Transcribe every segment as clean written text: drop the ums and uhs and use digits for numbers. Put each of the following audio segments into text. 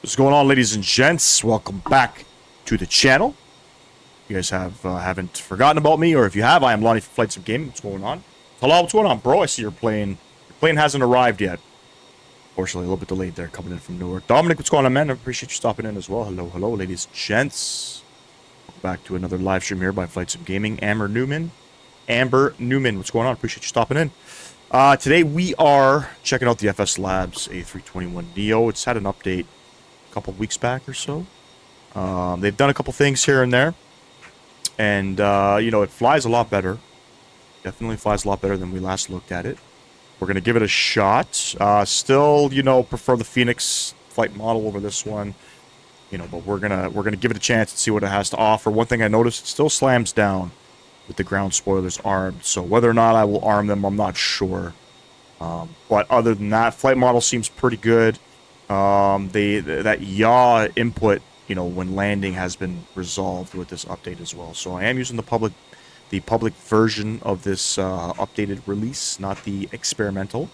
What's going on, ladies and gents? Welcome back to the channel. You guys haven't forgotten about me, or if you have, I am Lonnie from Flight Sim Gaming. What's going on? Hello, what's going on, bro? I see your plane. Your plane hasn't arrived yet. Fortunately, a little bit delayed there, coming in from Newark. Dominic, what's going on, man? I appreciate you stopping in as well. Hello, hello, ladies and gents. Welcome back to another live stream here by Flight Sim Gaming. Amber Newman, what's going on? Appreciate you stopping in. Today we are checking out the FSLABS A321neo. It's had an update a couple weeks back or so. They've done a couple things here and there, and you know, it flies a lot better. Definitely flies a lot better than we last looked at it. We're gonna give it a shot. Still, you know, prefer the Phoenix flight model over this one. You know, but we're gonna give it a chance and see what it has to offer. One thing I noticed, it still slams down with the ground spoilers armed. So whether or not I will arm them, I'm not sure. But other than that, flight model seems pretty good. That yaw input, you know, when landing has been resolved with this update as well. So I am using the public version of this updated release, not the experimental.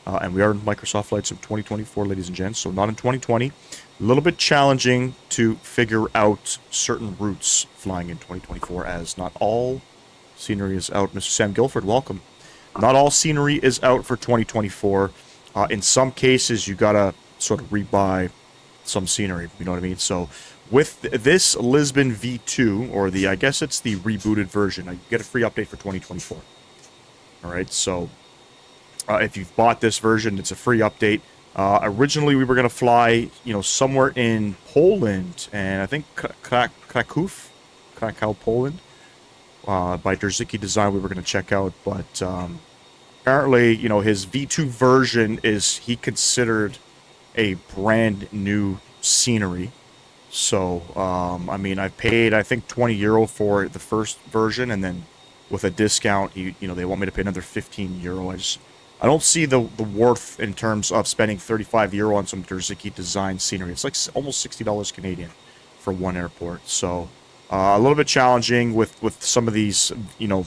And we are in Microsoft Flight Sim 2024, ladies and gents, so not in 2020. A little bit challenging to figure out certain routes flying in 2024, as not all scenery is out. Mr. Sam Guilford, welcome. Not all scenery is out for 2024. In some cases, you gotta sort of rebuy some scenery, you know what I mean? So with this Lisbon V2, or I guess it's the rebooted version, you get a free update for 2024. All right, so if you've bought this version, it's a free update. Originally, we were going to fly, you know, somewhere in Poland, and I think Krakow, Poland, by Jerzy Design we were going to check out, but apparently, you know, his V2 version he considered a brand new scenery. So, I mean, I paid, I think, €20 for the first version, and then with a discount, you know, they want me to pay another €15. I don't see the worth in terms of spending €35 on some Jerzy Design scenery. It's like almost $60 Canadian for one airport. So, a little bit challenging with some of these, you know,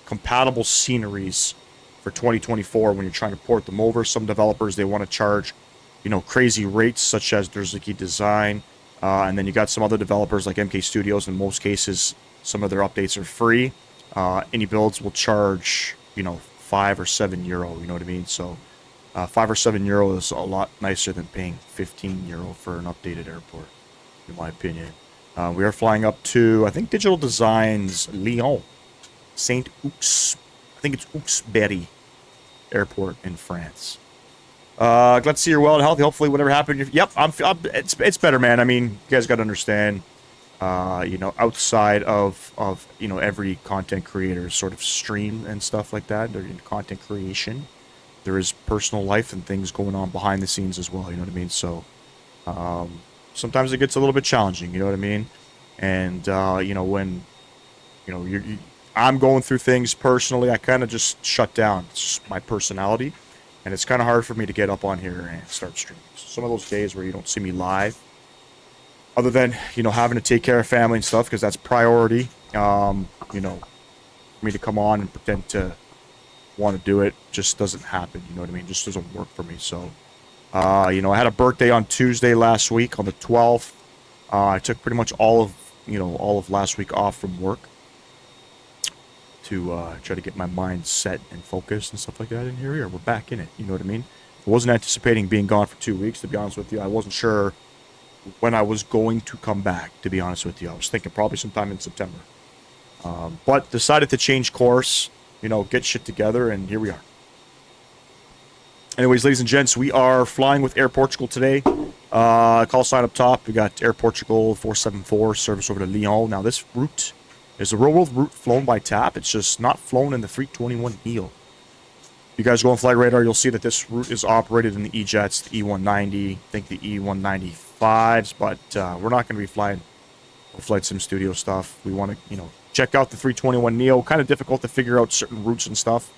compatible sceneries for 2024 when you're trying to port them over. Some developers, they want to charge, you know, crazy rates, such as Jerzy Design. And then you got some other developers like MK Studios. In most cases, some of their updates are free. Any builds will charge, you know, €5 or €7, you know what I mean? So €5 or €7 is a lot nicer than paying €15 for an updated airport, in my opinion. We are flying up to, I think, Digital Design's Lyon-Saint. I think it's Exupéry Airport in France. Glad to see you're well and healthy. Hopefully, whatever happened, yep, it's better, man. I mean, you guys got to understand, you know, outside of you know, every content creator's sort of stream and stuff like that, they're in content creation. There is personal life and things going on behind the scenes as well. You know what I mean? So sometimes it gets a little bit challenging. You know what I mean? And you know, when you know I'm going through things personally, I kind of just shut down. It's just my personality. And it's kind of hard for me to get up on here and start streaming. So some of those days where you don't see me live, other than, you know, having to take care of family and stuff, because that's priority, you know, for me to come on and pretend to want to do it just doesn't happen, you know what I mean? It just doesn't work for me. So, you know, I had a birthday on Tuesday last week, on the 12th. I took pretty much all of last week off from work to try to get my mind set and focused and stuff like that. And here we are, we're back in it, you know what I mean? I wasn't anticipating being gone for 2 weeks, to be honest with you. I wasn't sure when I was going to come back, to be honest with you. I was thinking probably sometime in September. But decided to change course, you know, get shit together, and here we are. Anyways, ladies and gents, we are flying with Air Portugal today. Call sign up top. We got Air Portugal 474 service over to Lyon. Now, this route is a real-world route flown by TAP. It's just not flown in the 321neo. If you guys go on Flight Radar, you'll see that this route is operated in the E-Jets, the E190, I think the E195s, but we're not going to be flying Flight Sim Studio stuff. We want to, you know, check out the 321neo. Kind of difficult to figure out certain routes and stuff,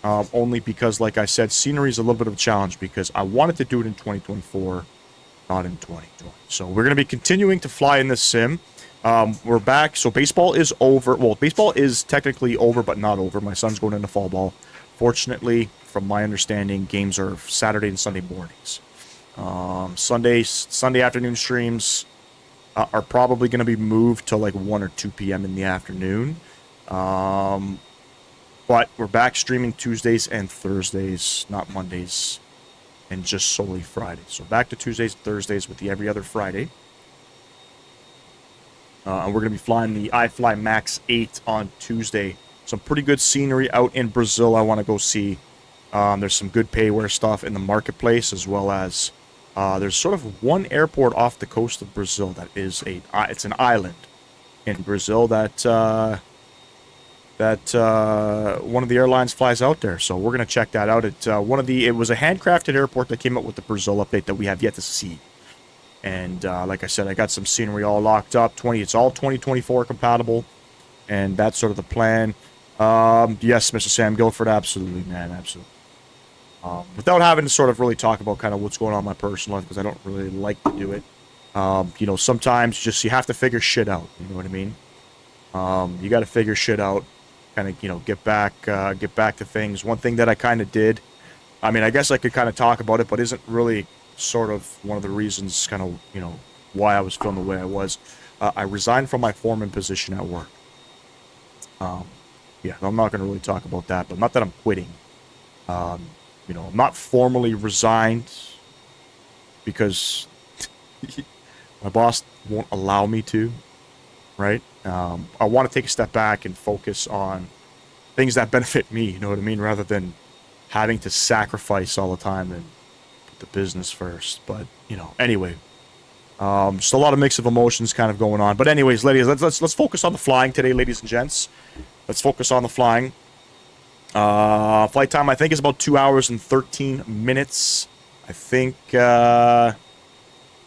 only because, like I said, scenery is a little bit of a challenge, because I wanted to do it in 2024, not in 2020. So we're going to be continuing to fly in this sim. We're back. So baseball is over. Well, baseball is technically over, but not over. My son's going into fall ball. Fortunately, from my understanding, games are Saturday and Sunday mornings. Sunday afternoon streams are probably going to be moved to like 1 or 2 p.m. in the afternoon. But we're back streaming Tuesdays and Thursdays, not Mondays, and just solely Fridays. So back to Tuesdays and Thursdays with the every other Friday. And we're going to be flying the iFly Max 8 on Tuesday. Some pretty good scenery out in Brazil I want to go see. There's some good payware stuff in the marketplace, as well as there's sort of one airport off the coast of Brazil that is it's an island in Brazil that one of the airlines flies out there. So we're going to check that out. It was a handcrafted airport that came out with the Brazil update that we have yet to see. And like I said, I got some scenery all locked up. It's all 2024 compatible, and that's sort of the plan. Yes, Mr. Sam Guilford, absolutely, man, absolutely. Without having to sort of really talk about kind of what's going on in my personal life, because I don't really like to do it. You know, sometimes just you have to figure shit out. You know what I mean? You got to figure shit out. Kind of, you know, get back to things. One thing that I kind of did, I mean, I guess I could kind of talk about it, but isn't really sort of one of the reasons, kind of, you know, why I was feeling the way I was. I resigned from my foreman position at work. Yeah, I'm not going to really talk about that, but not that I'm quitting. You know, I'm not formally resigned because my boss won't allow me to, right? I want to take a step back and focus on things that benefit me, you know what I mean? Rather than having to sacrifice all the time and put the business first. But, you know, anyway. Just a lot of mix of emotions kind of going on. But anyways, ladies, let's focus on the flying today, ladies and gents. Let's focus on the flying. Flight time, I think, is about 2 hours and 13 minutes. I think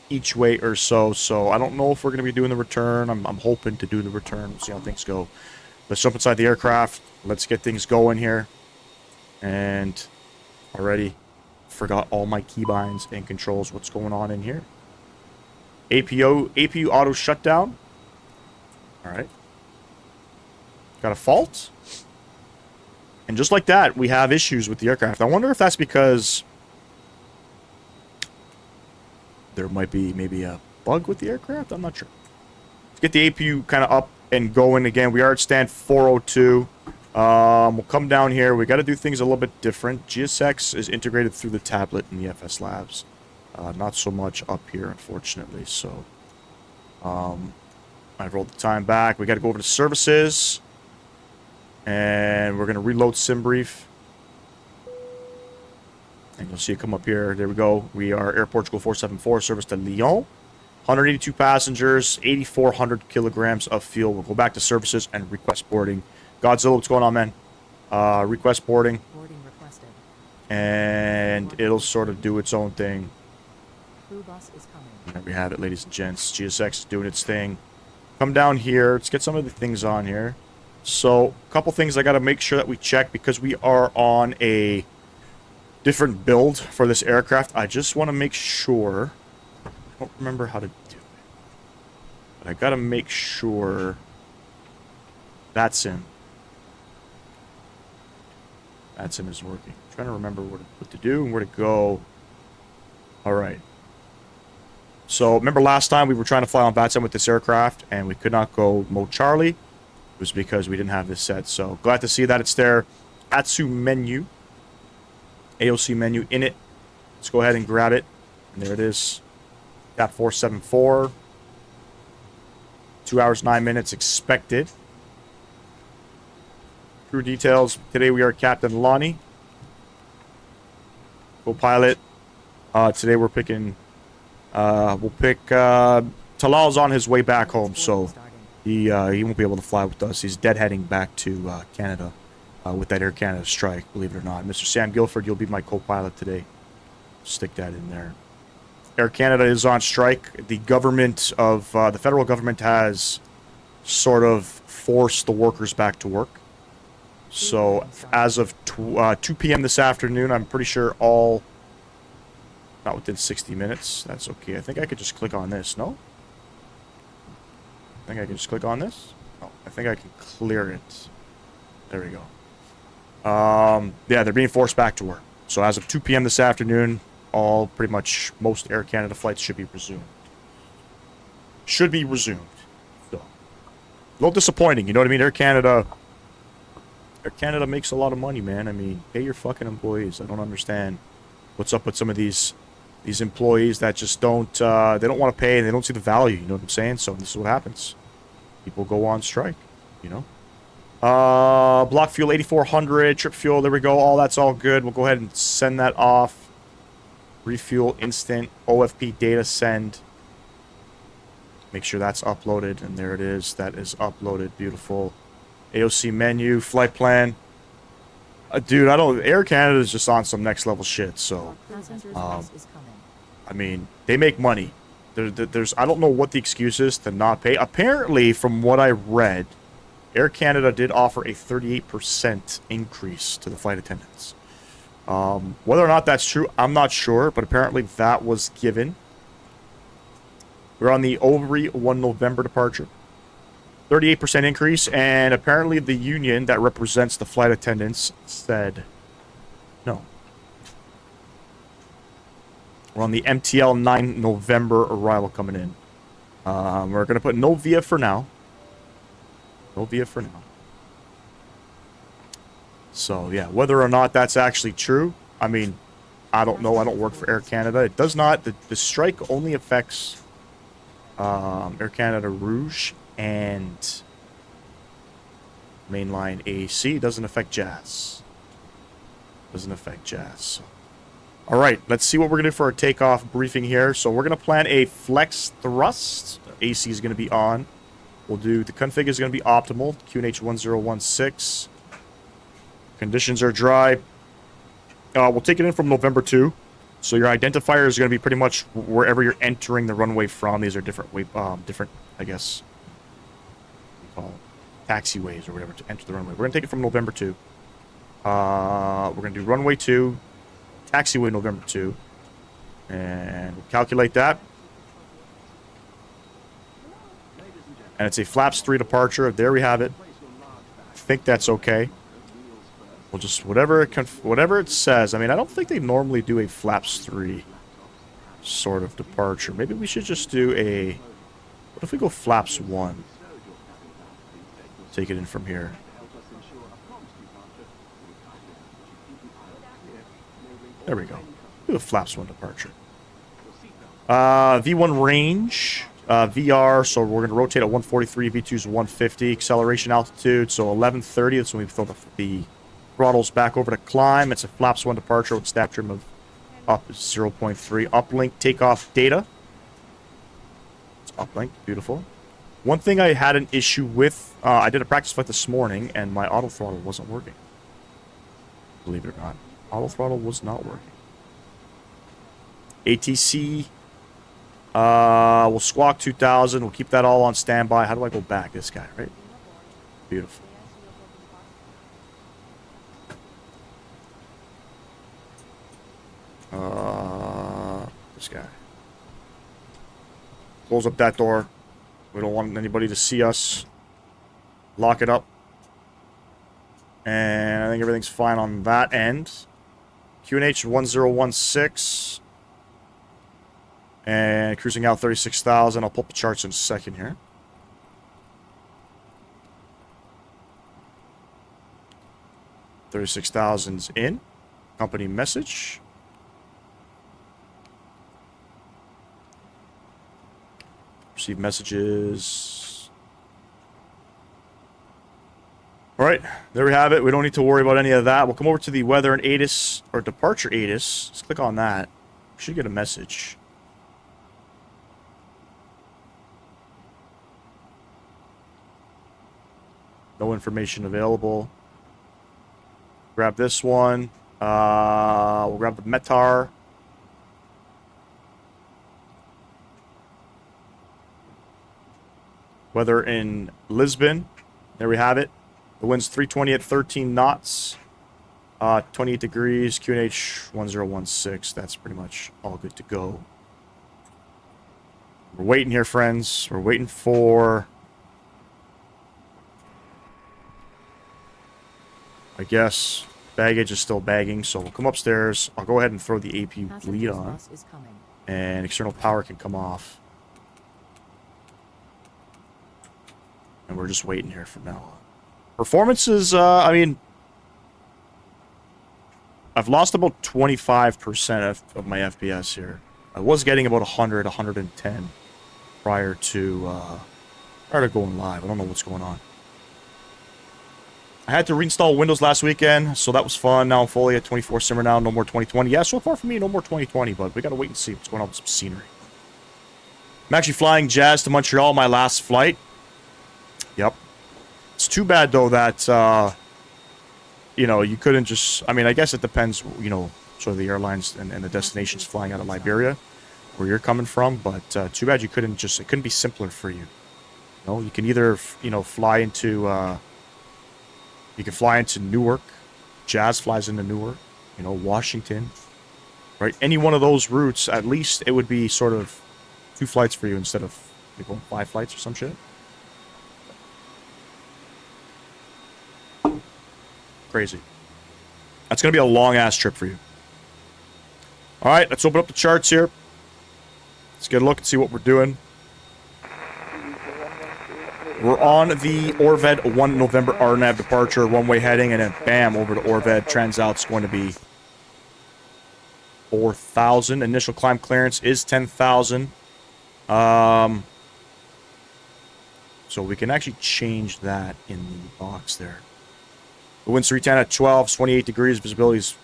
each way or so. So I don't know if we're going to be doing the return. I'm hoping to do the return. We'll see how things go. Let's jump inside the aircraft. Let's get things going here. And already forgot all my keybinds and controls. What's going on in here? APU auto shutdown. All right. Got a fault. And just like that, we have issues with the aircraft. I wonder if that's because there might be maybe a bug with the aircraft. I'm not sure. Let's get the APU kind of up and going again. We are at stand 402. We'll come down here. We got to do things a little bit different. GSX is integrated through the tablet in the FSLABS. Not so much up here, unfortunately. So, I've rolled the time back. We got to go over to services. And we're going to reload SimBrief. And you'll see it come up here. There we go. We are Air Portugal 474, service to Lyon. 182 passengers, 8,400 kilograms of fuel. We'll go back to services and request boarding. Godzilla, what's going on, man? Request boarding. Boarding requested. And it'll sort of do its own thing. Crew bus is coming. There we have it, ladies and gents. GSX is doing its thing. Come down here. Let's get some of the things on here. So, a couple things I got to make sure that we check because we are on a different build for this aircraft. I just want to make sure. I don't remember how to do it. But I got to make sure that's in. VATSIM is working. I'm trying to remember what to do and where to go. All right. So, remember last time we were trying to fly on VATSIM with this aircraft and we could not go mode Charlie. It was because we didn't have this set. So, glad to see that it's there. ATSU menu. AOC menu in it. Let's go ahead and grab it. And there it is. Got 474. 2 hours, 9 minutes expected. Crew details. Today we are Captain Lonnie. Co-pilot. Today we're picking... we'll pick... Talal's on his way back home, so... He won't be able to fly with us. He's deadheading back to Canada with that Air Canada strike, believe it or not. Mr. Sam Guilford, you'll be my co-pilot today. Stick that in there. Air Canada is on strike. The government of the federal government has sort of forced the workers back to work. So as of 2 p.m. this afternoon, I'm pretty sure all... Not within 60 minutes. That's okay. I think I could just click on this, no? I think I can just click on this. Oh, I think I can clear it. There we go. Yeah, they're being forced back to work. So as of 2 p.m. this afternoon, all pretty much most Air Canada flights should be resumed. Should be resumed. So, a little disappointing, you know what I mean? Air Canada makes a lot of money, man. I mean, pay your fucking employees. I don't understand what's up with some of these employees that just don't they don't want to pay and they don't see the value, you know what I'm saying? So this is what happens. People go on strike, you know? Block fuel 8400, trip fuel, there we go. All that's all good. We'll go ahead and send that off. Refuel instant, OFP data send. Make sure that's uploaded, and there it is. That is uploaded. Beautiful. AOC menu, flight plan. Dude, Air Canada is just on some next level shit, so. I mean, they make money. I don't know what the excuse is to not pay. Apparently, from what I read, Air Canada did offer a 38% increase to the flight attendants. Whether or not that's true, I'm not sure, but apparently that was given. We're on the Overy 1 November departure. 38% increase, and apparently the union that represents the flight attendants said no. We're on the MTL 9 November arrival coming in. We're going to put no via for now. No via for now. So, yeah, whether or not that's actually true, I mean, I don't know. I don't work for Air Canada. It does not. The strike only affects Air Canada Rouge and mainline AC. It doesn't affect Jazz. Doesn't affect Jazz. So. All right, let's see what we're going to do for our takeoff briefing here. So we're going to plan a flex thrust. AC is going to be on. We'll do, the config is going to be optimal. QNH 1016. Conditions are dry. We'll take it in from November 2. So your identifier is going to be pretty much wherever you're entering the runway from. These are different, I guess, what do you call it? Taxiways or whatever to enter the runway. We're going to take it from November 2. We're going to do runway 2, taxiway November 2, and we'll calculate that. And it's a flaps 3 departure. There we have it. I think that's okay. We'll just, whatever it says. I mean, I don't think they normally do a flaps 3 sort of departure. Maybe we should just do a, what if we go flaps 1? Take it in from here. There we go. Do a flaps 1 departure. V1 range. VR, so we're going to rotate at 143. V2's 150. Acceleration altitude, so 1130. That's when we throw the throttles back over to climb. It's a flaps 1 departure with staff trim of up 0.3. Uplink takeoff data. It's uplink. Beautiful. One thing I had an issue with, I did a practice flight this morning, and my auto throttle wasn't working. Believe it or not. Auto throttle was not working. ATC. We'll squawk 2000. We'll keep that all on standby. How do I go back? This guy, right? Beautiful. This guy. Close up that door. We don't want anybody to see us. Lock it up. And I think everything's fine on that end. QNH 1016. And cruising out 36,000. I'll pull up the charts in a second here. $36,000's in. Company message. Receive messages. All right, there we have it. We don't need to worry about any of that. We'll come over to the weather and ATIS, or departure ATIS. Let's click on that. We should get a message. No information available. Grab this one. We'll grab the METAR. Weather in Lisbon. There we have it. The wind's 320 at 13 knots. 28 degrees. QNH 1016. That's pretty much all good to go. We're waiting here, friends. We're waiting for, I guess, Baggage is still bagging, so we'll come upstairs. I'll go ahead and throw the AP lead Passengers on. bus is coming. And external power can come off. And we're just waiting here from now on. Performances, I mean, I've lost about 25% of my FPS here. I was getting about 100, 110 prior to going live. I don't know what's going on. I had to reinstall Windows last weekend, so that was fun. Now I'm fully at 24 simmer now, no more 2020. Yeah, so far for me, no more 2020, but we gotta wait and see what's going on with some scenery. I'm actually flying Jazz to Montreal, my last flight. Yep. It's too bad, though, that, you know, you couldn't just... I mean, I guess it depends, you know, sort of the airlines and the destinations flying out of Liberia, where you're coming from, but too bad you couldn't just... It couldn't be simpler for you. You know, you can either, you know, fly into... you can fly into Newark. Jazz flies into Newark. You know, Washington. Right? Any one of those routes, at least it would be sort of 2 flights for you instead of like 5 flights or some shit. Crazy. That's going to be a long-ass trip for you. Alright, let's open up the charts here. Let's get a look and see what we're doing. We're on the Orved 1 November RNAV departure, one-way heading, and then bam, over to Orved. Transout's going to be 4,000. Initial climb clearance is 10,000. So we can actually change that in the box there. The wind's 310 at 12, 28 degrees. Visibility is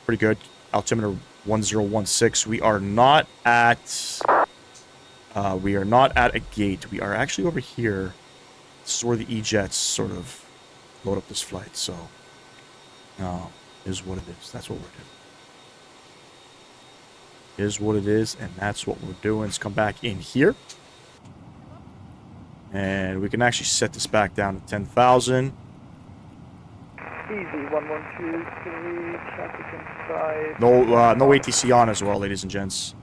pretty good. Altimeter 1016. We are not at a gate. We are actually over here. This is where the E-jets sort of load up this flight. So, is what it is. That's what we're doing. Is what it is, and that's what we're doing. Let's come back in here. And we can actually set this back down to 10,000. Easy, 1123, traffic inside. No ATC on as well, ladies and gents.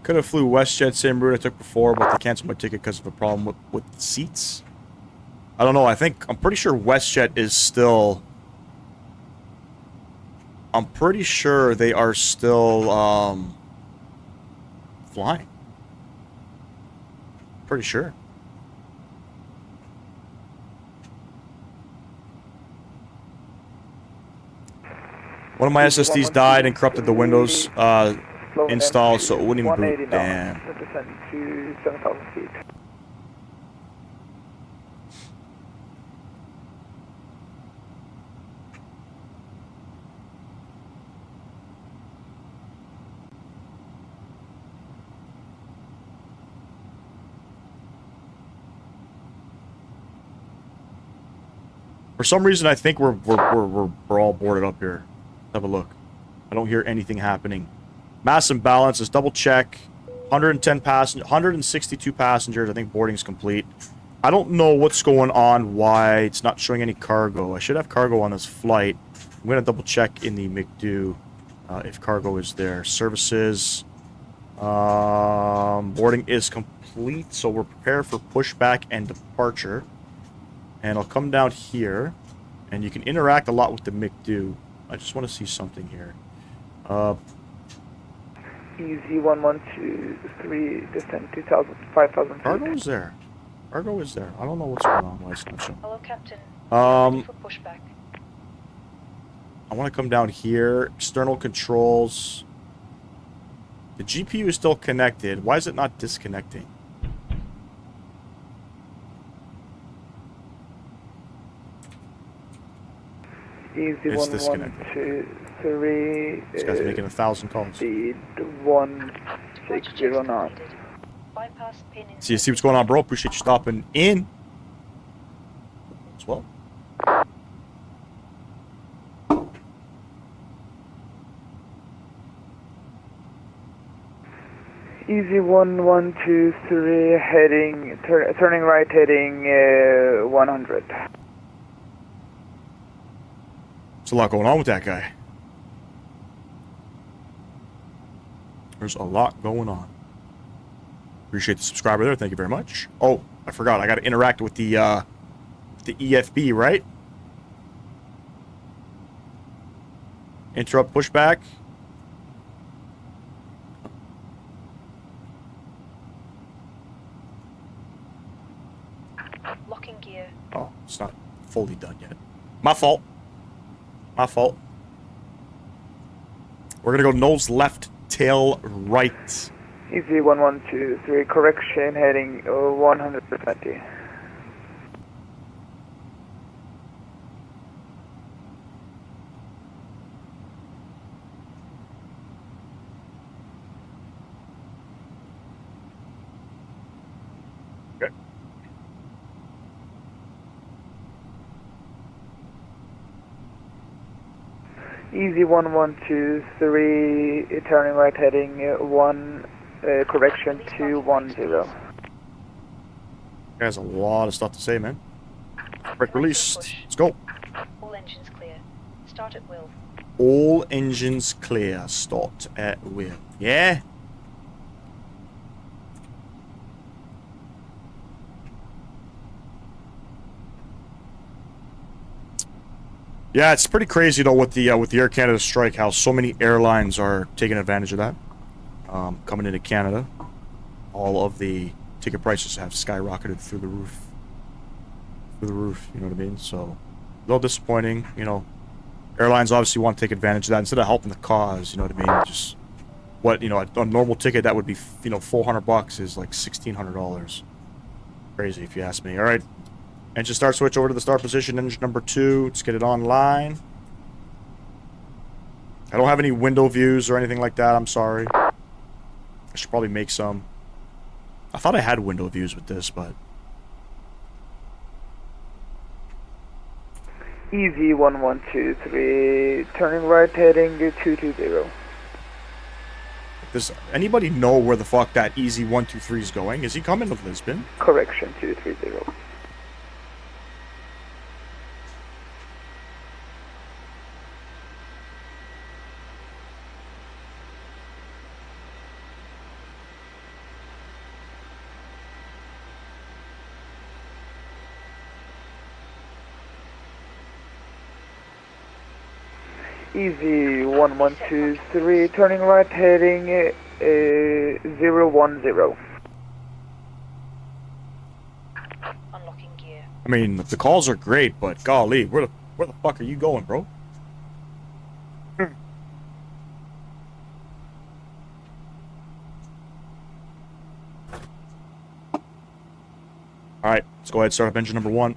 Could have flew WestJet, same route I took before, but they canceled my ticket because of a problem with the seats. I don't know, I'm pretty sure WestJet is still... I'm pretty sure they are still, flying. Pretty sure. One of my SSDs died and corrupted the Windows install, so it wouldn't even boot. Damn. Descend to 7,000 feet. For some reason, I think we're all boarded up here. Have a look. I don't hear anything happening. Mass imbalance. Let's double check. 110 passengers, 162 passengers. I think boarding's complete. I don't know what's going on. Why it's not showing any cargo. I should have cargo on this flight. I'm gonna double check in the McDo if cargo is there. Services. Boarding is complete, so we're prepared for pushback and departure. And I'll come down here, and you can interact a lot with the McDo. I just want to see something here. Easy 1123, descend 5,000 feet. Cargo is there. Cargo is there. I don't know what's going on. Why it's not showing. Hello, Captain. Um, For pushback. I want to come down here. External controls. The GPU is still connected. Why is it not disconnecting? Easy It's 1123. This guy's making 1,000 calls. Speed 1609. Bypass pin in. See what's going on, bro. Appreciate you stopping in as well. Easy 1123, heading, turning right, heading 100. There's a lot going on with that guy. There's a lot going on. Appreciate the subscriber there. Thank you very much. Oh, I forgot. I got to interact with the EFB, right? Interrupt pushback. Locking gear. Oh, it's not fully done yet. My fault. My fault. We're going to go nose left, tail right. Easy 1123, correction, heading 120. Okay. Easy 1123, turning right, heading 1, correction 210. Has a lot of stuff to say, man. Brake released. Let's go. All engines clear. Start at will. All engines clear. Start at will. Yeah? Yeah, it's pretty crazy though with the Air Canada strike, how so many airlines are taking advantage of that. Coming into Canada, all of the ticket prices have skyrocketed through the roof. You know what I mean? So, a little disappointing. You know, airlines obviously want to take advantage of that instead of helping the cause. You know what I mean? Just what, you know, a normal ticket that would be, you know, $400 is like $1,600. Crazy if you ask me. All right. Engine start switch over to the start position, engine number 2. Let's get it online. I don't have any window views or anything like that. I'm sorry. I should probably make some. I thought I had window views with this, but... Easy 1123, turning right, heading 220. Does anybody know where the fuck that Easy 123 is going? Is he coming to Lisbon? Correction 230. Easy 1123, turning right, heading 010. Unlocking gear. I mean, the calls are great, but golly, where the fuck are you going, bro? Alright, let's go ahead and start up engine number 1.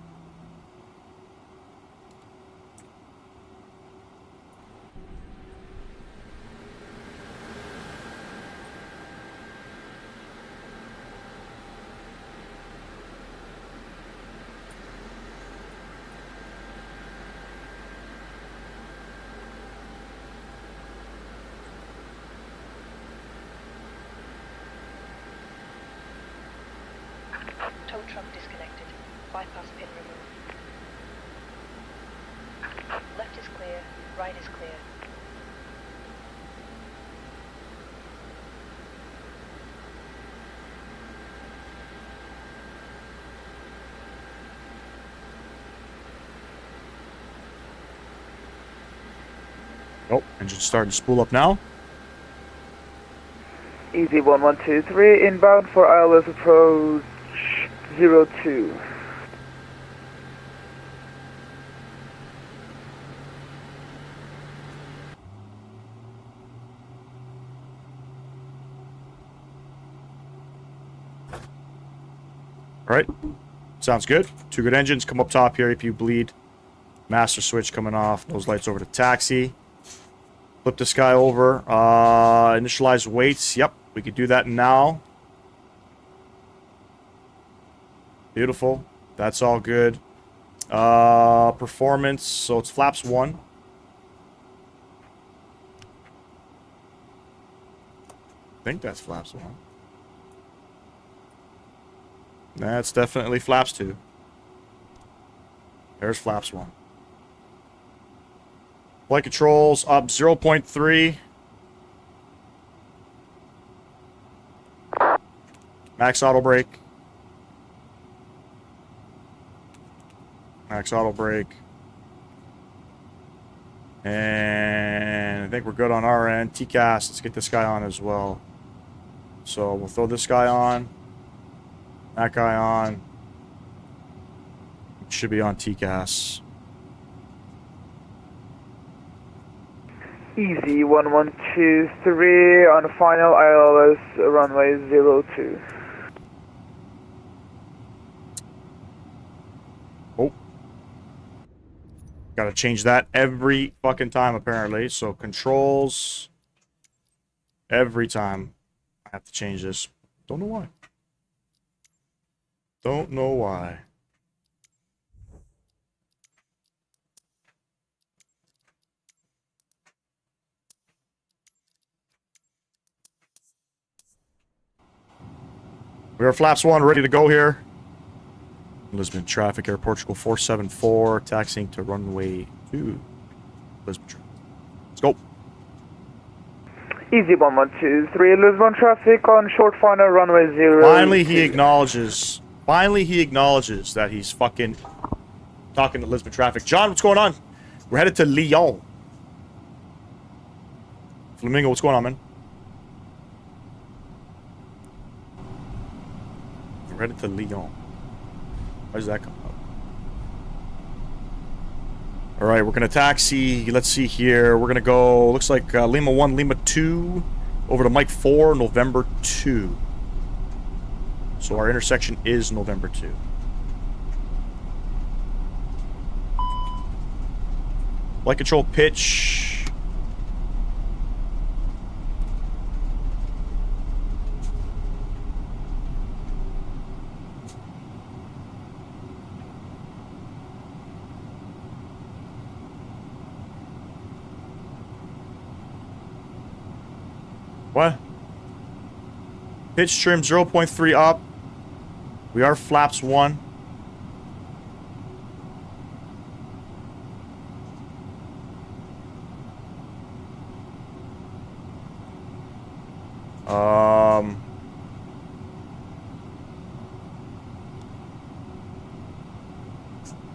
Tow truck disconnected. Bypass pin removed. Left is clear. Right is clear. Oh, engine starting to spool up now. Easy 1123, inbound for ILS approach 02. Alright, sounds good. 2 good engines. Come up top here if you bleed. Master switch coming off. Those lights over to taxi. Flip this guy over. Initialize weights. Yep, we could do that now. Beautiful. That's all good. Performance. So it's flaps 1. I think that's flaps 1. That's definitely flaps 2. There's flaps 1. Flight controls up 0.3. Max auto brake. Max auto brake. And I think we're good on our end. TCAS, let's get this guy on as well. So we'll throw this guy on. That guy on. Should be on TCAS. Easy 1123 on final ILS runway 02. Oh. Gotta change that every fucking time apparently. So controls. Every time I have to change this. Don't know why. Don't know why. We are Flaps 1 ready to go here. Lisbon traffic, Air Portugal 474, taxiing to runway 2. Lisbon traffic. Let's go. Easy 1123 Lisbon traffic on short final runway 02. Finally he acknowledges. Finally he acknowledges that he's fucking talking to Lisbon traffic. John, what's going on? We're headed to Lyon. Flamingo, what's going on, man? We're headed to Lyon. Why does that come up? Alright, we're going to taxi. Let's see here. We're going to go, looks like Lima 1, Lima 2, over to Mike 4, November 2. So our intersection is November 2. Flight control pitch. What? Pitch trim 0.3 up. We are Flaps 1.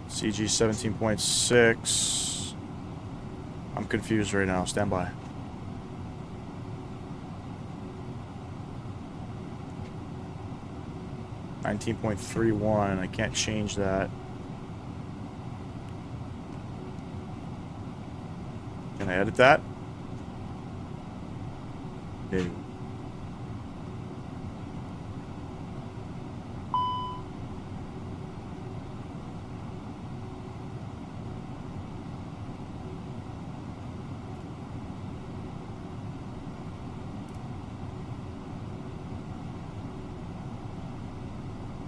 CG 17.6. I'm confused right now. Stand by. $19.31. I can't change that. Can I edit that? No.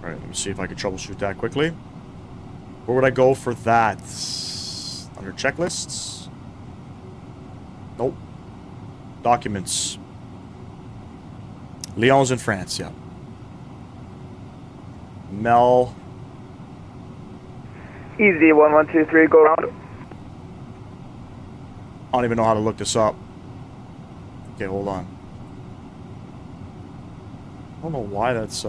Alright, let me see if I can troubleshoot that quickly. Where would I go for that? Under checklists? Nope. Documents. Lyon's in France, yeah. Mel. Easy 1123, go around. I don't even know how to look this up. Okay, hold on. I don't know why that's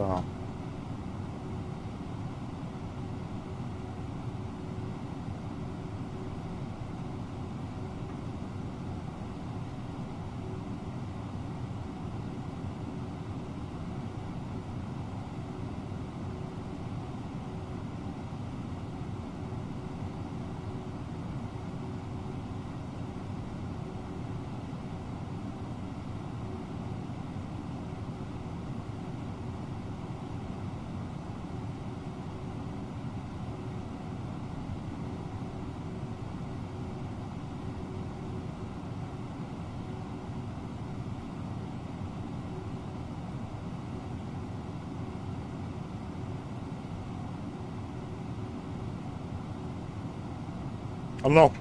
I don't know.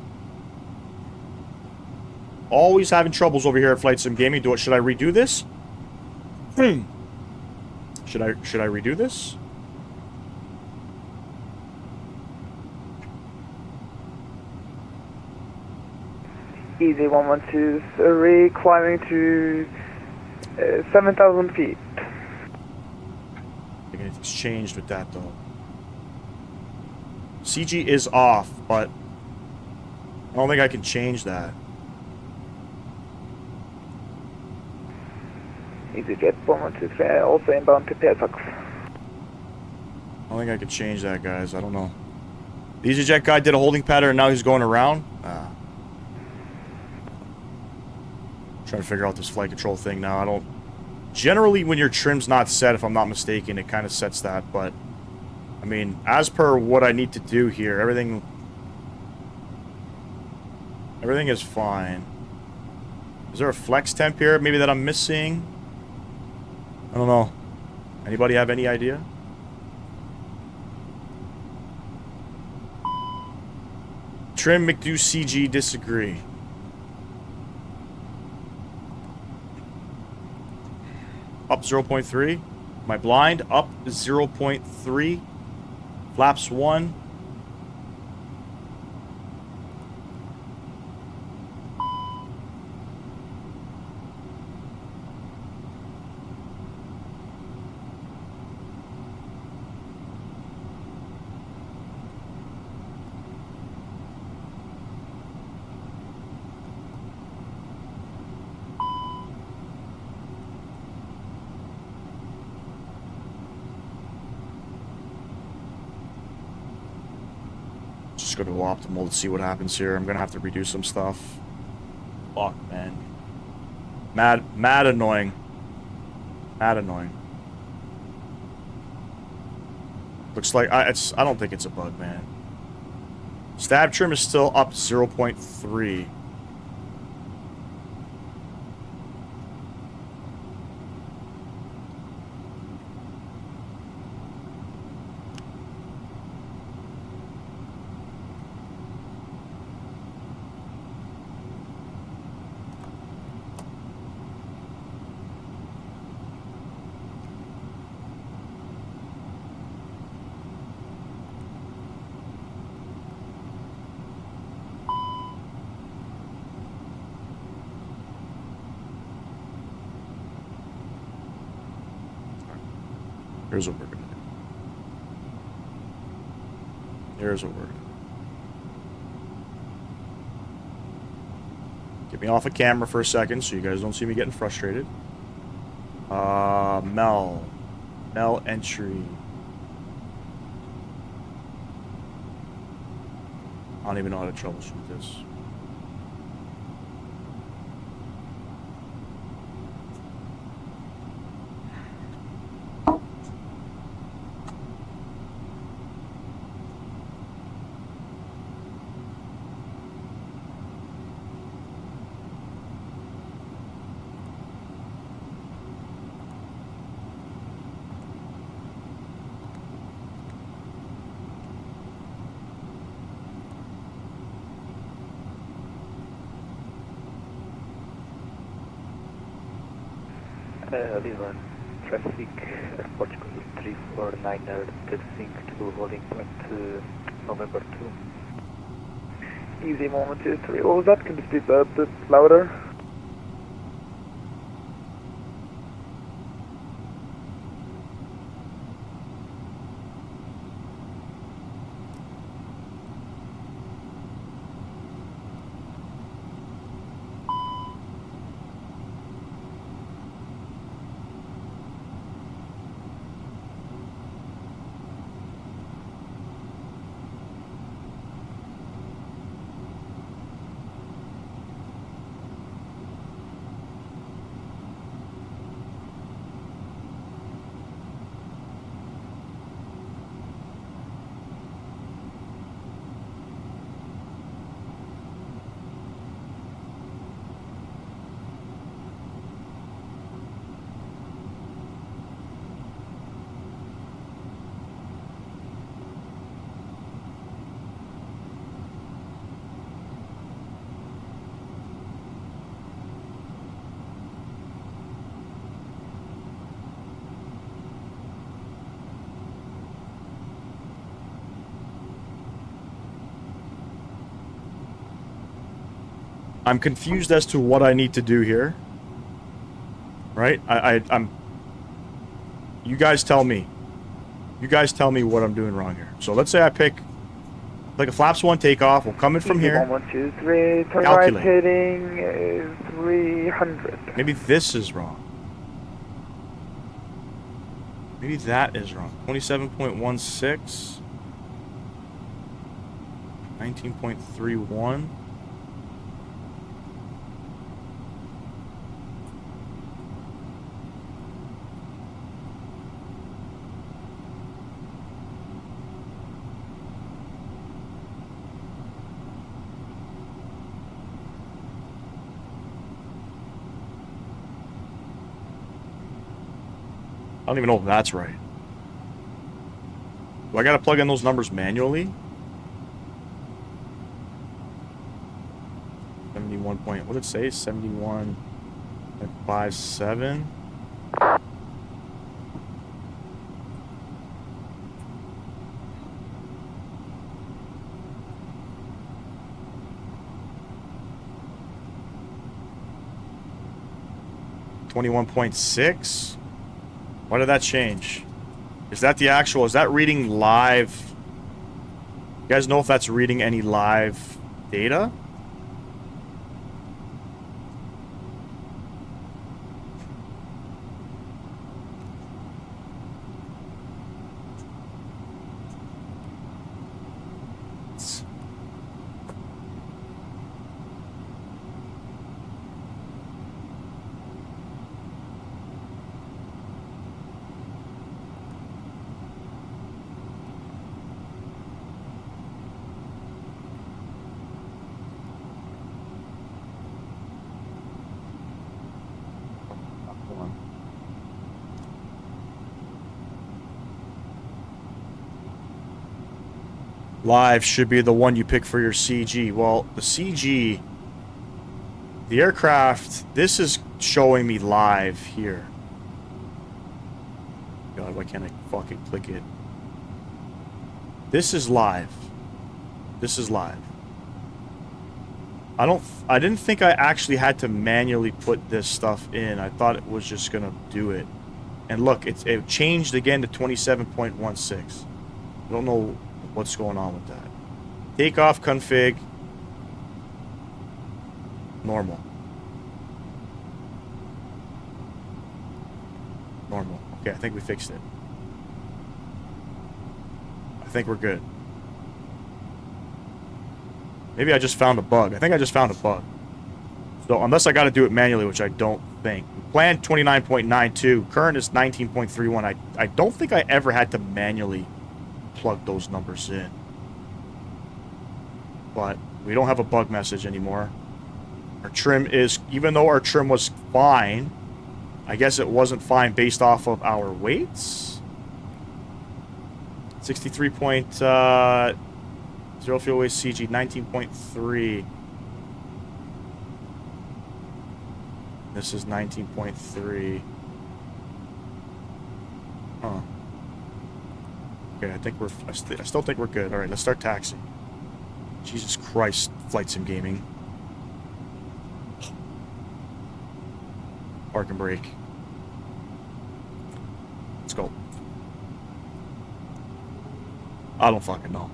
Always having troubles over here at Flight Sim Gaming. Should I redo this? Should I redo this? Easy 1123, climbing to 7,000 feet. I think anything's changed with that though. CG is off, but I don't think I can change that. EasyJet 123 also inbound to Peripherals. I don't think I can change that, guys. I don't know. The EasyJet guy did a holding pattern and now he's going around. Trying to figure out this flight control thing now. I don't... Generally, when your trim's not set, if I'm not mistaken, it kind of sets that, but... I mean, as per what I need to do here, everything is fine. Is there a flex temp here, maybe that I'm missing? I don't know. Anybody have any idea? Trim McDo CG disagree. Up 0.3. My blind up 0.3. Flaps 1. Just go to optimal to see what happens here. I'm gonna have to redo some stuff. Fuck, man. Mad annoying. Mad annoying. Looks like I don't think it's a bug, man. Stab trim is still up 0.3. Here's what we're gonna do. Here's what we're gonna do. Get me off of camera for a second so you guys don't see me getting frustrated. Mel entry. I don't even know how to troubleshoot this. Lisbon, traffic Portugal 349er, descending to holding point November 2. Easy moment 3. What was that? Can you speak a bit louder? I'm confused as to what I need to do here. Right? I'm... You guys tell me. You guys tell me what I'm doing wrong here. So let's say I pick like a flaps 1 takeoff. We'll come in from Easy here. 123, turn Calculate. right heading 300. Maybe this is wrong. Maybe that is wrong. 27.16. 19.31. I don't even know if that's right. Do I gotta plug in those numbers manually? 71 point, what did it say? 71.57? $21.6? Why did that change? Is that the actual, is that reading live? You guys know if that's reading any live data? Live should be the one you pick for your CG. Well, the CG, the aircraft, this is showing me live here. God, why can't I fucking click it? This is live. This is live. I didn't think I actually had to manually put this stuff in. I thought it was just gonna do it. And look, it changed again to 27.16. I don't know what's going on with that. Takeoff config. Normal. Normal. Okay, I think we fixed it. I think we're good. Maybe I just found a bug. I think I just found a bug. So unless I got to do it manually, which I don't think. Planned 29.92. Current is 19.31. I don't think I ever had to manually plug those numbers in. But we don't have a bug message anymore. Our trim is, even though our trim was fine, I guess it wasn't fine based off of our weights. 63.0 fuel weight CG, 19.3. This is 19.3. Huh. Okay, I think I still think we're good. All right, let's start taxiing. Jesus Christ, Flight Sim Gaming. Park and brake. Let's go. I don't fucking know.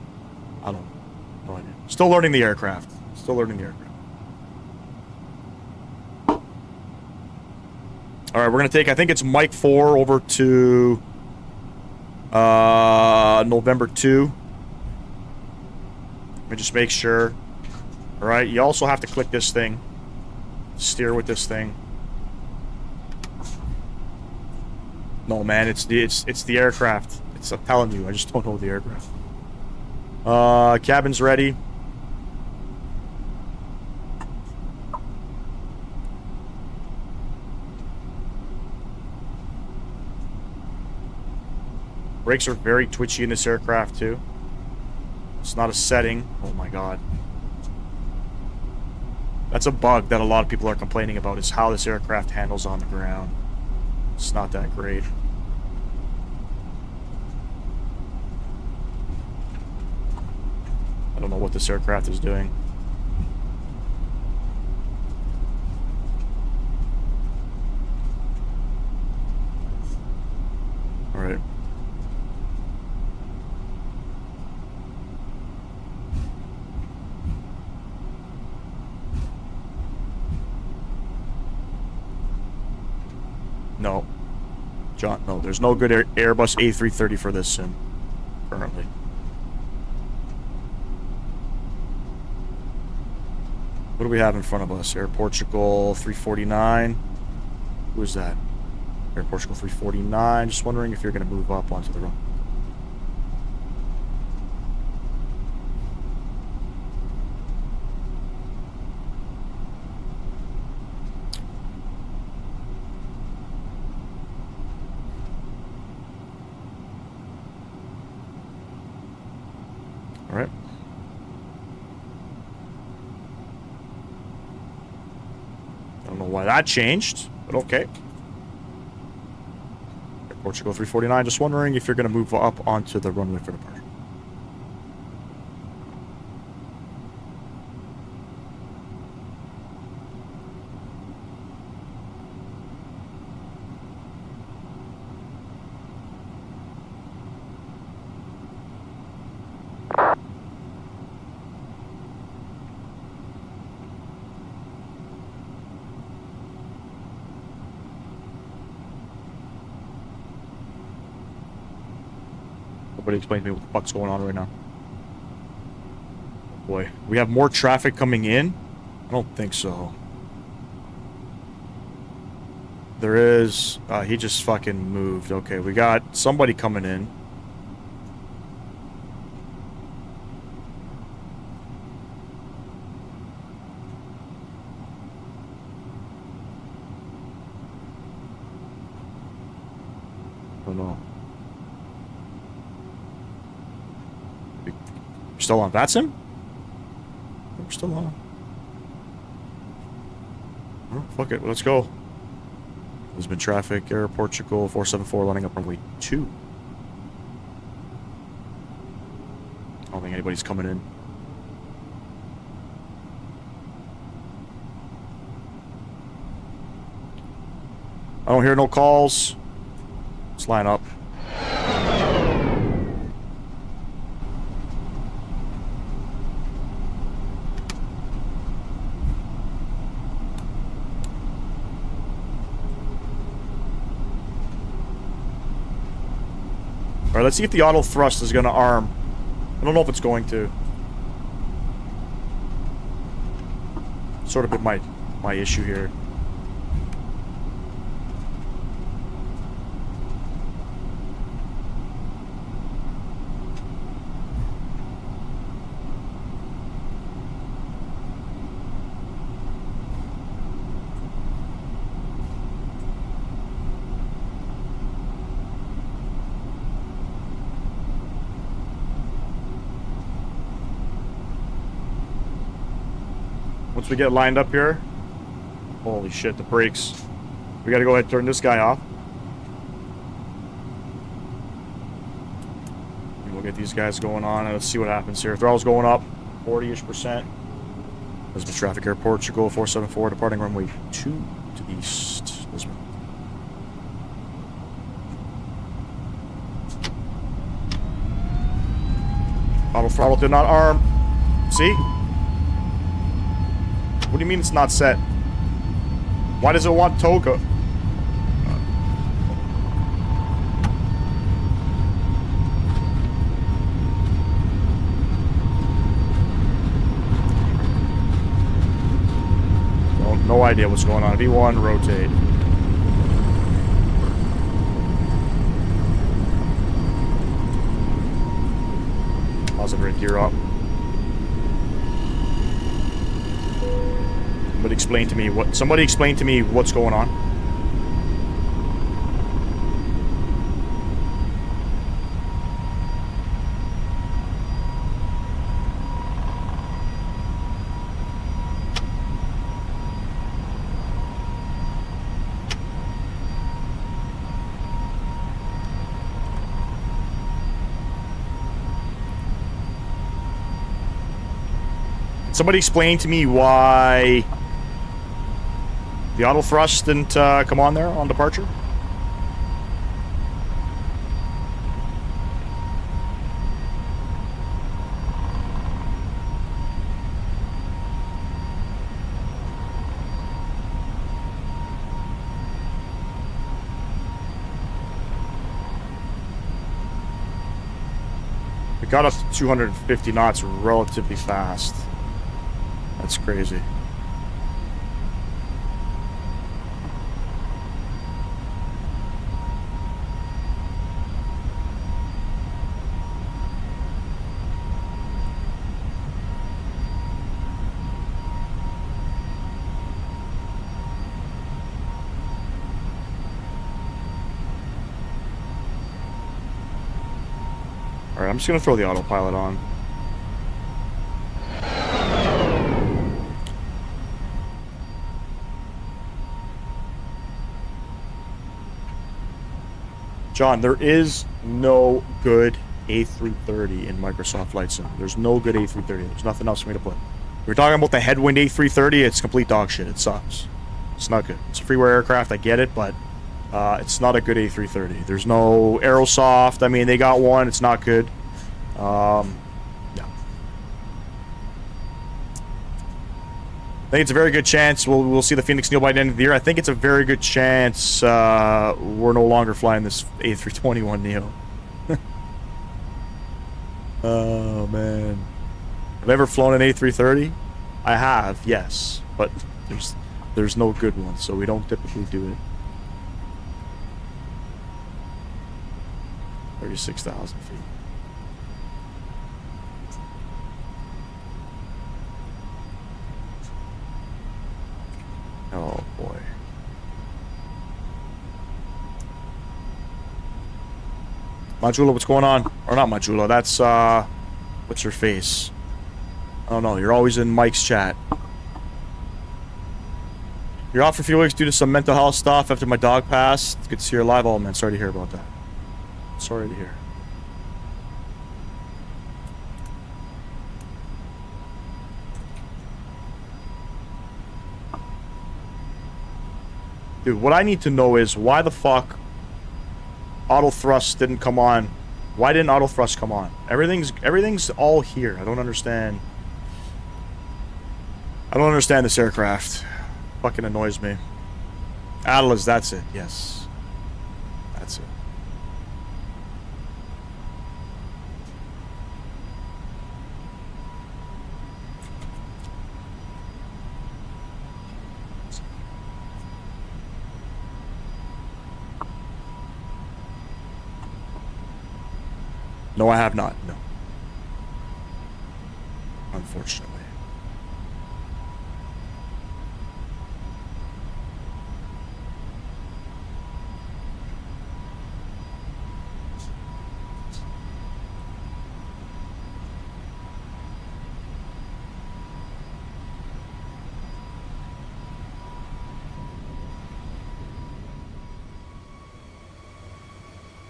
I don't. No idea. Still learning the aircraft. Still learning the aircraft. All right, we're gonna take. I think it's Mike 4 over to November 2. Let me just make sure. All right. You also have to click this thing. Steer with this thing. No, man, it's the aircraft. I'm telling you, I just don't know the aircraft. Cabin's ready. Brakes are very twitchy in this aircraft too. It's not a setting. Oh my god. That's a bug that a lot of people are complaining about, is how this aircraft handles on the ground. It's not that great. I don't know what this aircraft is doing. Alright. No. John, no. There's no good Airbus A330 for this sim. Currently. What do we have in front of us? Air Portugal 349. Who is that? Air Portugal 349. Just wondering if you're going to move up onto the run. All right. I don't know why that changed, but okay. Air Portugal 349, just wondering if you're going to move up onto the runway for departure. Nobody explain to me what the fuck's going on right now. Oh boy, we have more traffic coming in? I don't think so. There is... he just fucking moved. Okay, we got somebody coming in. Oh no. We're still on VATSIM? We're still on. Oh, fuck it, let's go. Lisbon traffic, Air Portugal 474 lining up runway 2. I don't think anybody's coming in. I don't hear no calls. Let's line up. Alright, let's see if the auto thrust is going to arm. I don't know if it's going to. Sort of been my issue here. Once we get lined up here, holy shit, the brakes. We gotta go ahead and turn this guy off. And we'll get these guys going on and let's see what happens here. Throttle's going up, 40-ish%. Lisbon traffic, Air Portugal 474, departing runway 2 to the east. Lisbon. Auto throttle did not arm. See? What do you mean it's not set? Why does it want Toga? Well, no idea what's going on. V1, rotate. Positive rate, gear up. Somebody explain to me what's going on. Somebody explain to me why the auto thrust didn't come on there on departure? We got up to 250 knots relatively fast. That's crazy. Alright, I'm just gonna throw the autopilot on. John, there is no good A330 in Microsoft Flight Sim. There's no good A330. There's nothing else for me to put. We're talking about the headwind A330. It's complete dog shit. It sucks. It's not good. It's a freeware aircraft. I get it, but it's not a good A330. There's no Aerosoft. I mean, they got one. It's not good. Yeah. I think it's a very good chance we'll see the Phoenix Neo by the end of the year. I think it's a very good chance we're no longer flying this A321neo. Oh, man. Have I ever flown an A330? I have, yes. But there's no good one, so we don't typically do it. 36,000 feet. Oh boy. Majula, what's going on? Or not Majula, that's what's your face? I don't know, you're always in Mike's chat. You're out for a few weeks due to some mental health stuff after my dog passed. It's good to see you're alive. Oh man, sorry to hear about that. Sorry to hear. Dude, what I need to know is why the fuck auto thrust didn't come on. Why didn't auto thrust come on? Everything's all here. I don't understand. I don't understand this aircraft. Fucking annoys me. Atlas, that's it. Yes. That's it. No, I have not. No. Unfortunately.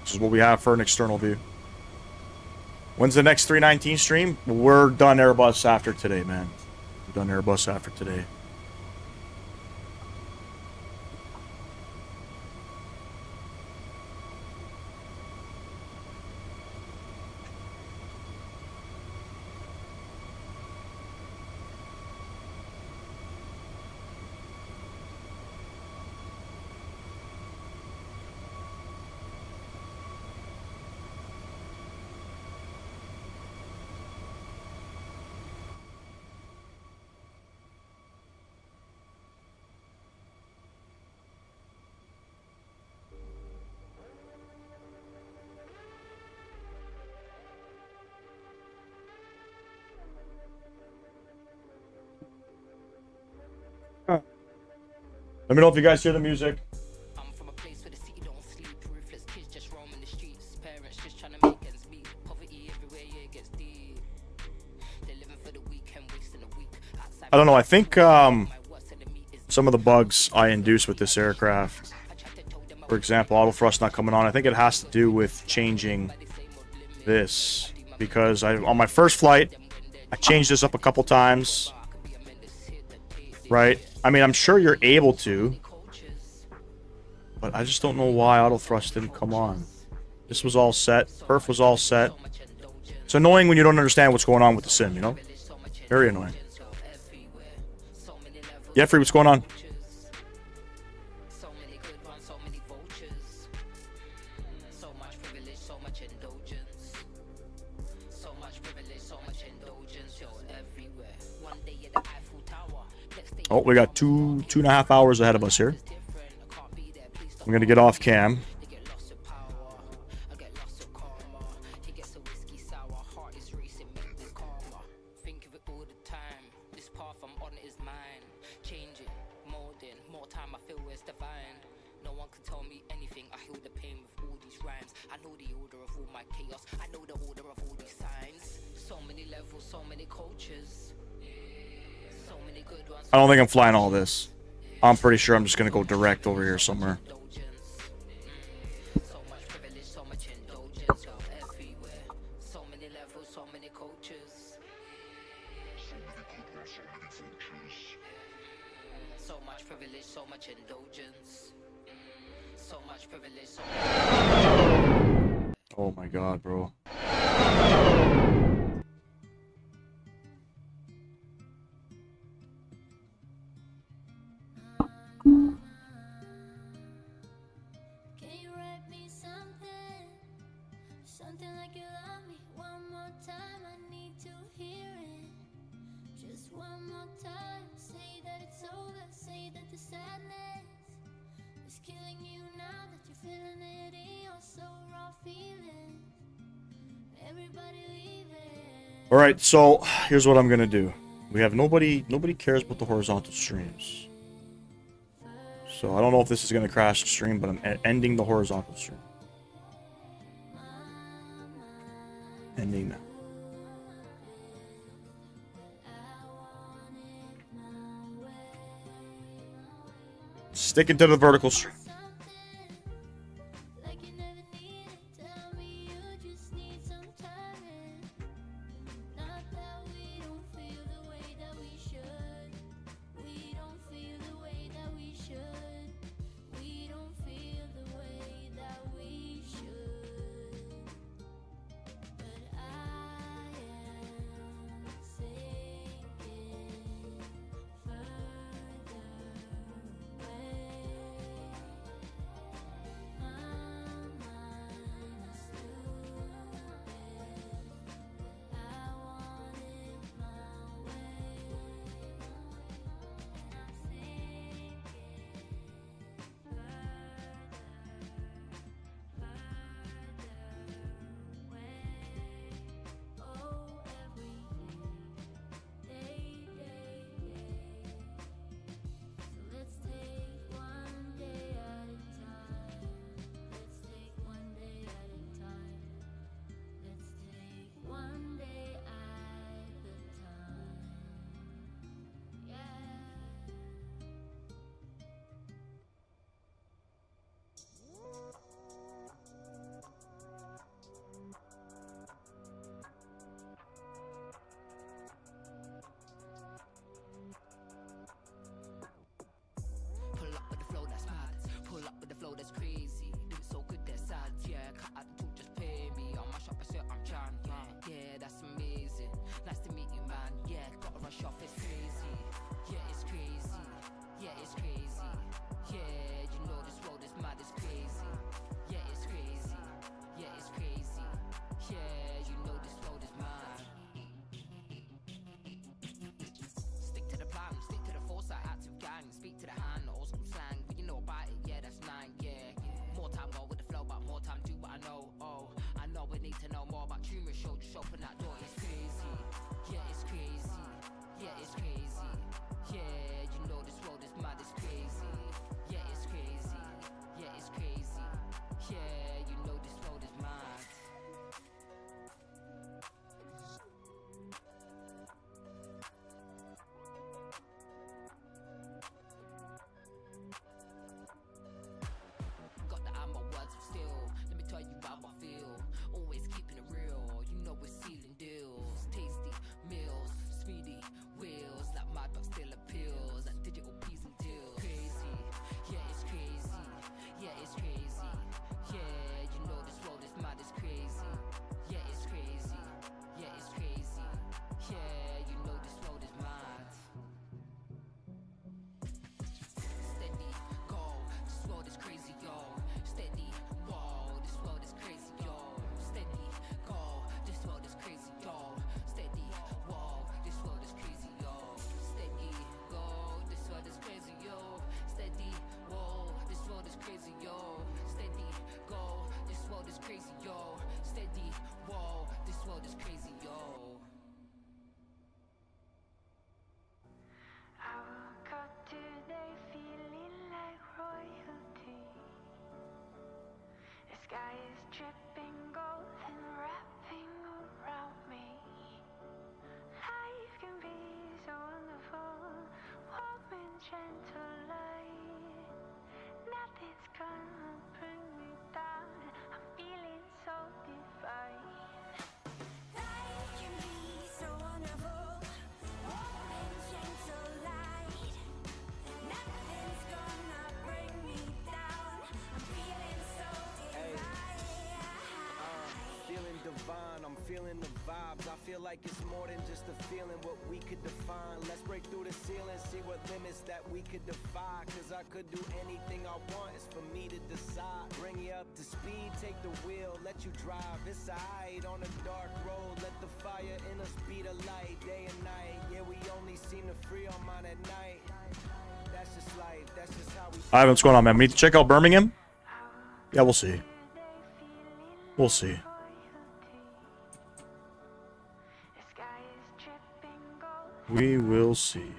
This is what we have for an external view. When's the next 319 stream? We're done Airbus after today, man. We're done Airbus after today. Let me know if you guys hear the music. I'm from a place where the city don't sleep. Ruthless kids just roaming the streets. Parents just trying to make ends meet. Poverty everywhere, yeah, it gets deep. They're living for the weekend, wasting a week. I don't know. I think some of the bugs I induced with this aircraft, for example, auto thrust not coming on, I think it has to do with changing this, because on my first flight, I changed this up a couple times. Right? I mean, I'm sure you're able to, but I just don't know why auto thrust didn't come on. This was all set. Perf was all set. It's annoying when you don't understand what's going on with the sim, you know? Very annoying. Jeffrey, what's going on? Oh, we got 2.5 hours ahead of us here. I'm gonna get off cam. I don't think I'm flying all this. I'm pretty sure I'm just gonna go direct over here somewhere. Oh my god, bro. All right, so here's what I'm gonna do. We have nobody cares about the horizontal streams. So I don't know if this is gonna crash the stream, but I'm ending the horizontal stream. Ending that. Sticking to the vertical stream. Always keeping it real, you know we're sealing like it's more than just a feeling, what we could define. Let's break through the ceiling, see what limits that we could defy. Cause I could do anything I want, it's for me to decide. Bring you up to speed, take the wheel, let you drive. It's alright on a dark road, let the fire in us be the light. Day and night, yeah, we only seem to free our mind at night. That's just life, that's just how we... Alright, what's going on, man? We need to check out Birmingham? Yeah, we'll see. We'll see. We will see.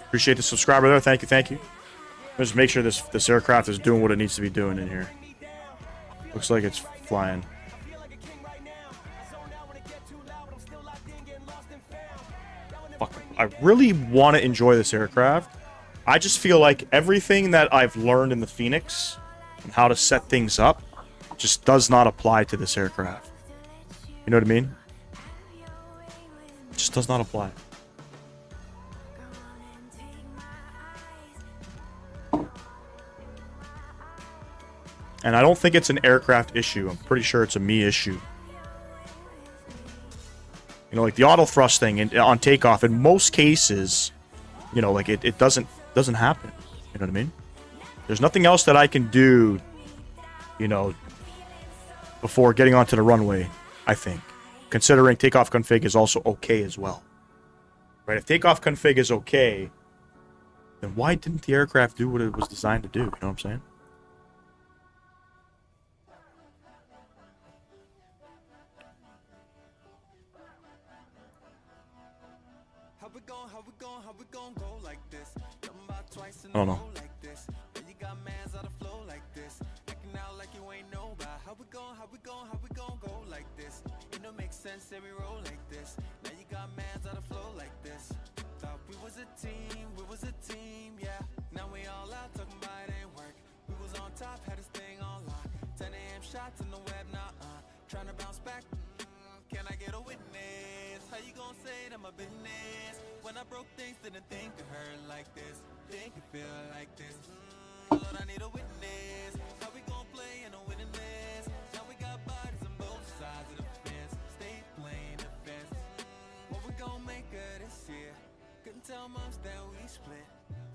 Appreciate the subscriber there. Thank you, thank you. Let's make sure this aircraft is doing what it needs to be doing in here. Looks like it's flying. Fuck, I really want to enjoy this aircraft. I just feel like everything that I've learned in the Phoenix and how to set things up just does not apply to this aircraft. You know what I mean? It just does not apply. And I don't think it's an aircraft issue. I'm pretty sure it's a me issue. You know, like the auto thrust thing on takeoff, in most cases, you know, like it doesn't happen. You know what I mean? There's nothing else that I can do, you know, before getting onto the runway, I think. Considering takeoff config is also okay as well. Right? If takeoff config is okay, then why didn't the aircraft do what it was designed to do? You know what I'm saying? I don't know. When I broke things, didn't think of her like this. Think it feel like this. Lord, I need a witness. How we gon' play in a winning list? Now we got bodies on both sides of the fence. Stay playing the fence. What we gon' make of this year? Couldn't tell moms that we split.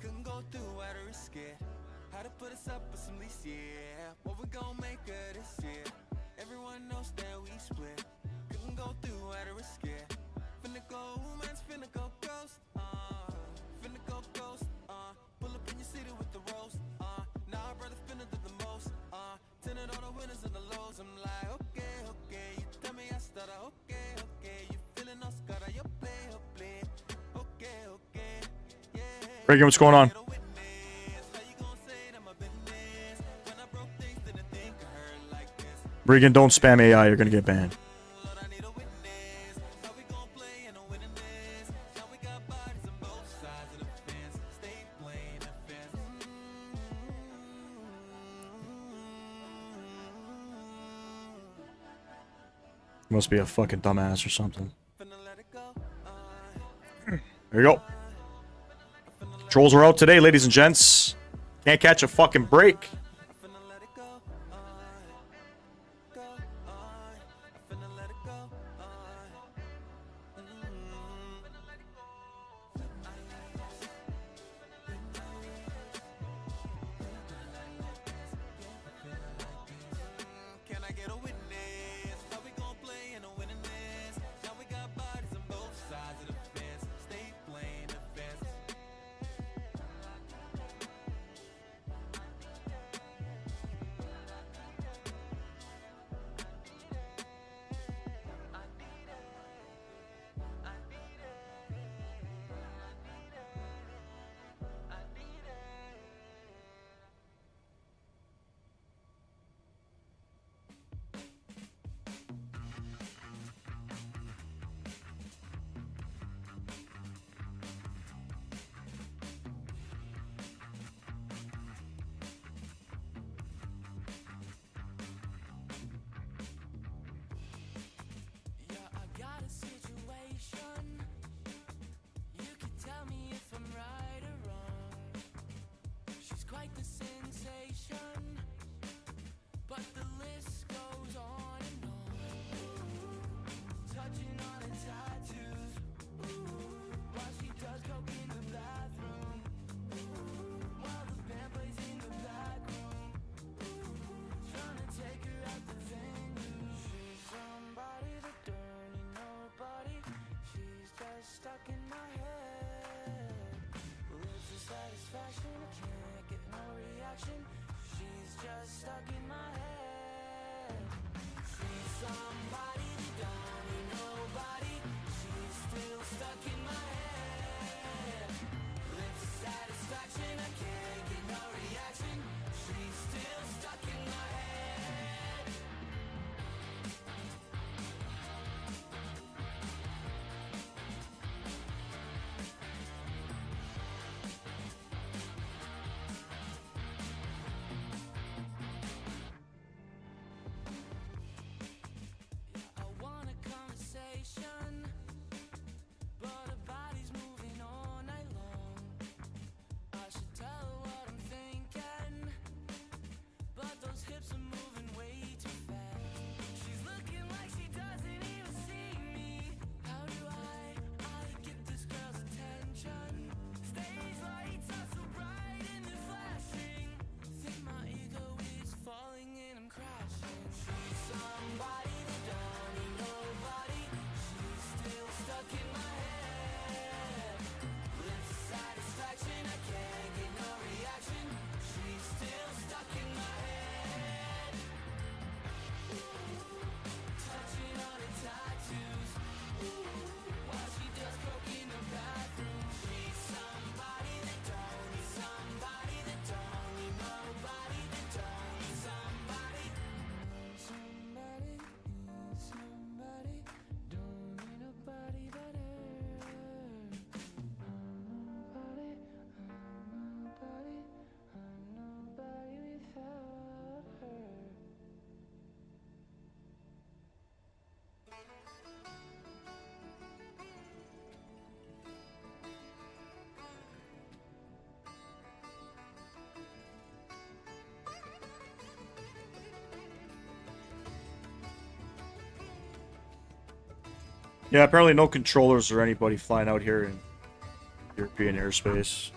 Couldn't go through how to risk it. How to put us up with some lease, yeah. What we gon' make of this year? Everyone knows that we split. Couldn't go through how to risk it. Finna go, man's finna go ghost, finna go ghost, pull up in your city with the roast, nah, brother, finna do the most, tenant all the winners and the lows. I'm like, okay, okay, you tell me I stutter, okay, okay, you feeling Oscar, you play, okay, okay, yeah. Reagan, what's going on? Regan, don't spam AI, you're gonna get banned. Must be a fucking dumbass or something. There you go. Trolls are out today, ladies and gents. Can't catch a fucking break. Yeah, apparently no controllers or anybody flying out here in European airspace.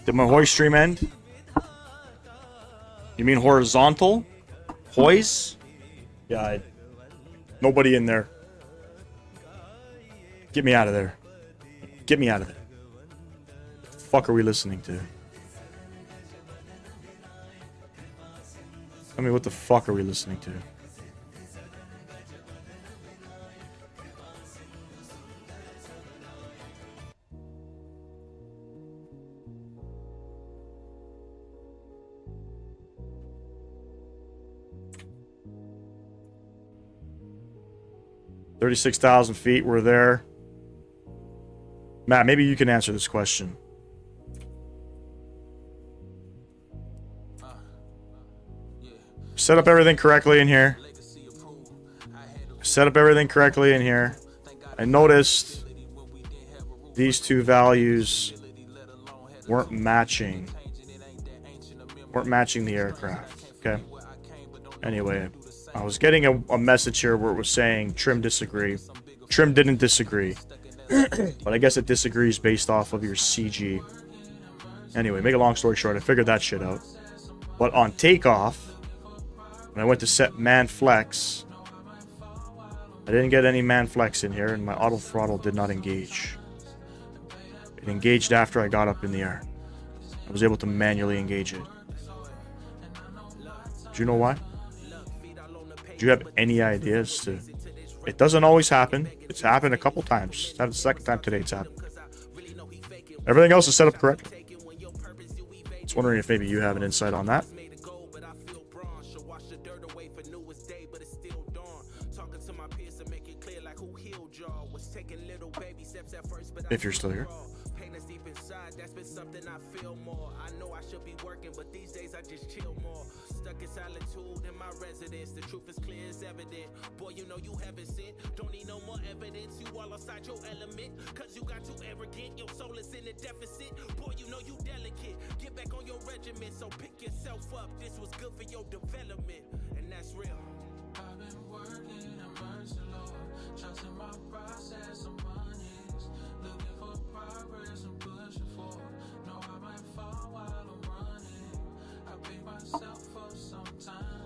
Did my hoist stream end? You mean horizontal? Hoist? Yeah, nobody in there. Get me out of there. Get me out of there. What the fuck are we listening to? I mean, what the fuck are we listening to? $36,000 feet, we're there. Matt, maybe you can answer this question. Set up everything correctly in here. Set up everything correctly in here. I noticed these two values weren't matching the aircraft. Okay. Anyway, I was getting a message here where it was saying trim disagree. Trim didn't disagree. But I guess it disagrees based off of your CG. Anyway, make a long story short, I figured that shit out. But on takeoff, when I went to set man flex, I didn't get any man flex in here, and my auto throttle did not engage. It engaged after I got up in the air. I was able to manually engage it. Do you know why? Do you have any ideas to... It doesn't always happen. It's happened a couple times. It's happened the second time today it's happened. Everything else is set up correctly. Just wondering if maybe you have an insight on that. If you're still here. The truth is clear as evident. Boy, you know you haven't sinned. Don't need no more evidence. You all outside your element. Cause you got too arrogant. Your soul is in a deficit. Boy, you know you delicate. Get back on your regiment. So pick yourself up. This was good for your development. And that's real. I've been working in mercy, Lord. Trusting my process of monies. Looking for progress and pushing forward. Know I might fall while I'm running. I pick myself up sometimes.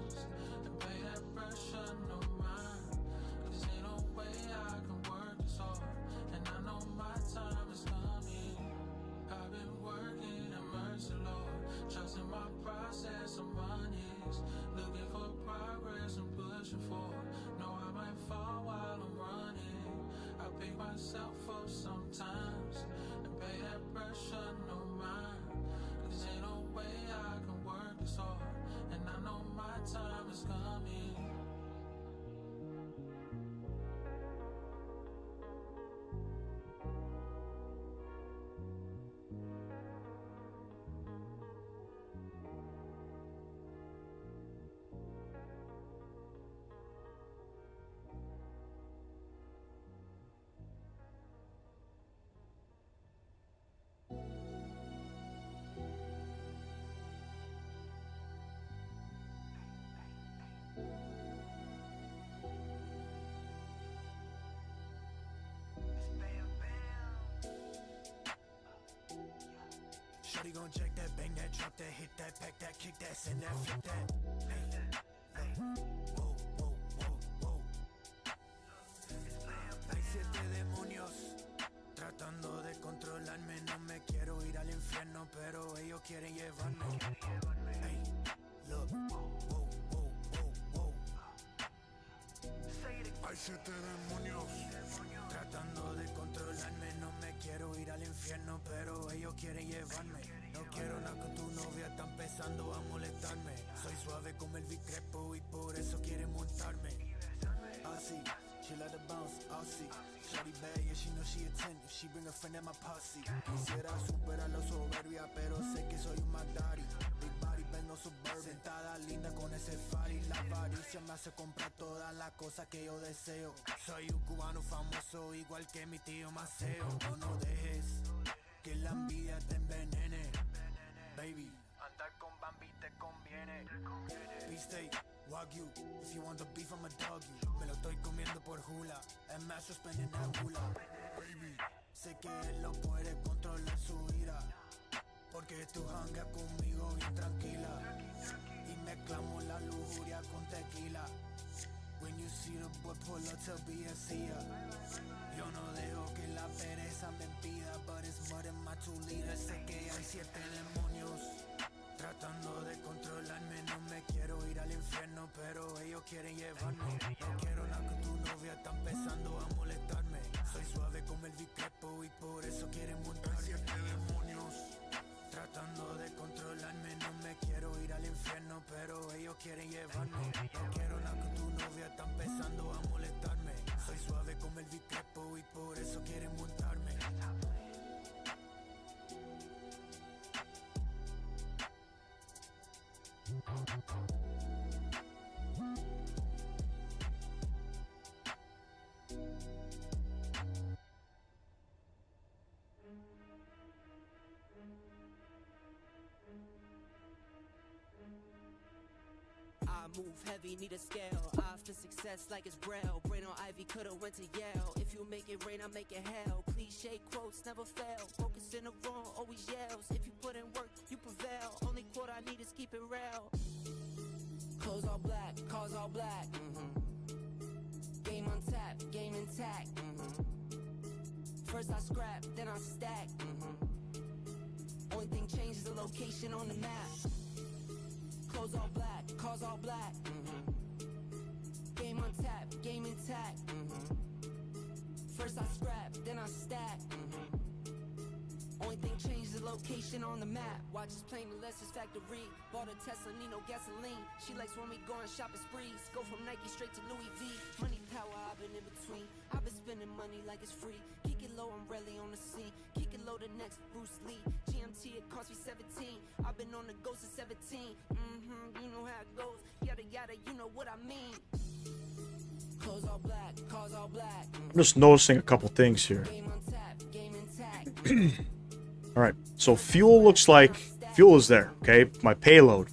Shorty gon' check that, bang that, drop that, hit that, pack that, kick that, send that, flip that. Hey, whoa, whoa, whoa, whoa. Hay 7 demonios tratando de controlarme. No me quiero ir al infierno, pero ellos quieren llevarme. Hey, look, whoa, whoa, whoa, whoa. Hay 7 demonios tratando de controlarme. No me quiero ir al infierno, pero ellos quieren llevarme. No quiero nada con tu novia, está empezando a molestarme. Soy suave como el Vicrepo y por eso quieren montarme. Así, she let the bounce, Aussie. Shawty bad, yeah, she know she a 10. She bring a friend at my posse. Quisiera superar la soberbia, pero sé que soy un Daddy. Big body, vengo suburban. Sentada linda con ese fari. La avaricia me hace comprar todas las cosas que yo deseo. Soy un cubano famoso, igual que mi tío Maceo. No dejes que la envidia te envenene. Baby, andar con Bambi te conviene. Beefsteak, Wagyu, if you want the beef I'ma dog you. Me lo estoy comiendo por hula, and master spending that hula. Baby, sé que él no puede controlar su ira, porque tú hangas conmigo bien tranquila. Y mezclamos la lujuria con tequila. When you see the boy pull up to be a seer. Yo no dejo que la pereza me impida, but it's more than my 2 liters. Sé que hay 7 demonios tratando de controlarme. No me quiero ir al infierno, pero ellos quieren llevarme. No quiero nada con tu novia, está empezando a molestarme. Soy suave como el Vicrepo y por eso quieren montarme. Hay 7 demonios tratando de controlarme. No me quiero ir al infierno, pero ellos quieren llevarme. No quiero nada con tu novia, está empezando a molestarme. Soy suave como el Vicrepo y por eso quieren montarme. I move heavy, need a scale. I for success like it's Braille. Brain on Ivy, coulda went to Yale. If you make it rain, I make it hell. Cliche quotes never fail. Focus in the wrong, always yells. If you put in work, you prevail. Only quote I need is keep it real. Clothes all black, cars all black. Game on tap, game intact. First I scrap, then I stack. Only thing changes the location on the map. Clothes all black, cars all black. Game on tap, game intact. First I scrap, then I stack. Only thing changes the location on the map. Watch us playing the Lexus factory. Bought a Tesla, need no gasoline. She likes when we go on shopping sprees. Go from Nike straight to Louis V. Money power, I've been in between. I've been spending money like it's free. Kick it low, I'm rarely on the scene. Kick it low, the next Bruce Lee. GMT, it cost me 17. I've been on the go since 17. You know how it goes. Yada yada, you know what I mean. Clothes all black, cars all black. I'm just noticing a couple things here. Game on tap, game intact. All right, so fuel looks like fuel is there. Okay, my payload.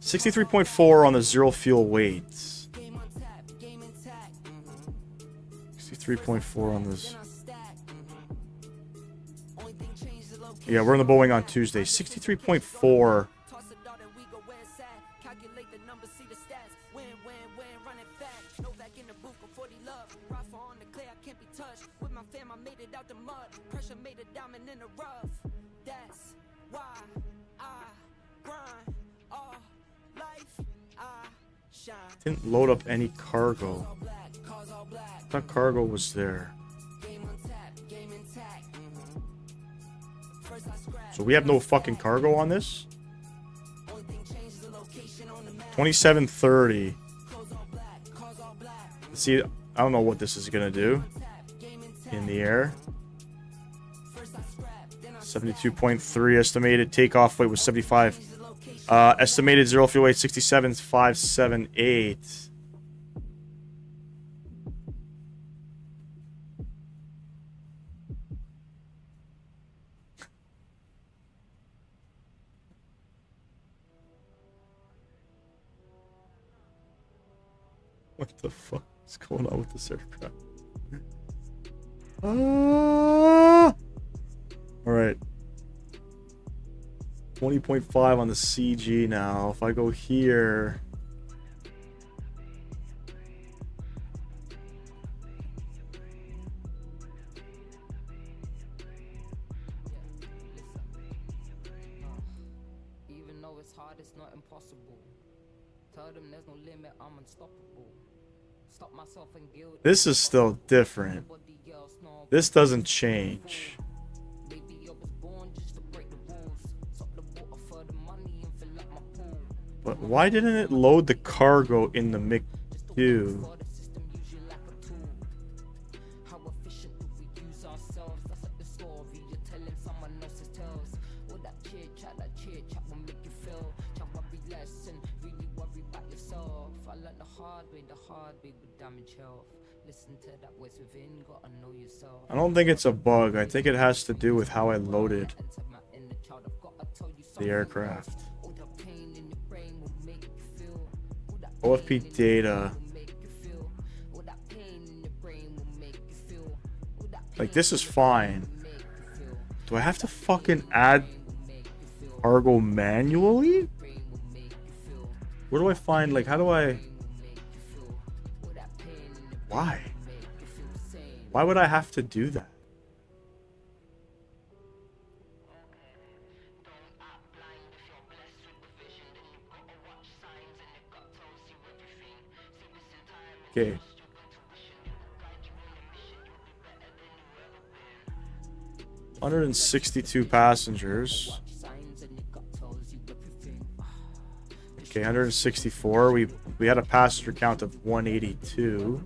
63.4 on the zero fuel weight. 63.4 on this. Yeah, we're in the Boeing on Tuesday. 63.4. Didn't load up any cargo. I thought cargo was there. So we have no fucking cargo on this? 2730. See, I don't know what this is gonna do in the air. 72.3 estimated takeoff weight was 75. Estimated zero fuel weight 67,578. What the fuck is going on with this aircraft? 20.5 on the CG now. If I go here, Even though it's hard, it's not impossible. Tell them there's no limit, I'm unstoppable. Stop myself and guilt. this is still different. This doesn't change. Baby, I was born just to break the rules. Stop the water for the money and fill up my pool. But why didn't it load the cargo in the MiG-2? For the system, use you like a tool. How efficient do we use ourselves? That's like the story you're telling someone else's tales. All that chit chat will make you feel. Try worry less and really worry about yourself. I learned the hard way would damage health. Listen to that voice within, gotta know yourself. I don't think it's a bug. I think it has to do with how I loaded the aircraft. OFP data. Like, this is fine. Do I have to fucking add cargo manually? Where do I find, like, how do I... Why? Why would I have to do that? Okay. $162 passengers. Okay, 164. We had a passenger count of 182.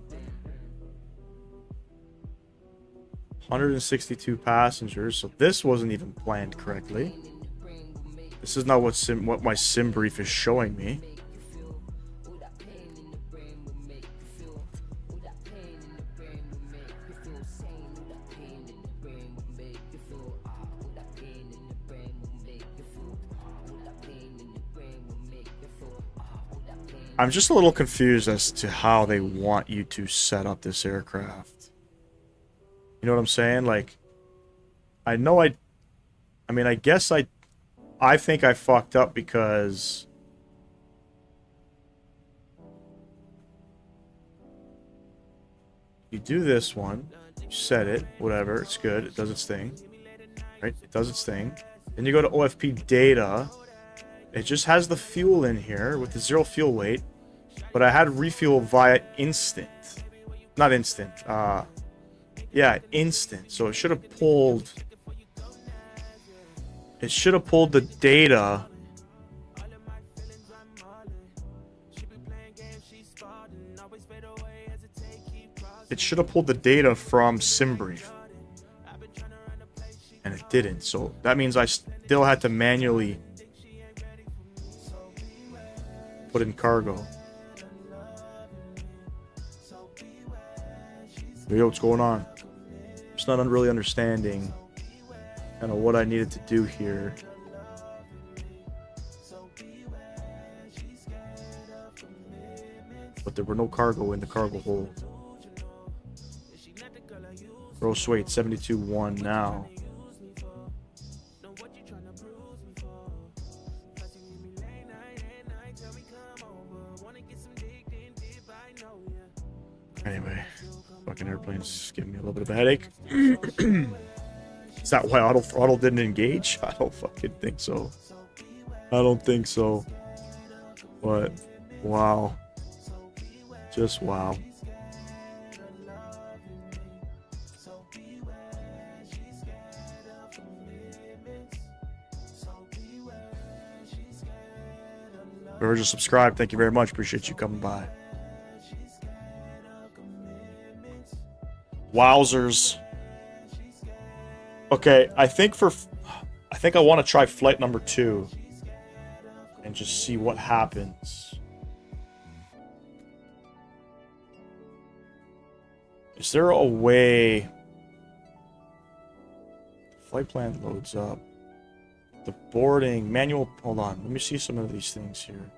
162 passengers. So this wasn't even planned correctly. This is not what my sim brief is showing me. I'm just a little confused as to how they want you to set up this aircraft. You know what I'm saying? Like, I know I mean, I guess I think I fucked up because you do this one, you set it, whatever, it's good, it does its thing, right? It does its thing. Then you go to OFP data. It just has the fuel in here with the 0 fuel weight, but I had refuel via instant. Not instant. Yeah, instant. So it should have pulled. It should have pulled the data. It should have pulled the data from SimBrief. And it didn't. So that means I still had to manually put in cargo. Yo, what's going on? Just not really understanding kind of what I needed to do here. But there were no cargo in the cargo hold. Gross weight 72.1 now. Anyway, fucking airplane's giving me a little bit of a headache. Is that why auto throttle didn't engage? I don't fucking think so. I don't think so. But, wow. Just wow. Whoever just subscribed, thank you very much. Appreciate you coming by. Wowzers. Okay, I think I want to try flight number 2 and just see what happens. Is there a way the flight plan loads up? The boarding manual, hold on, let me see some of these things here.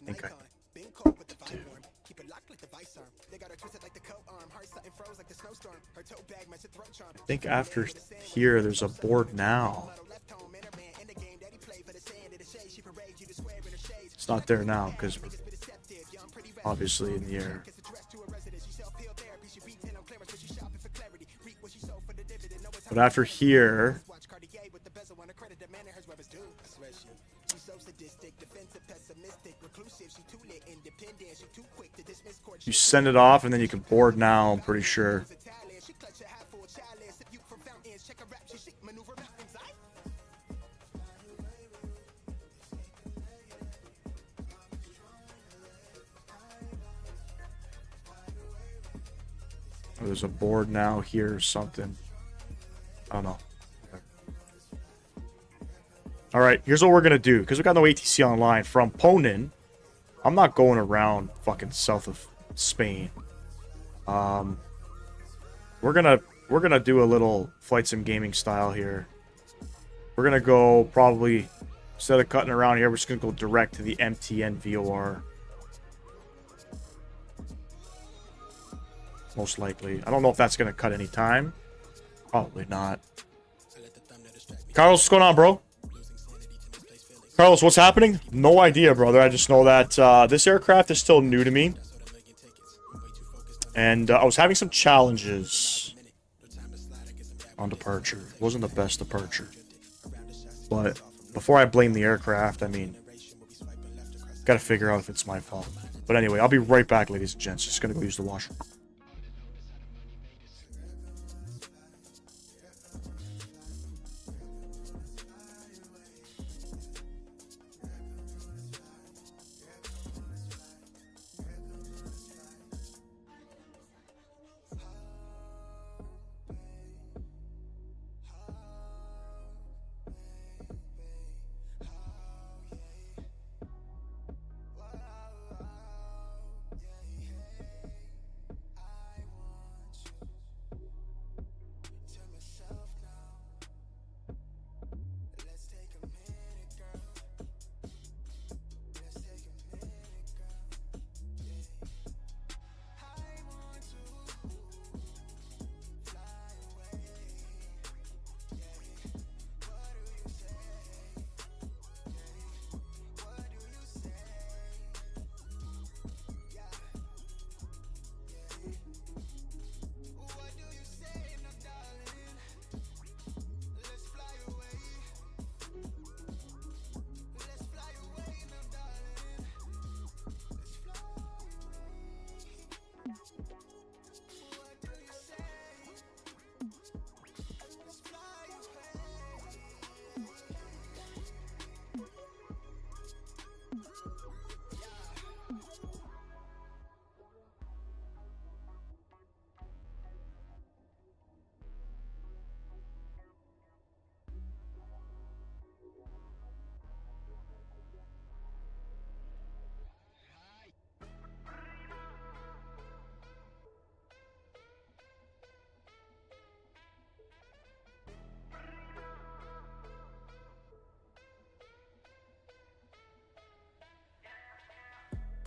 Okay. I think after here, there's a board now. It's not there now because we're obviously in the air. But after here, you send it off and then you can board now, I'm pretty sure. There's a board now here or something. I don't know. All right, here's what we're going to do. Because we got no ATC online. From Ponin, I'm not going around fucking south of Spain. We're gonna do a little flight sim gaming style here. We're going to go probably, instead of cutting around here, we're just going to go direct to the MTN VOR. Most likely. I don't know if that's going to cut any time. Probably not. Carlos, what's going on, bro? Carlos, what's happening? No idea, brother. I just know that this aircraft is still new to me. And I was having some challenges on departure. It wasn't the best departure. But before I blame the aircraft, I mean, gotta figure out if it's my fault. But anyway, I'll be right back, ladies and gents. Just gonna go use the washroom.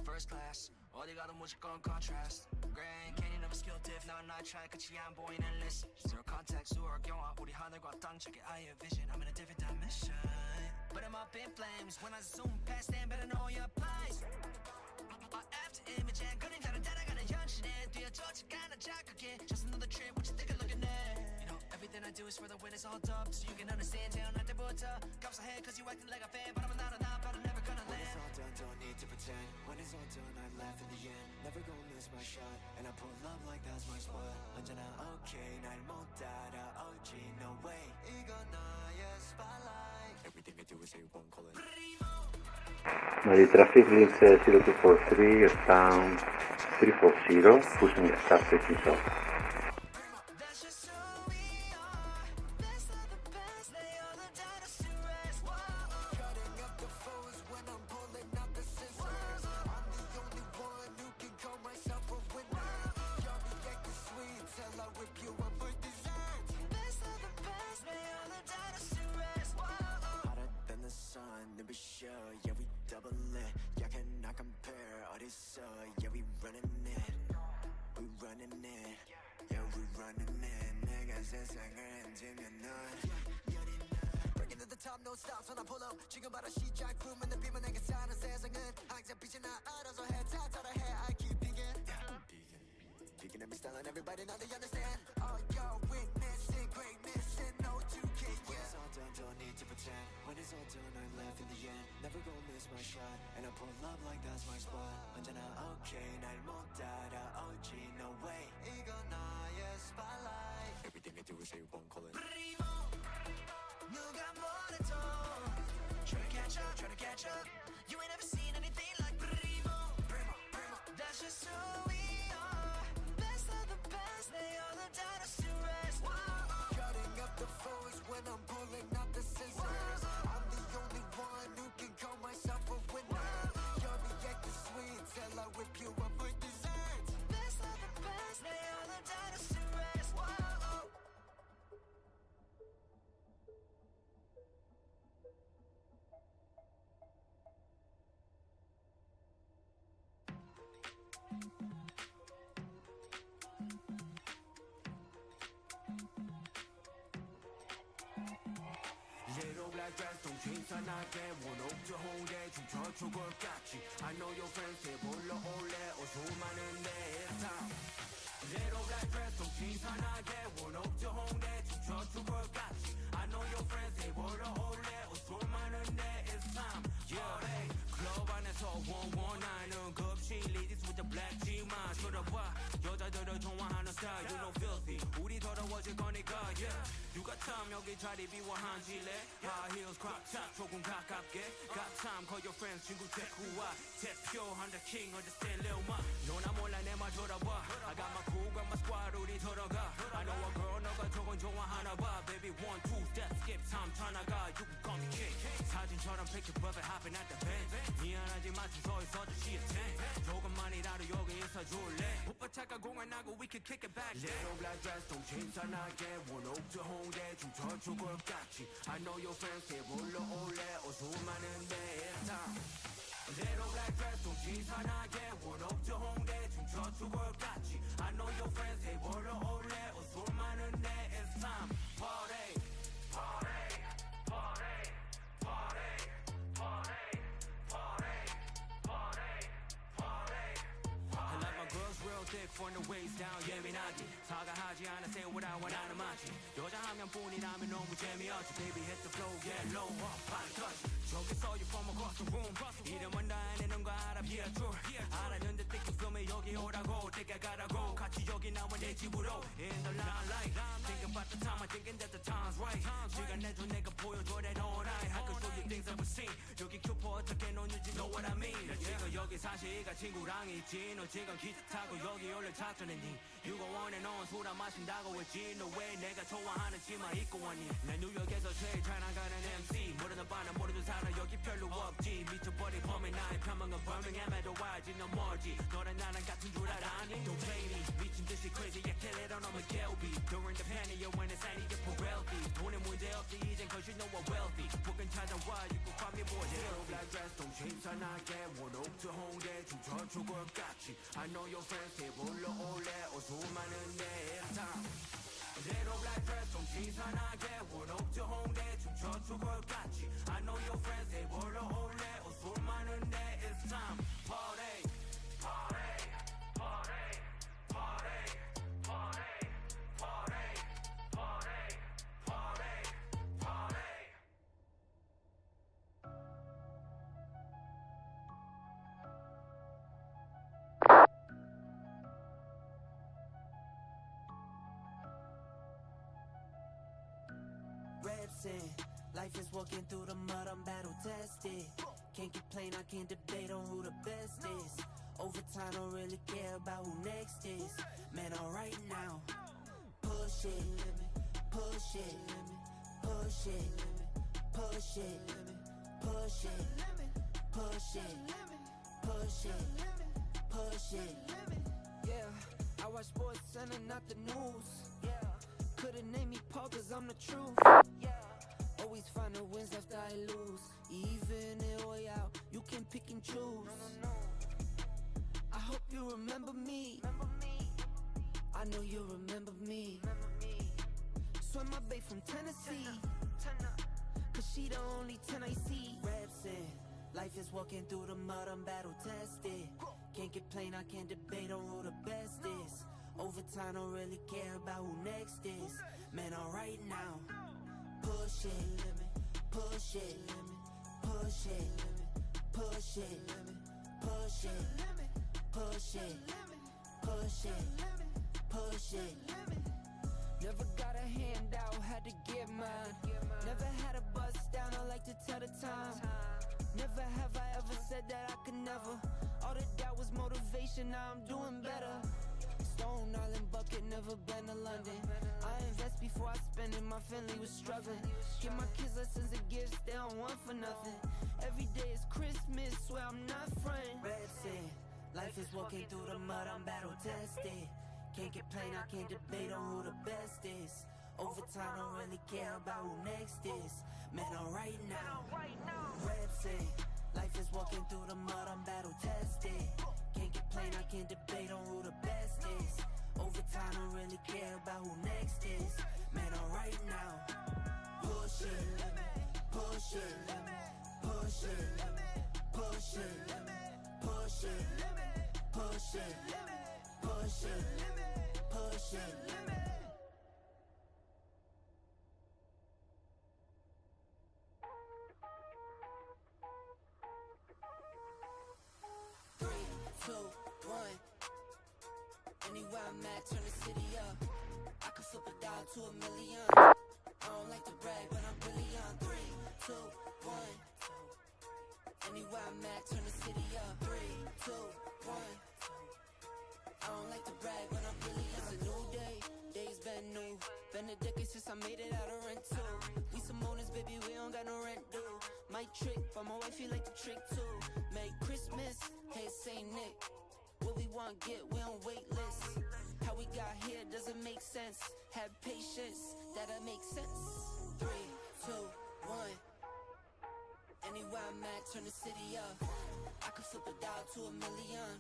First class, 어디가도 무조건 contrast. Grand Canyon of a skill diff, now not trying to cut boy endless. Zero contact, 수월 경화, 우리 하늘과 땅 저기 아예 vision. I'm in a different dimension, but I'm up in flames. When I zoom past them, better know your place. After image and couldn't tell that I got a hunch in. 뛰어졌지 않아 자극해. Just another trip, what you think I'm looking at? You know, everything I do is for the win, it's all dub. So you can understand, 태어날 때부터 감사해, cause you acting like a fan. But I'm not, but I'm never gonna land. When it's all done, don't need to pretend. When it's all done, I laugh in the end. Never gonna miss my shot. And I pull up like that's my spot. 언제나 okay, 날 못 따라오지, no way. 이건 나의 spotlight. Everything I do is A1, call it. The traffic links 0243, down 340, pushing the start taking off. That's just who we are. Best of the best, lay all the doubters to rest. Whoa. Cutting up the foes when I'm pulling out the scissors. I'm the only one who can call myself a winner. Y'all be acting sweet till I whip you up for dessert. Best of the best, lay all the doubters to rest. Whoa. Hotter than the sun, never sure, yeah we it's yeah, we running it. We running it. Yeah, we running it. 내가 세상을 흔들면 넌 Breaking to the top, no stops when I pull up. 지금 바로 시작. 붐은 내 비면 내게 사는 세상은 항상 빛이 나 알아서 해. 다 따라해. I keep peeking. Peeking at me styling. Everybody now they understand. Oh, yo, witnessing greatness and no 2K. Yeah. When it's all done, don't need to pretend. When it's all done, I'm left in the end. Never gonna miss my shot. And I pull up like that's my spot. 언제나 okay, 날 못 따라오지. No way. 이건 나의 spotlight. Everything I do is say one call it. 누가 뭐래도 Try to catch up, try to catch up. You ain't never seen anything like Primo. That's just who we are. Best of the best, they all have done us to rest. Cutting up the foes when I'm pulling out the scissors. I'm the only one who can call myself a winner. You'll be acting sweet till I whip you up for dessert. Best of the best, they all have done us to rest. Little black dress, don't change the night game. One up to home day, to church or work 같이. I know your friends, they 불러 올래. 어서 많은데 it's time. Little black dress, don't change the night game. One up to home day, to church or work 같이. I know your friends, they 불러 올래. 어서 많은데 it's time. Yeah, hey, club 안에서 원원하는 급식 ladies with the black G만 쳐다봐. 여자들을 좋아하는 style, you know filthy. 우리 더러워질 거니까, yeah. 누가 참 여기 자리 비워한질래? High heels, crop top, 조금 가깝게. Got time, call your friends, 친구 데리고 와. 대표한 the king, understand lil ma. 너나 몰라 내 말 들어봐. I got my crew, got my squad, 우리 들어가. I know a girl, 너가 저건 좋아하나 봐. Baby, 1, 2, step, skip, time, 찾아가. You can call me king. 사진처럼 picture perfect, hopping at the bend. 미안하지만 주소 있어도 she a 10. 조금만이라도 여기 있어줄래? 오빠 착각 공연하고 we can kick it back. Little black dress, don't change the night game. One up to home. 춤춰 죽을 같이 I know your friends they 불러 올래 어서 많은데 it's time Little black dress 좀 지산하게 One up to home day 춤춰 죽을 같이 I know your friends they 불러 올래 어서 많은데 it's time Party Party Party Party Party Party Party Party I like my girls real thick from the waist down 예민하게 사과하지 않아 say what I want 하는 맛이 여자 한 명뿐이라면 너무 재미없지 Baby hit the flow get low up body touch 저기 saw you from across the room 이름은 다 해내는 거 알아 yeah sure 알았는데 think you feel me 여기 오라고 때가 가라고 같이 여기 나와 내 집으로 in the limelight Thinking about the time I'm thinking that the time's right 시간 내줘 내가 보여줘 that alright I can show you things I've seen 여기 큐퍼 어떻게 놓는지 know what I mean 나 지금 여기 사실가 친구랑 있지 너 지금 기차 타고 여기 올래 작전했니 You go on and on 술 안 마신다고 했지 너 왜 내가 좋아하는 치마 입고 왔니 난 뉴욕에서 제일 잘 나가는 MC 모르는 바나 모르는 사람 여기 별로 없지 미쳐버린 범인 나의 편명은 Birmingham에도 와야지 너 멀지 너랑 나랑 같은 줄 알아니 Don't play me 미친 듯이 crazy yeah kill it on a McKelvey During the panic when it's I need it for wealthy 돈에 문제 없지 이젠 cause you know I'm wealthy 복근 찾아와 you can find me more Little black dress don't change 사나게 One up to home day 춤춰 죽을 같이 I know your friends they 불러 올래 어서 많은데 it's time Little black dress 좀 지산하게 One up to home day 춤춰 죽을 같이 I know your friends they 불러 올래 어서 많은데 it's time Party Party Party Party Party Party Party Party Party Reps in. Life is walking through the mud, I'm battle tested. Can't complain, I can't debate on who the best is. Overtime, don't really care about who next is. Man, alright now. Push it, push it, push it, push it, push it, push it, push it, push it. Yeah, I watch sports center, not the news. Yeah, couldn't name me Paul cause I'm the truth. Yeah, always find the wins after I lose. Even in way out, you can pick and choose. hope you remember me. I know you remember me. Swim my babe from Tennessee. Cause she the only 10 I see. Reps in. Life is walking through the mud, I'm battle tested. Can't get plain, I can't debate on who the best is. Overtime, don't really care about who next is. Man, alright now. Push it, push it, push it, push it, push it, push it, push it, push it. Never got a handout, had to get mine. Never had a bust down, I like to tell the time. Never have I ever said that I could never. All the doubt was motivation, now I'm doing better. Stone Island bucket, never been to London. I invest before I spend it, my family was struggling. Give my kids lessons and gifts, they don't want for nothing. Every day is Christmas, swear I'm not frontin'. Reps in, life is walking through the mud, I'm battle tested. Can't get plain, I can't debate on who the best is. Overtime, don't really care about who next is. Man, alright now. Reps in, life is walking through the mud, I'm battle tested. Can't get plain, I can't debate on who the best is. Overtime, don't really care about who next is. Man, alright now. Push it, push it, push it, push it, push it, push it, push it, push it. 3, 2, 1. Anywhere I'm at, turn the city up. I can flip it down to a million. I don't like to brag, but I'm really on. 3, 2, 1. Anywhere I'm at, turn the city up. 3, 2, 1. I don't like to brag, but I'm really on. It's a new day, days been new. Been a decade since I made it out of rent too. We some owners, baby, we don't got no rent due. My trick, but my wife, you like the trick too. Merry Christmas, hey Saint Nick. What we want get, we on wait list. How we got here doesn't make sense. Have patience, that'll make sense. 3, 2, 1. Anywhere I'm at, turn the city up. I can flip it down to a million.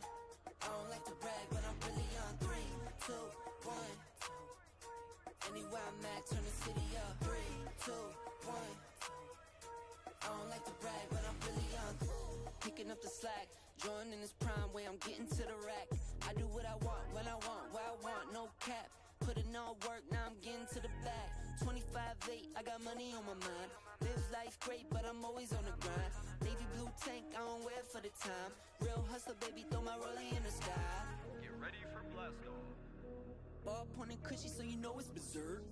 I don't like to brag, but I'm really on. 3, 2, 1. Anywhere I'm at, turn the city up. 3, 2, 1. I don't like to brag, but I'm really on. Picking up the slack, joining this prime way, I'm getting to the rack. I do what I want, when I want, where I want, no cap. Put in all work, now I'm getting to the back. 25-8, I got money on my mind. Live life great, but I'm always on the grind. Navy blue tank, I don't wear it for the time. Real hustler, baby, throw my rollie in the sky. Get ready for blast off. Ball pointing cushy, so you know it's berserk.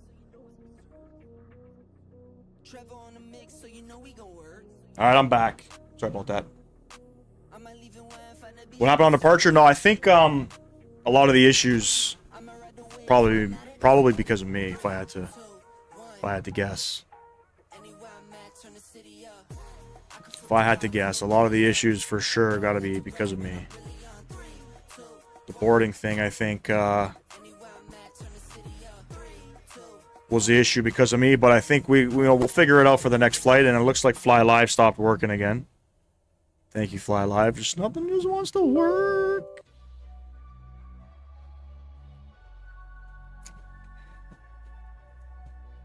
Trevor on the mix, so you know we gon' work. All right, I'm back. Sorry about that. I might leave it when I find the What happened on departure? No, I think a lot of the issues probably because of me. If I had to guess. If I had to guess, a lot of the issues for sure got to be because of me. The boarding thing, I think, was the issue because of me, but I think we'll figure it out for the next flight, and it looks like Fly Live stopped working again. Thank you, Fly Live. Just nothing just wants to work.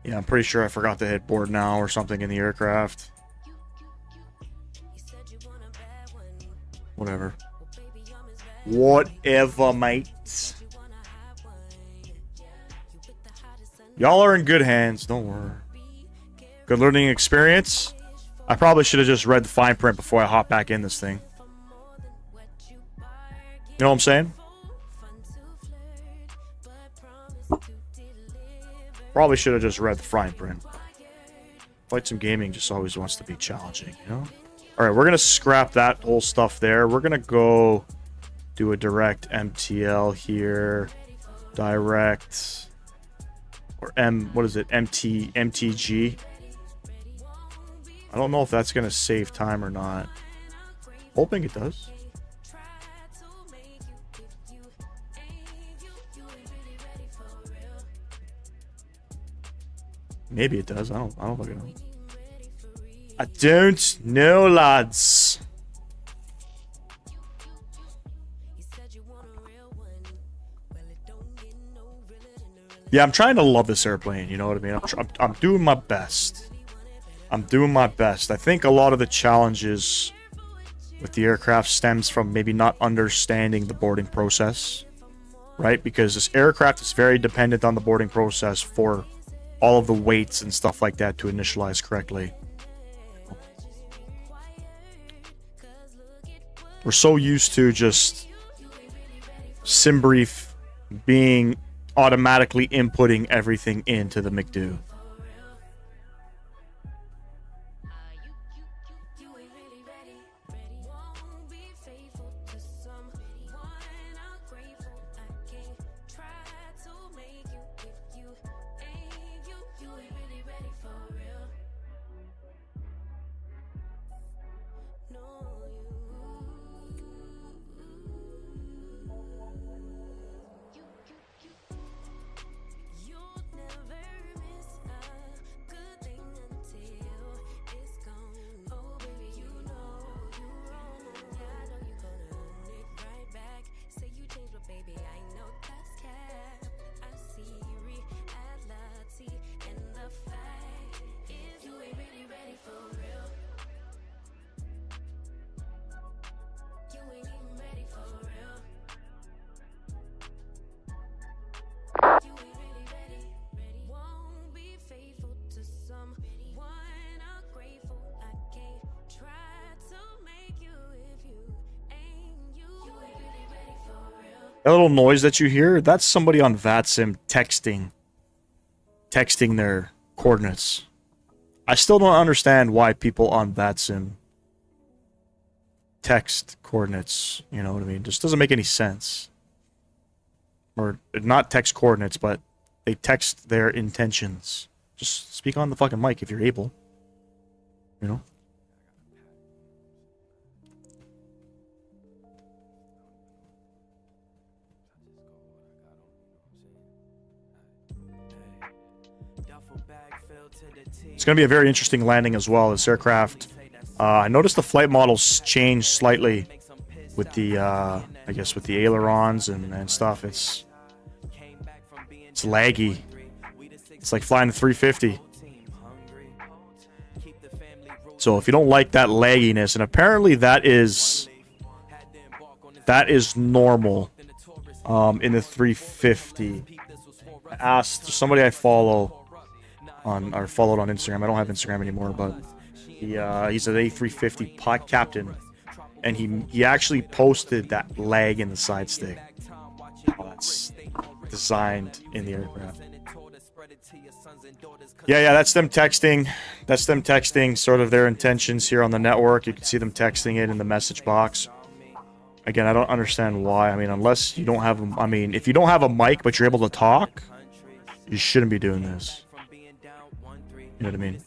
Yeah, I'm pretty sure I forgot to hit board now or something in the aircraft. Whatever. Whatever, mates. Y'all are in good hands. Don't worry. Good learning experience. I probably should have just read the fine print before I hop back in this thing. You know what I'm saying? Probably should have just read the fine print. Flight Sim Gaming just always wants to be challenging, you know? Alright, we're going to scrap that whole stuff there. We're going to go do a direct MTL here. Direct. Or what is it? MTG. I don't know if that's going to save time or not. Hoping it does. Maybe it does. I don't fucking know. I don't know, lads. Yeah, I'm trying to love this airplane, you know what I mean? I'm doing my best. I'm doing my best. I think a lot of the challenges with the aircraft stems from maybe not understanding the boarding process, right? Because this aircraft is very dependent on the boarding process for all of the weights and stuff like that to initialize correctly. We're so used to just SimBrief being automatically inputting everything into the McDo. That little noise that you hear, that's somebody on VATSIM texting their coordinates. I still don't understand why people on VATSIM text coordinates, you know what I mean? Just doesn't make any sense. Or not text coordinates, but they text their intentions. Just speak on the fucking mic if you're able. You know? It's going to be a very interesting landing as well, this aircraft. I noticed the flight models changed slightly with the, I guess with the ailerons and stuff. It's laggy. It's like flying the 350. So if you don't like that lagginess, and apparently that is normal in the 350. I asked somebody I follow or followed on Instagram. I don't have Instagram anymore, but he's an A350 pod captain, and he actually posted that lag in the side stick. That's designed in the aircraft. Yeah, that's them texting. That's them texting sort of their intentions here on the network. You can see them texting it in the message box. Again, I don't understand why. I mean, unless you don't have, I mean, if you don't have a mic but you're able to talk, you shouldn't be doing this. You know what I mean?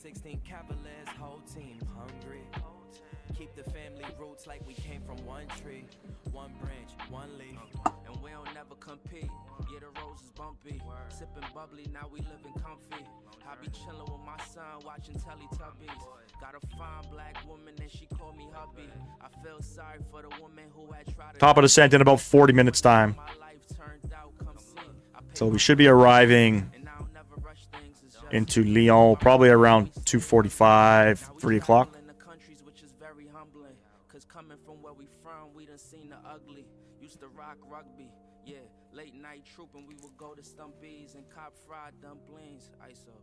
Sipping bubbly, now we living comfy. I be chilling with my son, watching Teletubbies. Got a fine black woman and she called me hubby. I feel sorry for the woman who had tried to Top of descent in about 40 minutes time. So we should be arriving into Lyon probably around 2:45, 3 o'clock. Late night trooping, we would go to Stumpies and cop fried dumplings. ISO.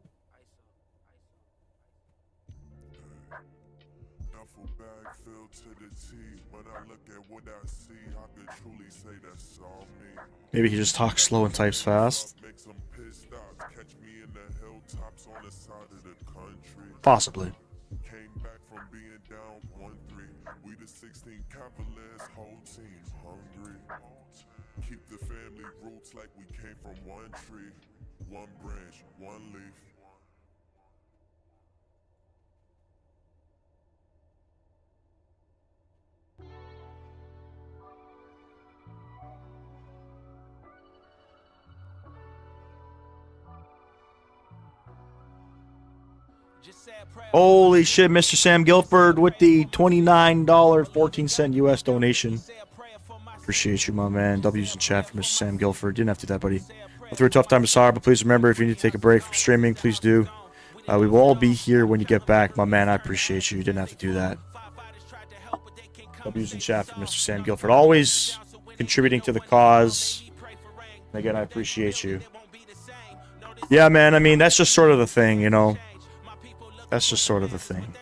Duffel bag filled to the T. When I look at what I see, I could truly say that's all me. Maybe he just talks slow and types fast. Make some pit stops, catch me in the hilltops on the side of the country. Possibly. Came back from being down 1-3. We the 16 Cavaliers, whole team hungry. Keep the family roots like we came from one tree, one branch, one leaf. Holy shit, Mr. Sam Guilford with the $29.14 US donation. Appreciate you, my man. W's in chat for Mr. Sam Guilford. Didn't have to do that, buddy. Through a tough time is hard, but please remember, if you need to take a break from streaming, please do. We will all be here when you get back. My man, I appreciate you. You didn't have to do that. W's in chat for Mr. Sam Guilford. Always contributing to the cause. And again, I appreciate you. Yeah, man, I mean, that's just sort of the thing, you know. That's just sort of the thing.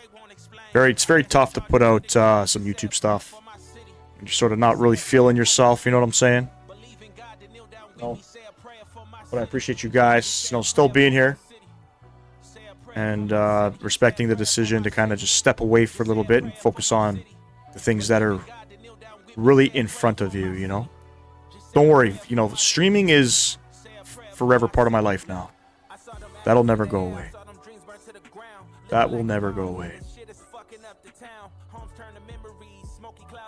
It's very tough to put out some YouTube stuff. You're sort of not really feeling yourself, you know what I'm saying? No. But I appreciate you guys, you know, still being here. And respecting the decision to kind of just step away for a little bit and focus on the things that are really in front of you, you know? Don't worry, you know, streaming is forever part of my life now. That'll never go away. That will never go away.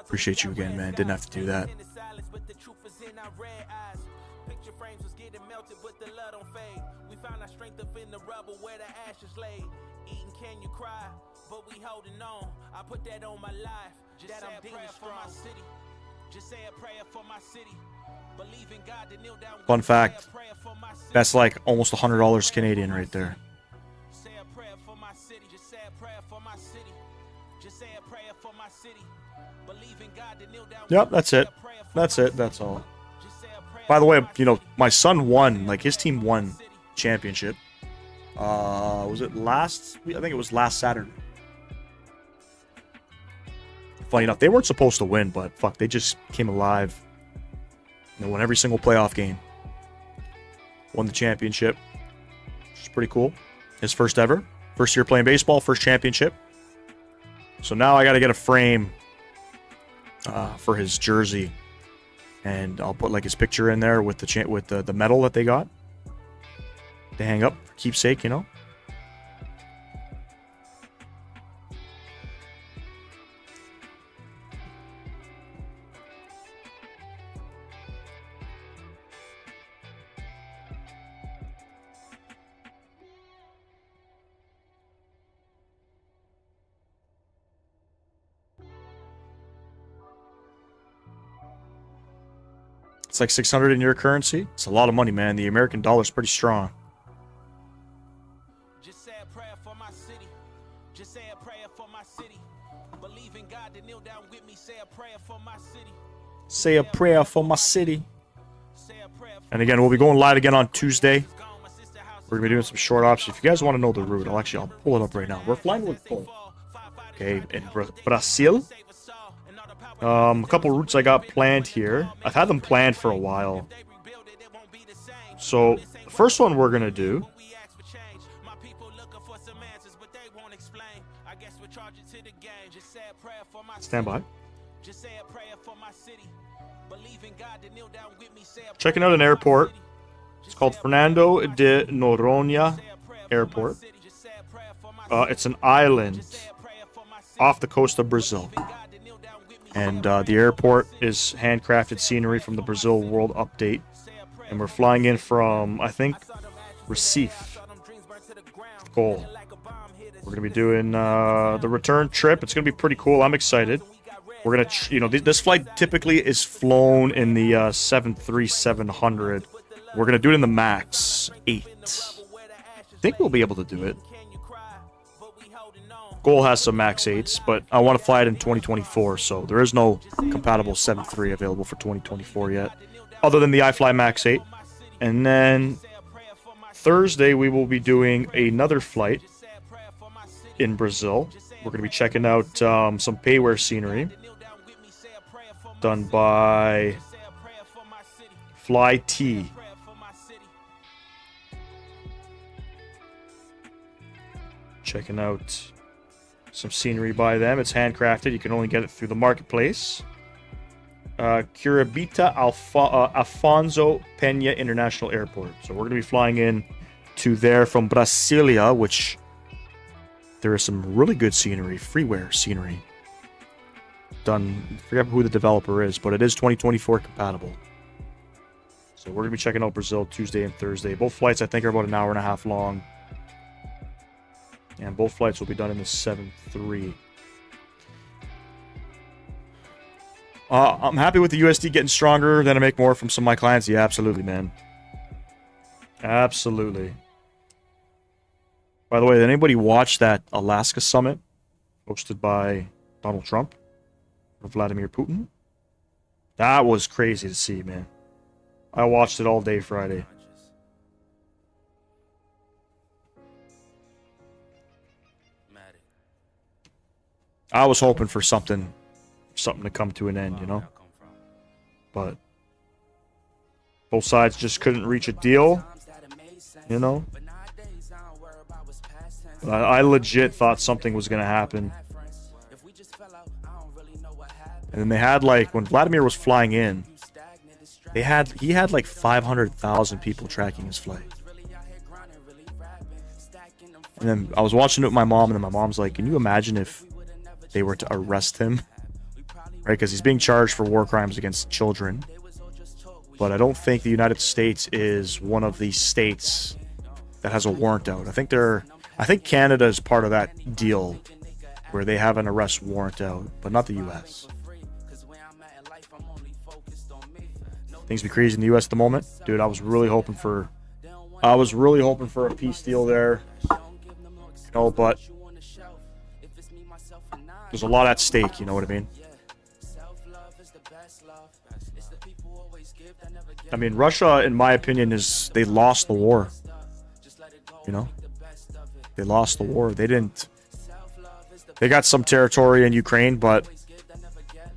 Appreciate you again, man. Didn't have to do that. Fun fact, that's like almost $100 Canadian right there. Yep, that's it. That's it. That's all. By the way, you know, my son won. Like, his team won championship. Was it last? I think it was last Saturday. Funny enough, they weren't supposed to win, but fuck, they just came alive. They won every single playoff game. Won the championship. Which is pretty cool. His first ever. First year playing baseball, first championship. So now I got to get a frame for his jersey, and I'll put like his picture in there with the medal that they got to hang up for keepsake, you know. It's like 600 in your currency. It's a lot of money, man. The American dollar's pretty strong. Just say a prayer for my city. Just say a prayer for my city. Believe in God to kneel down with me. Say a prayer for my city. Say a prayer for my city. And again, we'll be going live again on Tuesday. We're going to be doing some short ops. If you guys want to know the route, I'll pull it up right now. We're flying with full. Okay, in Brazil. A couple routes I got planned here. I've had them planned for a while. So, the first one we're going to do... Stand by. Checking out an airport. It's called Fernando de Noronha Airport. It's an island off the coast of Brazil. And the airport is handcrafted scenery from the Brazil World Update. And we're flying in from, I think, Recife. Goal. We're going to be doing the return trip. It's going to be pretty cool. I'm excited. We're going to, you know, this flight typically is flown in the 737-100. We're going to do it in the MAX 8. I think we'll be able to do it. Goal has some MAX 8s, but I want to fly it in 2024, so there is no compatible 7.3 available for 2024 yet, other than the iFly MAX 8. And then Thursday, we will be doing another flight in Brazil. We're going to be checking out some payware scenery done by Fly T. Checking out some scenery by them. It's handcrafted. You can only get it through the marketplace. Curitiba Afonso Pena International Airport. So we're going to be flying in to there from Brasilia, which there is some really good scenery, freeware scenery. Done, I forget who the developer is, but it is 2024 compatible. So we're going to be checking out Brazil Tuesday and Thursday. Both flights, I think, are about an hour and a half long. And both flights will be done in the 7.3. I'm happy with the USD getting stronger. Then I make more from some of my clients. Yeah, absolutely, man. Absolutely. By the way, did anybody watch that Alaska summit hosted by Donald Trump or Vladimir Putin? That was crazy to see, man. I watched it all day Friday. I was hoping for something to come to an end, you know? But both sides just couldn't reach a deal, you know? But I legit thought something was going to happen. And then they had, like, when Vladimir was flying in, he had like 500,000 people tracking his flight. And then I was watching it with my mom, and then my mom's like, can you imagine if they were to arrest him? Right, because he's being charged for war crimes against children. But I don't think the United States is one of the states that has a warrant out. I think Canada is part of that deal where they have an arrest warrant out, but not the US. Things be crazy in the US at the moment. Dude, I was really hoping for a peace deal there. You know, but there's a lot at stake, you know what I mean? I mean, Russia, in my opinion, they lost the war. You know? They lost the war. They got some territory in Ukraine, but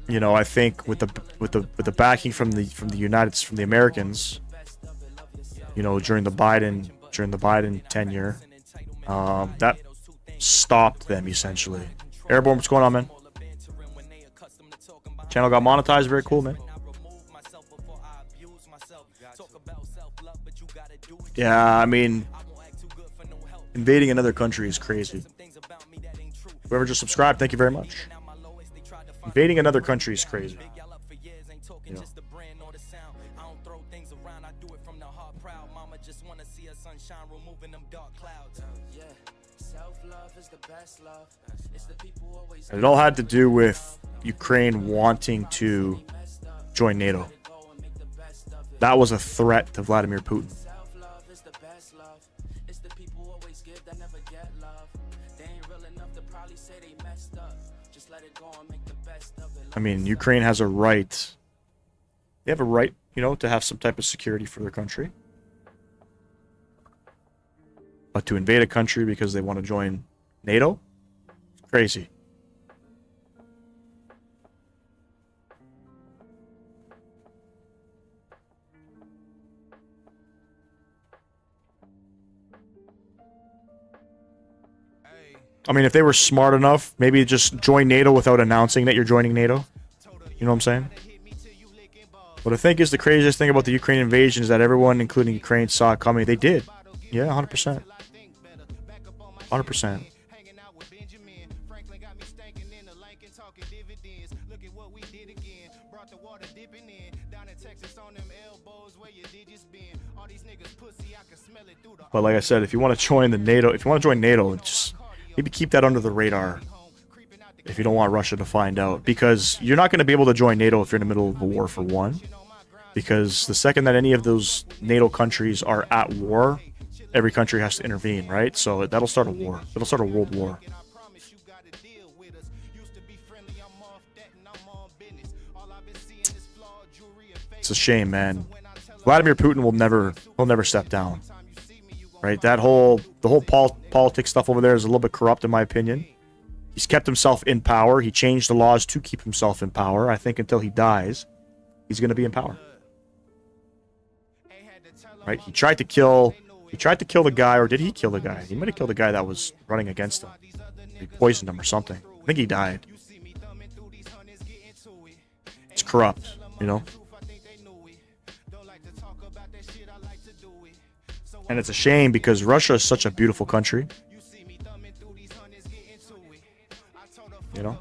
you know, I think with the backing from the Americans, you know, during the Biden tenure, that stopped them essentially. Airborne, what's going on, man? Channel got monetized, very cool, man. Yeah, I mean, invading another country is crazy. Whoever just subscribed, thank you very much. Invading another country is crazy. You know. And it all had to do with Ukraine wanting to join NATO. That was a threat to Vladimir Putin. I mean, Ukraine has a right. They have a right, you know, to have some type of security for their country. But to invade a country because they want to join NATO? It's crazy. I mean, if they were smart enough, maybe just join NATO without announcing that you're joining NATO. You know what I'm saying? What I think is the craziest thing about the Ukraine invasion is that everyone, including Ukraine, saw it coming. They did. Yeah, 100%. 100%. But like I said, if you want to join NATO, just maybe keep that under the radar if you don't want Russia to find out. Because you're not going to be able to join NATO if you're in the middle of a war, for one. Because the second that any of those NATO countries are at war, every country has to intervene, right? So that'll start a war. It'll start a world war. It's a shame, man. Vladimir Putin will never step down. Right? The whole politics stuff over there is a little bit corrupt, in my opinion. He's kept himself in power. He changed the laws to keep himself in power. I think until he dies, he's going to be in power. Right? He tried to kill the guy, or did he kill the guy? He might have killed the guy that was running against him. He poisoned him or something. I think he died. It's corrupt, you know? And it's a shame because Russia is such a beautiful country. You know?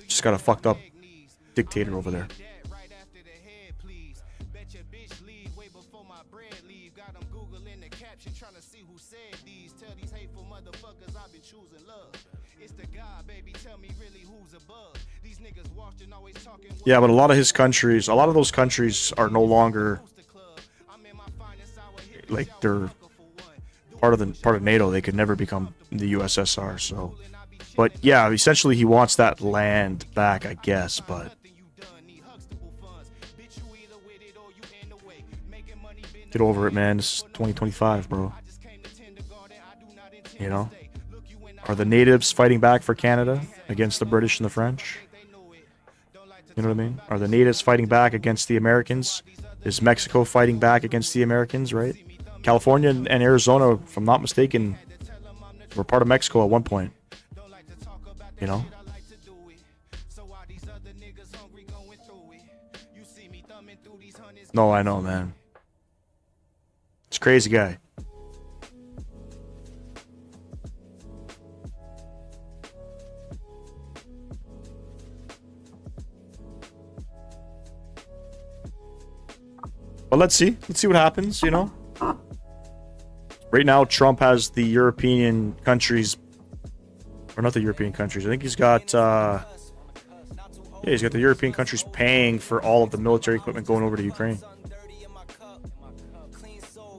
Just got a fucked up dictator over there. Yeah, but a lot of those countries are no longer like they're part of NATO. They could never become the USSR. So, but yeah, essentially he wants that land back, I guess. But get over it, man. This is 2025, bro. You know, are the natives fighting back for Canada against the British and the French? You know what I mean? Are the natives fighting back against the Americans? Is Mexico fighting back against the Americans, right? California and Arizona, if I'm not mistaken, were part of Mexico at one point. You know? No, I know, man. It's a crazy guy. But let's see. Let's see what happens, you know? Right now, Trump has the European countries... Or not the European countries. I think he's got... yeah, he's got the European countries paying for all of the military equipment going over to Ukraine.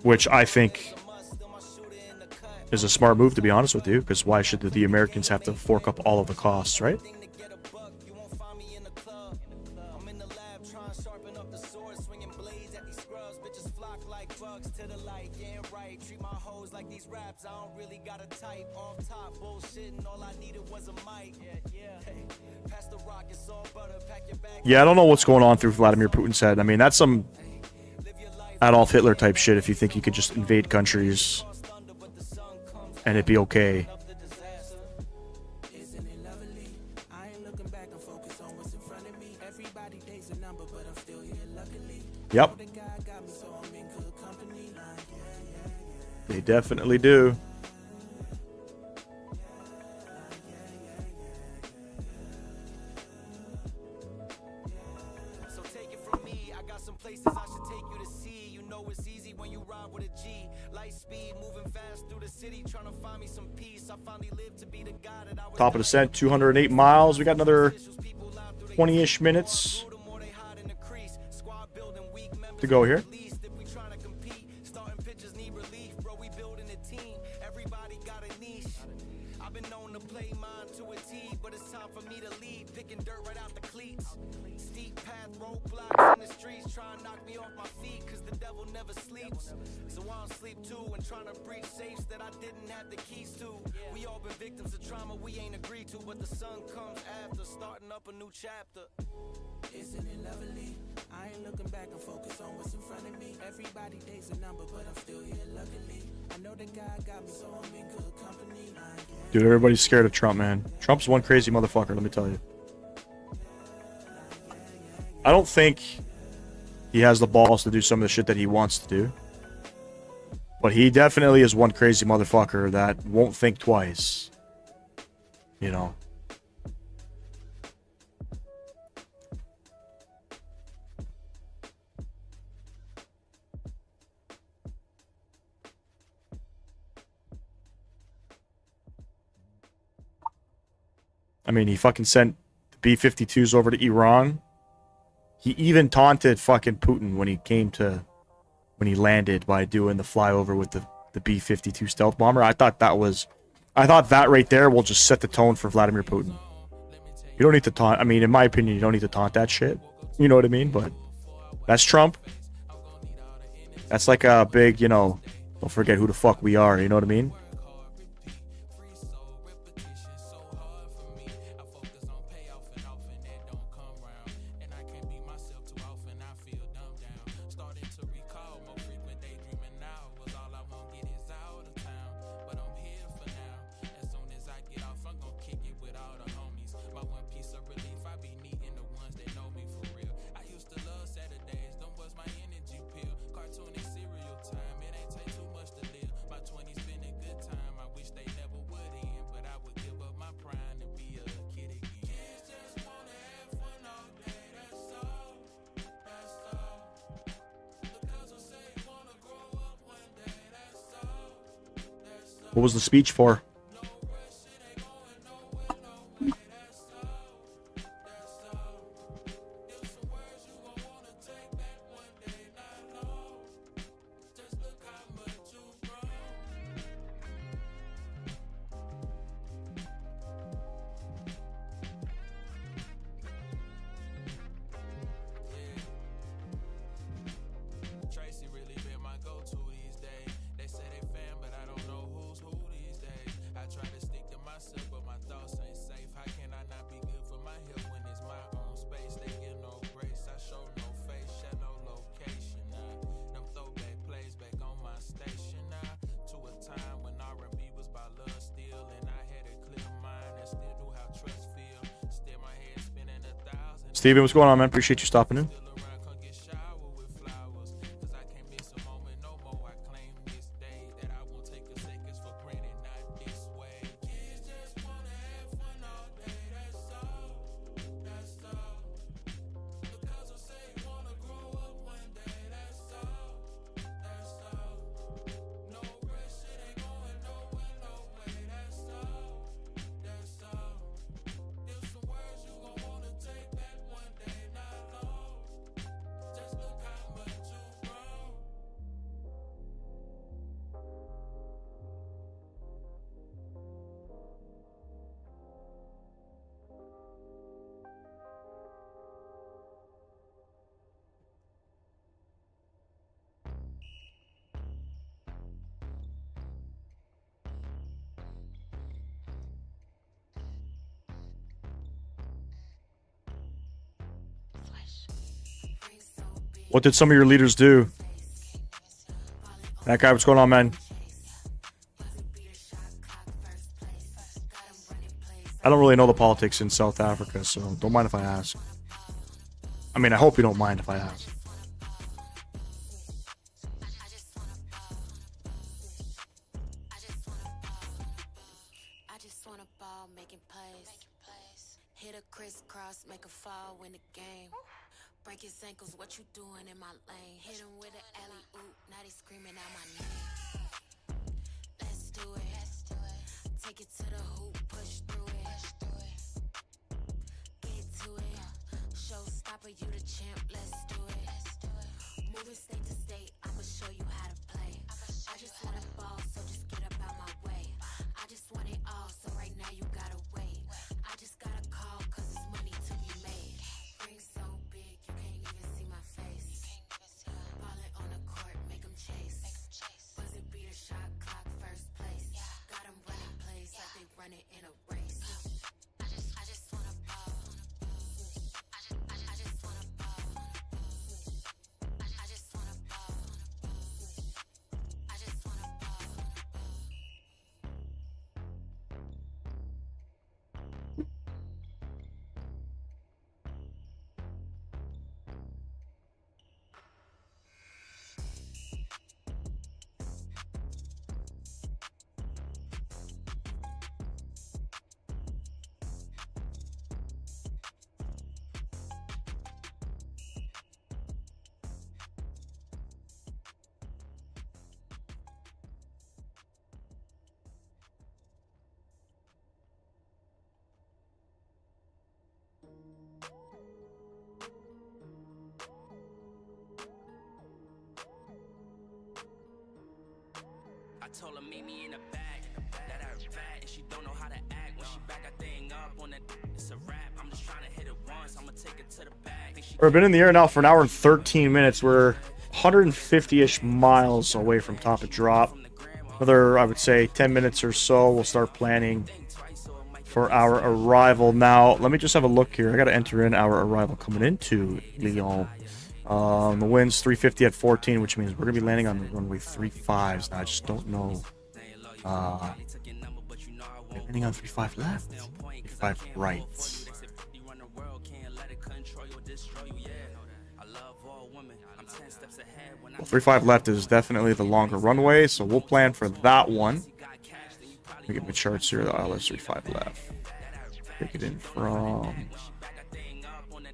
Which I think is a smart move, to be honest with you. Because why should the Americans have to fork up all of the costs, right? Yeah, I don't know what's going on through Vladimir Putin's head. I mean, that's some Adolf Hitler type shit if you think you could just invade countries and it'd be okay. Yep. They definitely do. Top of descent, 208 miles. We got another 20-ish minutes to go here. Chapter. Isn't it lovely? I ain't looking back and focus on what's in front of me. Everybody days a number, but I'm still here luckily. I know that God got me, so I'm in good company. Dude, everybody's scared of Trump, man. Trump's one crazy motherfucker, let me tell you. I don't think he has the balls to do some of the shit that he wants to do. But he definitely is one crazy motherfucker that won't think twice. You know? I mean, he fucking sent the B-52s over to Iran. He even taunted fucking Putin when he landed by doing the flyover with the B-52 stealth bomber. I thought that right there will just set the tone for Vladimir Putin. You don't need to taunt. I mean, in my opinion, you don't need to taunt that shit. You know what I mean? But that's Trump. That's like a big, you know, don't forget who the fuck we are. You know what I mean? What was the speech for? Steven, what's going on, man? Appreciate you stopping in. What did some of your leaders do? That guy, what's going on, man? I don't really know the politics in South Africa, so don't mind if I ask. I mean, I hope you don't mind if I ask. Hit a crisscross, make a fall, win the game. Break his ankles, what you doing in my lane? Hit him with an alley-oop, now they screaming out my name. Let's do it. Take it to the hoop, push through it. Get to it. Showstopper, you the champ, let's do it. Moving state to state, I'ma show you how to play. I just want a ball, so just get up out my way. I just want it all, so right now you gotta wait. I just gotta call, cause it's money to be made. Ring so big, you can't even see my face. Ballin' on the court, make 'em chase. Buzzer beat a shot clock, first place. Got 'em running plays like they running in a race. I just wanna ball. I just wanna ball. I just wanna ball. I just wanna ball. I told her meet me in the back, that I fat, and she don't know how to act. When she back that thing up on that, it's a wrap. I'm just trying to hit it once, I'ma take it to the back. We've been in the air now for an hour and 13 minutes. We're 150-ish miles away from top of drop. Another, I would say, 10 minutes or so, we'll start planning for our arrival. Now, let me just have a look here. I got to enter in our arrival coming into Lyon. The wind's 350 at 14, which means we're going to be landing on runway 35s. Now, I just don't know. Landing on 35 left, 35 right. Well, 35 left is definitely the longer runway, so we'll plan for that one. Let me get my charts here. Let's 35 left. Take it in from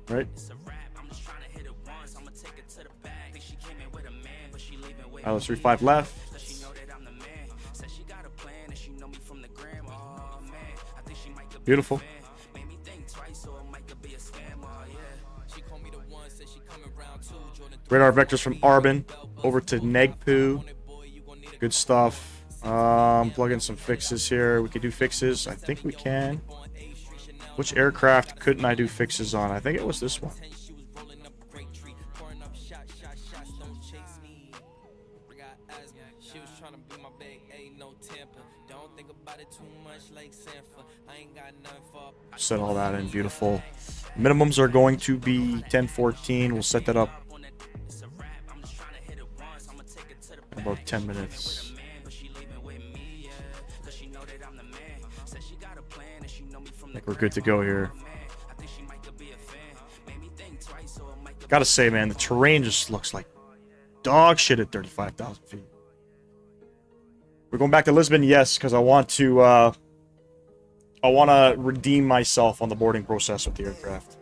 right. Let's 35 left. Beautiful. Radar vectors from Arbin over to Negpu. Good stuff. Plug in some fixes here. We could do fixes. I think we can. Which aircraft couldn't I do fixes on? I think it was this one. Set all that in. Beautiful. Minimums are going to be 1014. We'll set that up in about 10 minutes. I think we're good to go here. Gotta say, man, the terrain just looks like dog shit at 35,000 feet. We're going back to Lisbon, yes, because I want to redeem myself on the boarding process with the aircraft.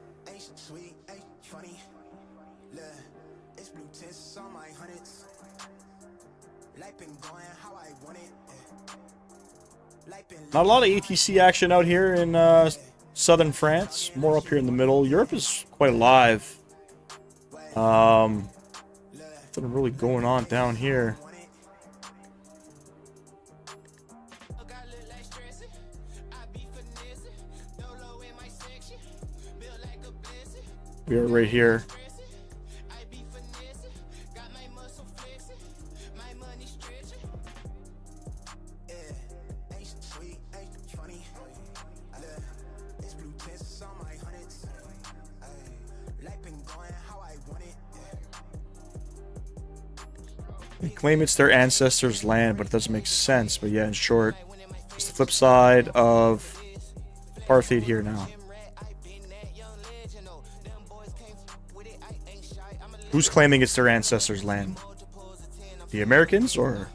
Not a lot of ATC action out here in southern France. More up here in the middle. Europe is quite alive. Nothing really going on down here. We are right here. They claim it's their ancestors' land, but it doesn't make sense. But yeah, in short, it's the flip side of apartheid here now. Who's claiming it's their ancestors' land? The Americans, or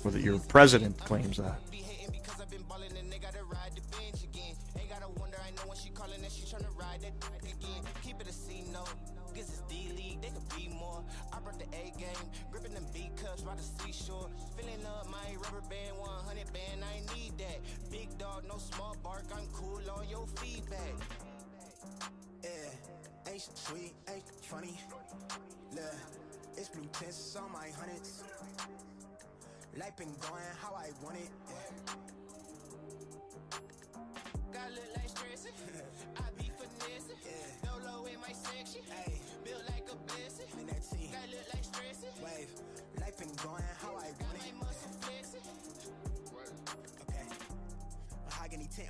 that your president claims that?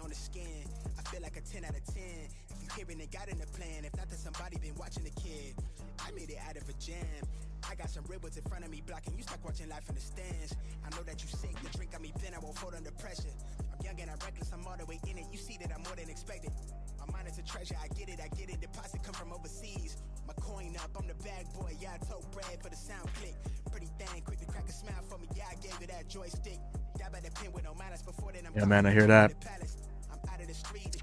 On the skin, I feel like a 10 out of 10. If you hearing it, got in the plan. If not, then somebody been watching the kid. I made it out of a jam. I got some red ones in front of me blocking. You stuck watching life in the stands. I know that you sick. The drink got me thin. I won't fold under pressure. I'm young and I'm reckless. I'm all the way in it. You see that I'm more than expected. My mind is a treasure. I get it. I get it. Deposit come from overseas. My coin up. I'm the bag boy. Yeah, I told bread for the sound click. Pretty thing. Quick to crack a smile for me. Yeah, I gave it that joystick. Yeah, man, I hear that.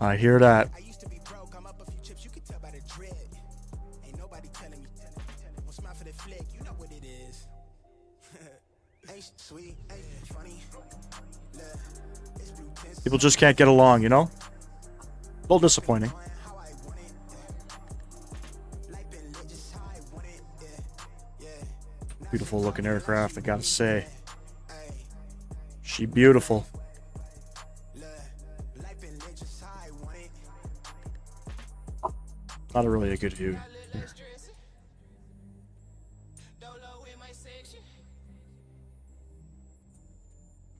I hear that. I used to be broke, I'm up a few chips, you can tell by the dread. Ain't nobody telling me. Don't smile for the flick, you know what it is. Ain't sweet, ain't funny. People just can't get along, you know? A little disappointing. Beautiful looking aircraft, I gotta say. She beautiful. Not really a good view. Here.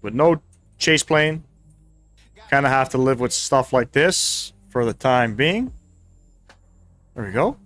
With no chase plane, kind of have to live with stuff like this for the time being. There we go.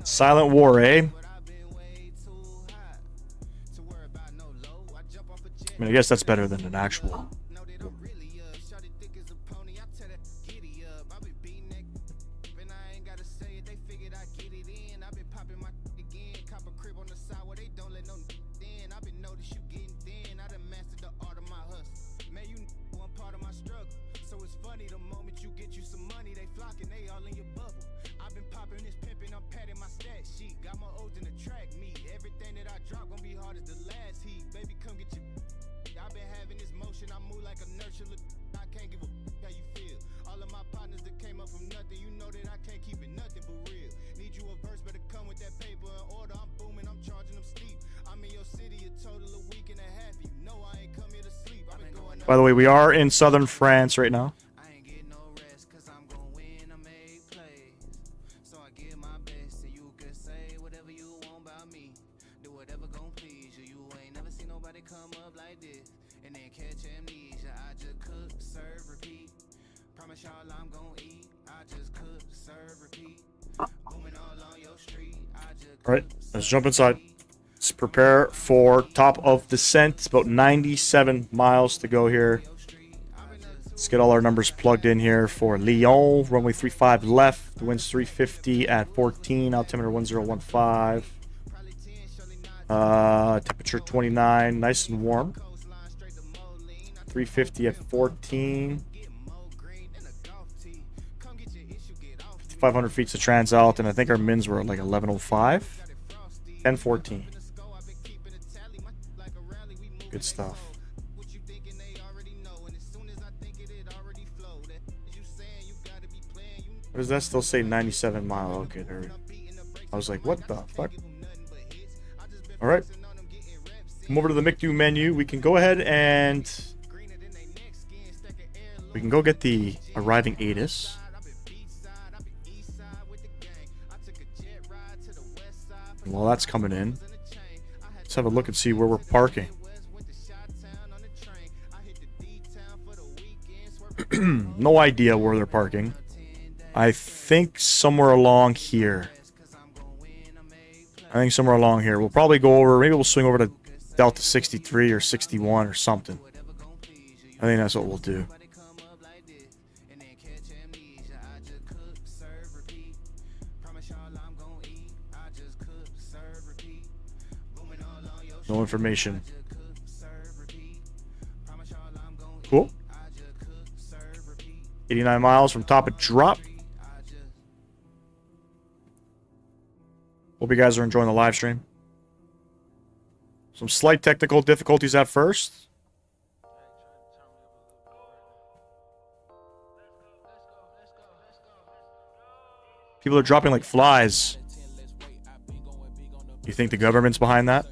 Silent war, eh? mean, I guess that's better than an actual. By the way, we are in southern France right now. All right, let's jump inside. Let's prepare for top of descent. It's about 97 miles to go here. Let's get all our numbers plugged in here for Lyon. Runway 35 left. The wind's 350 at 14. Altimeter 1015. Temperature 29. Nice and warm. 350 at 14. 500 feet to Transalt, and I think our mins were at like 1105. 1014. Good stuff. What does that still say? 97 mile. Okay, there we go. I was like, what the fuck? Alright. Come over to the MiC2 menu. We can go ahead and we can go get the arriving ATIS. And while that's coming in, let's have a look and see where we're parking. No idea where they're parking. I think somewhere along here. We'll probably go over, maybe we'll swing over to Delta 63 or 61 or something. I think that's what we'll do. No information. Cool. 89 miles from top of drop. Hope you guys are enjoying the live stream. Some slight technical difficulties at first. People are dropping like flies. You think the government's behind that?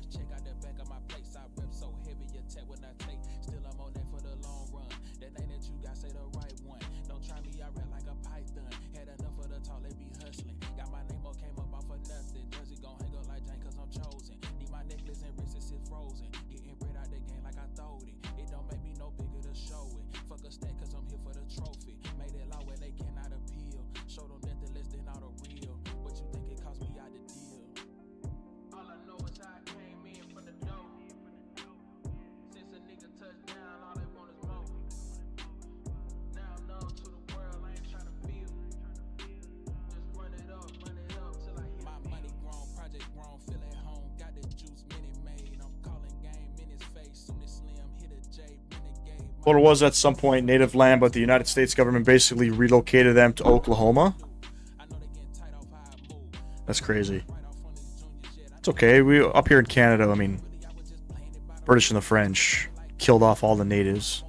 Florida was at some point native land, but the United States government basically relocated them to Oklahoma. That's crazy. It's okay. We up here in Canada, I mean, British and the French killed off all the natives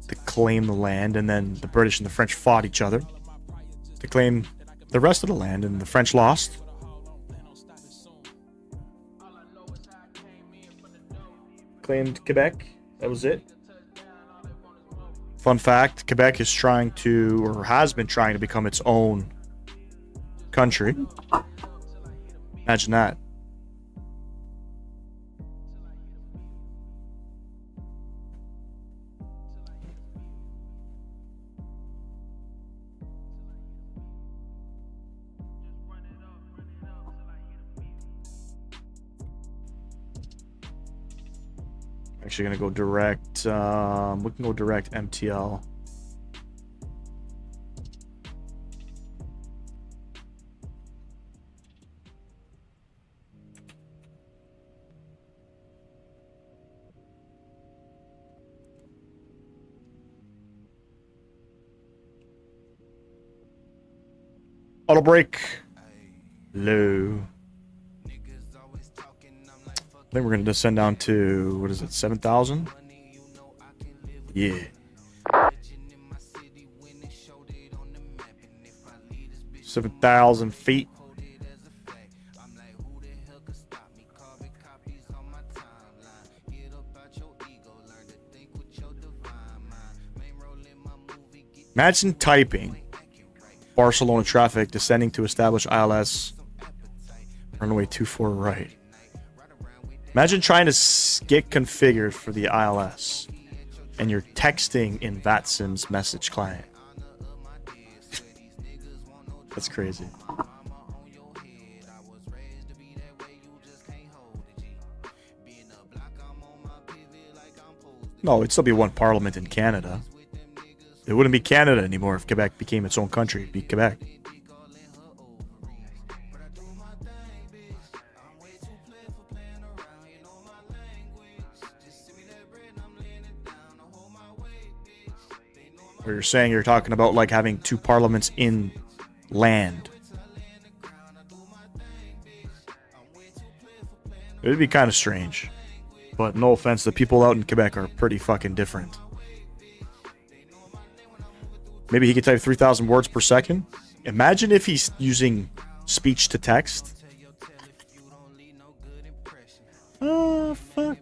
to claim the land, and then the British and the French fought each other to claim the rest of the land, and the French lost. Claimed Quebec. That was it. Fun fact, Quebec is trying to, or has been trying to become its own country. Imagine that. Actually gonna go direct. We can go direct MTL. Auto brake. Low. I think we're gonna descend down to, what is it, 7,000? Yeah. 7,000 feet. Imagine typing Barcelona traffic descending to establish ILS runway 24 right. Imagine trying to get configured for the ILS and you're texting in VATSIM's message client. That's crazy. No, it'd still be one parliament in Canada. It wouldn't be Canada anymore if Quebec became its own country. It'd be Quebec. Or you're saying you're talking about like having two parliaments in land. It'd be kind of strange. But no offense, the people out in Quebec are pretty fucking different. Maybe he could type 3,000 words per second. Imagine if he's using speech to text. Oh, fuck.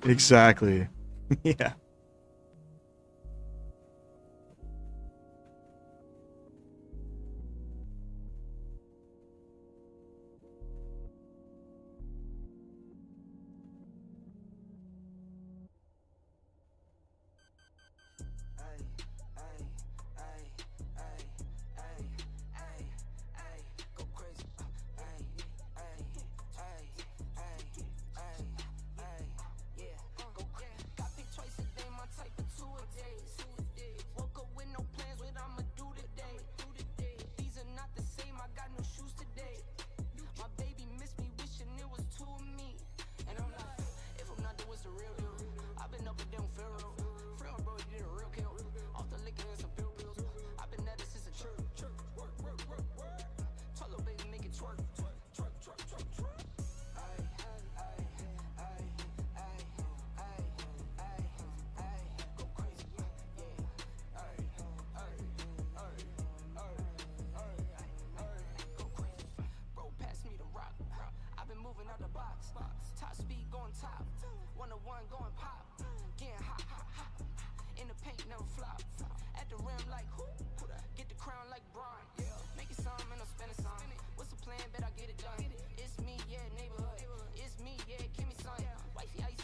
Exactly. Yeah.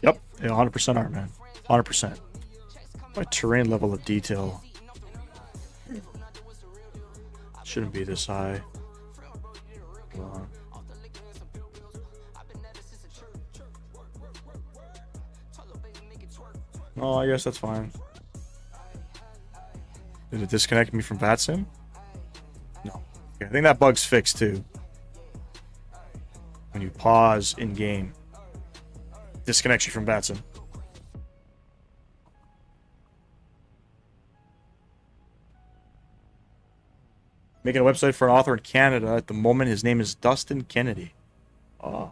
Yep, yeah, 100% art, man. 100%. My terrain level of detail shouldn't be this high. Hold on. Oh, I guess that's fine. Did it disconnect me from VATSIM? No. Okay. I think that bug's fixed too. When you pause in game, disconnects you from VATSIM. Making a website for an author in Canada at the moment. His name is Dustin Kennedy. Oh.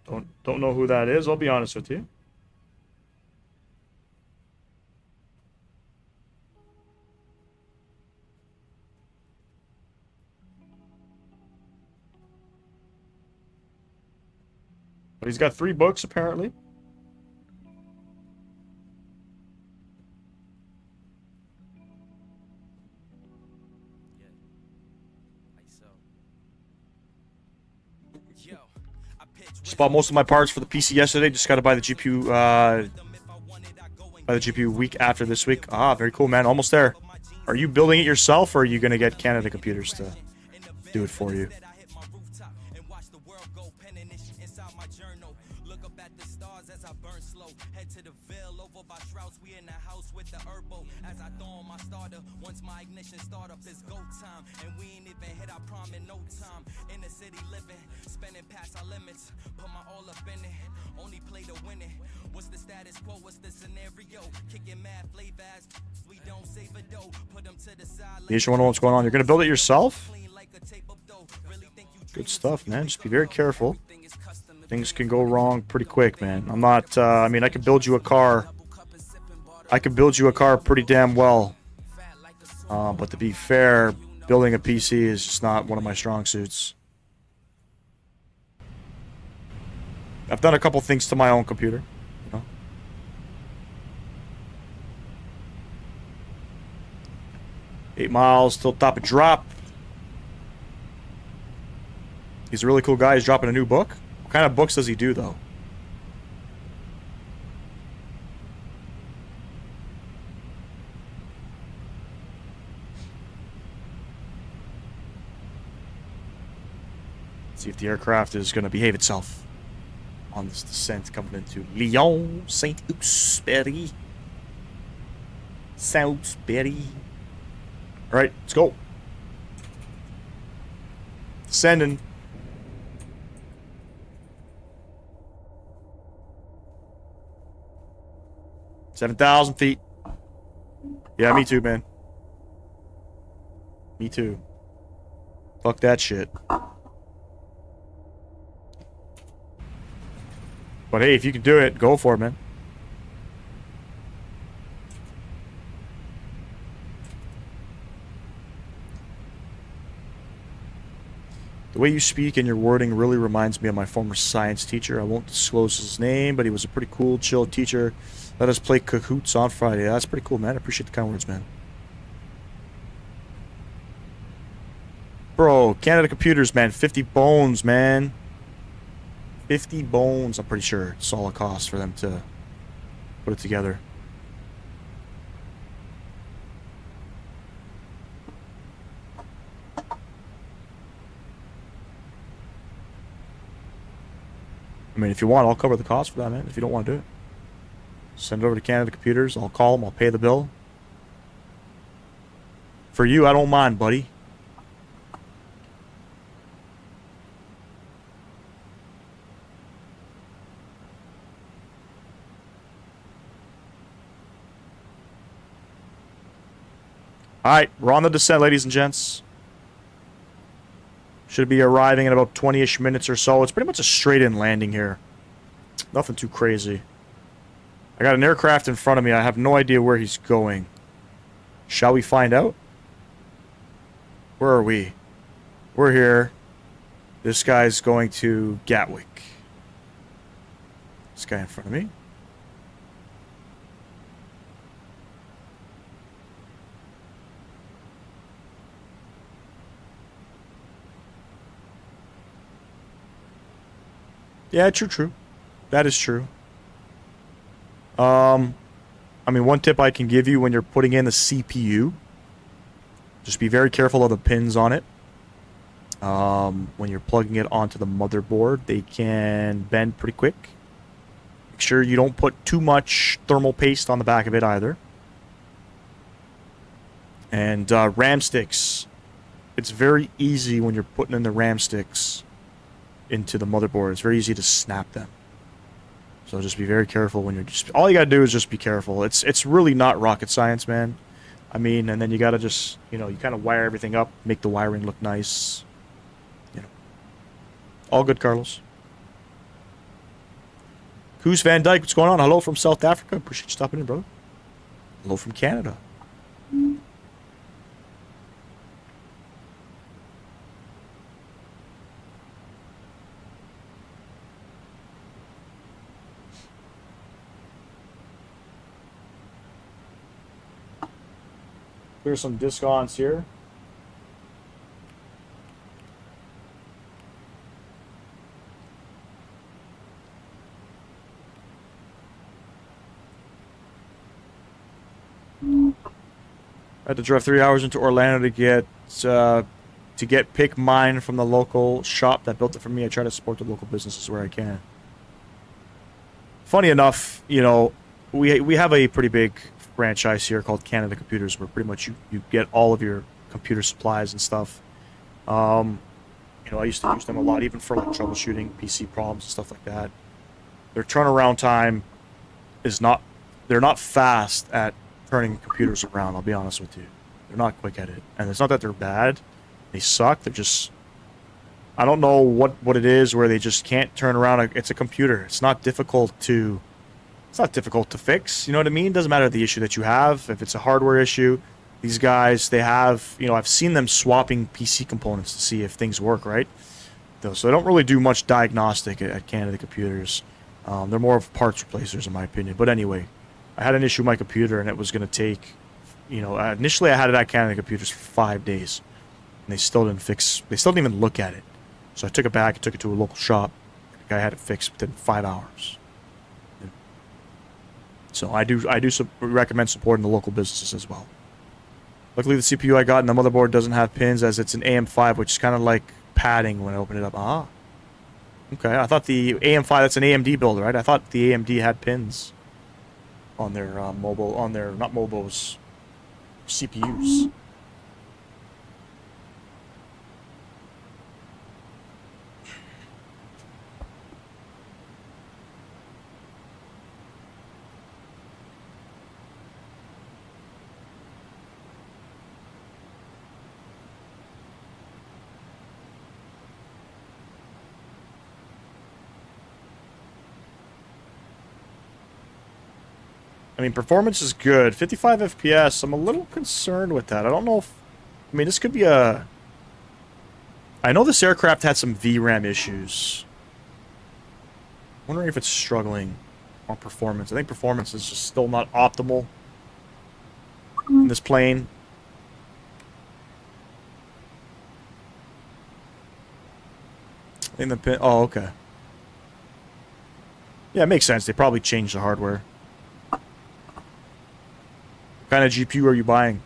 Don't know who that is. I'll be honest with you. But he's got 3 books apparently. Just bought most of my parts for the PC yesterday. Just got to buy the GPU. Buy the GPU week after this week. Ah, very cool, man. Almost there. Are you building it yourself, or are you gonna get Canada Computers to do it for you? Once my ignition start up, it's go time, and we ain't even hit our prime in no time. In the city living, spending past our limits, put my all up in it, only play to win it. What's the status quo? What's the scenario? Kicking mad flavors, we don't save a dough, put them to the side. You just want to know what's going on. You're gonna build it yourself? Good stuff, man. Just be very careful. Things can go wrong pretty quick, man. I'm not. I mean, I can build you a car. I can build you a car pretty damn well. But to be fair, building a PC is just not one of my strong suits. I've done a couple things to my own computer, you know. 8 miles till top of drop. He's a really cool guy. He's dropping a new book. What kind of books does he do, though? See if the aircraft is going to behave itself on this descent coming into Lyon-Saint Exupéry. Salisbury. Alright, let's go. Descending. $7,000 feet. Yeah, me too, man. Me too. Fuck that shit. But hey, if you can do it, go for it, man. The way you speak and your wording really reminds me of my former science teacher. I won't disclose his name, but he was a pretty cool, chill teacher. Let us play cahoots on Friday. That's pretty cool, man. I appreciate the kind words, man. Bro, Canada Computers, man. 50 bones, man. 50 bones, I'm pretty sure. It's all it costs for them to put it together. I mean, if you want, I'll cover the cost for that, man. If you don't want to do it, send it over to Canada Computers. I'll call them. I'll pay the bill. For you, I don't mind, buddy. Alright, we're on the descent, ladies and gents. Should be arriving in about 20-ish minutes or so. It's pretty much a straight-in landing here. Nothing too crazy. I got an aircraft in front of me. I have no idea where he's going. Shall we find out? Where are we? We're here. This guy's going to Gatwick. This guy in front of me. Yeah, true. That is true. I mean, one tip I can give you when you're putting in the CPU, just be very careful of the pins on it. When you're plugging it onto the motherboard, they can bend pretty quick. Make sure you don't put too much thermal paste on the back of it either. And RAM sticks. It's very easy when you're putting in the RAM sticks into the motherboard. It's very easy to snap them. So just be very careful when you're just... All you gotta do is just be careful. It's really not rocket science, man. I mean, and then you gotta just, you know, you kind of wire everything up, make the wiring look nice. You know. All good, Carlos. Koos Van Dyke, what's going on? Hello from South Africa. Appreciate you stopping in, brother. Hello from Canada. There's some disc-ons here. I had to drive 3 hours into Orlando to get pick mine from the local shop that built it for me. I try to support the local businesses where I can. Funny enough, you know, we have a pretty big franchise here called Canada Computers, where pretty much you get all of your computer supplies and stuff. You know, I used to use them a lot, even for like troubleshooting PC problems and stuff like that. Their turnaround time is not, they're not fast at turning computers around, I'll be honest with you. They're not quick at it. And it's not that they're bad, they suck, they're just, I don't know what it is where they just can't turn around. It's a computer. It's not difficult to fix, you know what I mean? Doesn't matter the issue that you have. If it's a hardware issue, these guys, they have, you know, I've seen them swapping PC components to see if things work, right? So they don't really do much diagnostic at Canada Computers. They're more of parts replacers, in my opinion. But anyway, I had an issue with my computer, and it was going to take, you know, initially I had it at Canada Computers for 5 days, and they still didn't even look at it. So I took it back, I took it to a local shop. The guy had it fixed within 5 hours. So I do recommend supporting the local businesses as well. Luckily, the CPU I got in the motherboard doesn't have pins, as it's an AM5, which is kind of like padding when I open it up. Ah. Okay, I thought the AM5, that's an AMD build, right? I thought the AMD had pins on their mobile, on their, not mobiles, CPUs. I mean, performance is good. 55 FPS, I'm a little concerned with that. I don't know if... I mean, this could be a... I know this aircraft had some VRAM issues. I'm wondering if it's struggling on performance. I think performance is just still not optimal in this plane. I think the pin... Oh, okay. Yeah, it makes sense. They probably changed the hardware. What kind of GPU are you buying?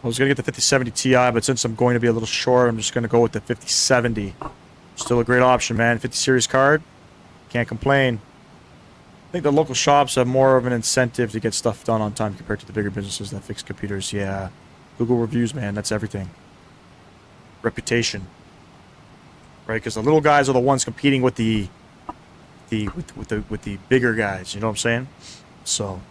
I was going to get the 5070 Ti, but since I'm going to be a little short, I'm just going to go with the 5070. Still a great option, man. 50 series card. Can't complain. I think the local shops have more of an incentive to get stuff done on time compared to the bigger businesses that fix computers. Yeah. Google reviews, man. That's everything. reputation, right? Because the little guys are the ones competing with the bigger guys. You know what I'm saying? So.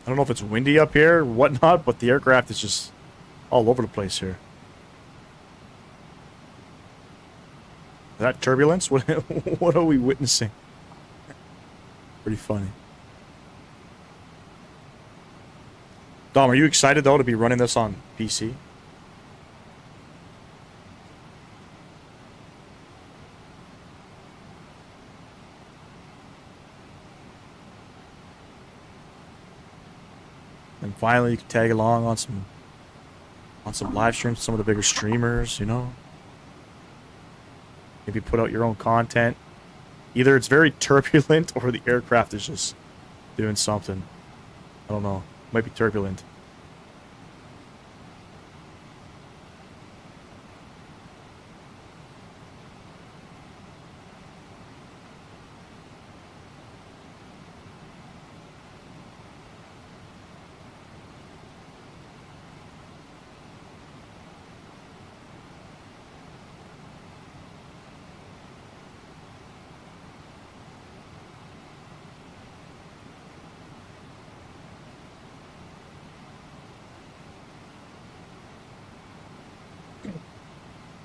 I don't know if it's windy up here or whatnot, but the aircraft is just all over the place here. Is that turbulence? What are we witnessing? Pretty funny. Dom, are you excited though to be running this on PC? And finally you can tag along on some live streams, some of the bigger streamers, you know? Maybe put out your own content. Either it's very turbulent or the aircraft is just doing something. I don't know. Might be turbulent.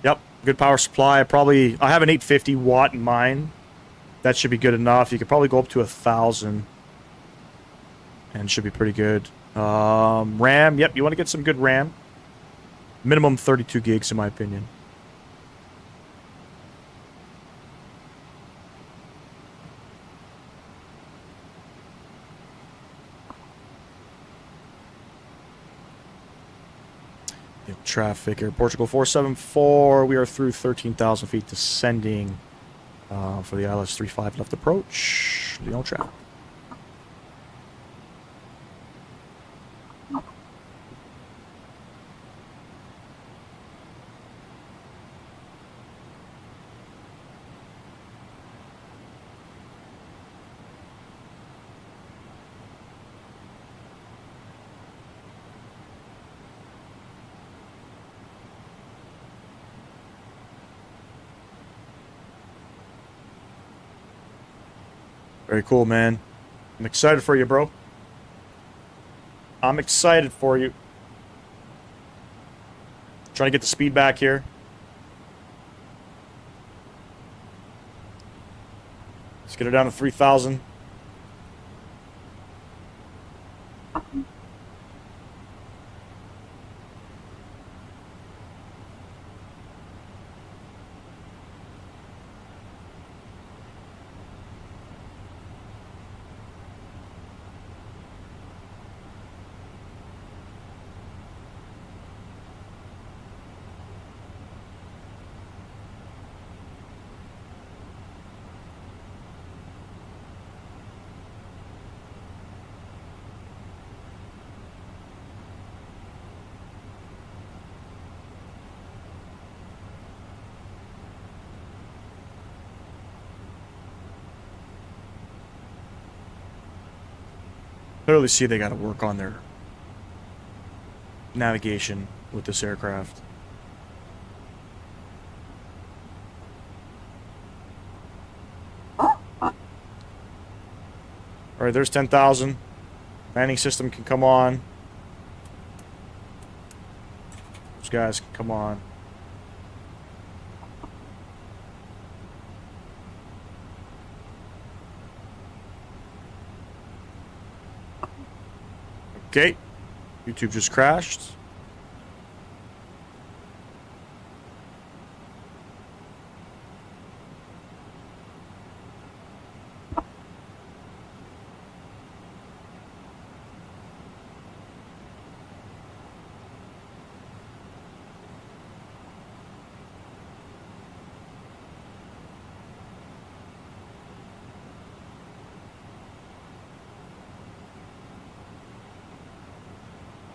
Yep, good power supply. I have an 850 watt in mine. That should be good enough. You could probably go up to 1,000. And should be pretty good. RAM, yep, you want to get some good RAM. Minimum 32 gigs in my opinion. Traffic here. Portugal 474. We are through 13,000 feet descending for the ILS-35 left approach. Lyon traffic. Very cool, man. I'm excited for you, bro. I'm excited for you. Trying to get the speed back here. Let's get her down to 3,000. Clearly see they got to work on their navigation with this aircraft. Alright, there's 10,000. Landing system can come on. Those guys can come on. Okay, YouTube just crashed.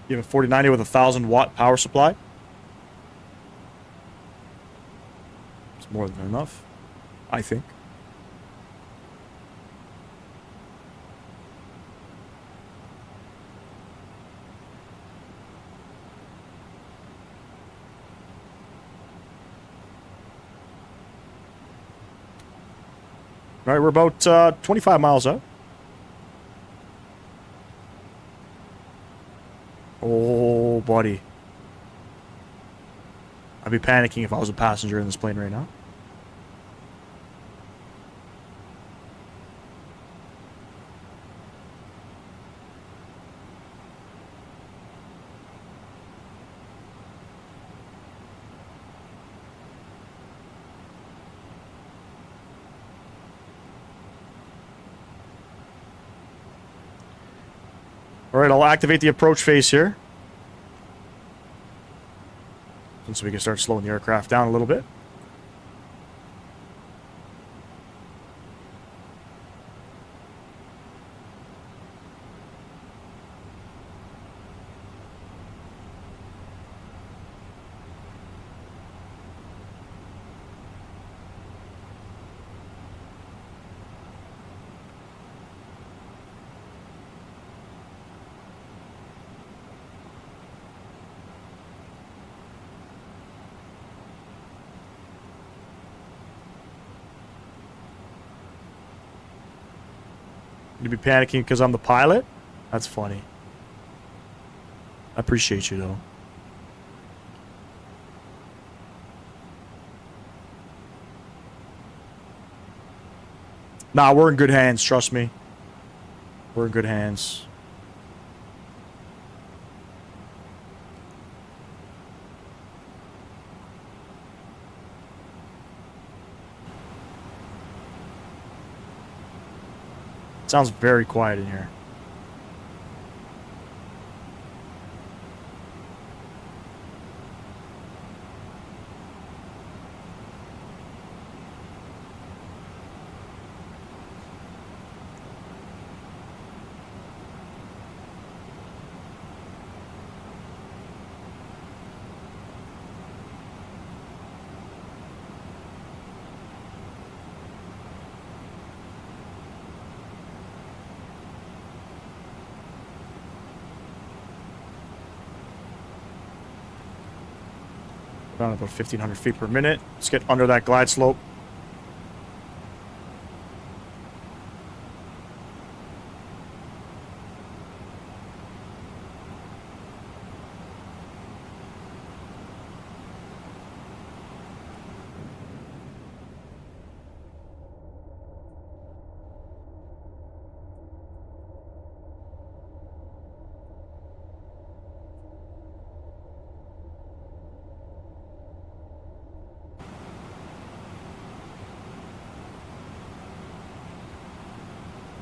You have a 4090 with a 1,000 watt power supply. It's more than enough, I think. All right, we're about 25 miles out. Oh, buddy. I'd be panicking if I was a passenger in this plane right now. All right, I'll activate the approach phase here. And so we can start slowing the aircraft down a little bit. You be panicking because I'm the pilot? That's funny. I appreciate you, though. Nah, we're in good hands, trust me. We're in good hands. Sounds very quiet in here. Around about 1,500 feet per minute. Let's get under that glide slope.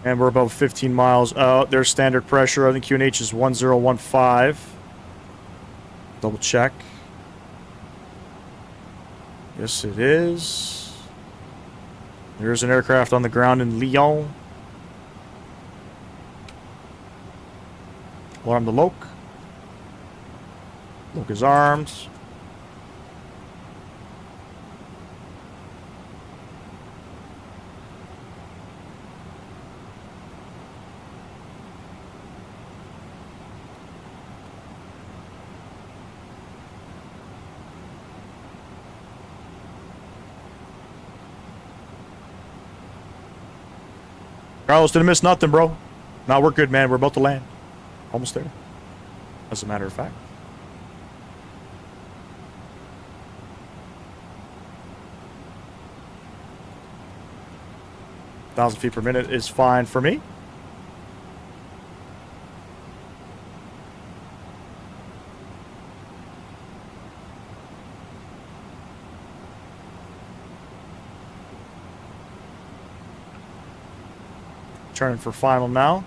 And we're about 15 miles out. There's standard pressure. I think QNH is 1015. Double check. Yes, it is. There's an aircraft on the ground in Lyon. Alarm the Loke. Loke is armed. Carlos, didn't miss nothing, bro. Nah, we're good, man. We're about to land. Almost there. As a matter of fact. Thousand feet per minute is fine for me. Turning for final now.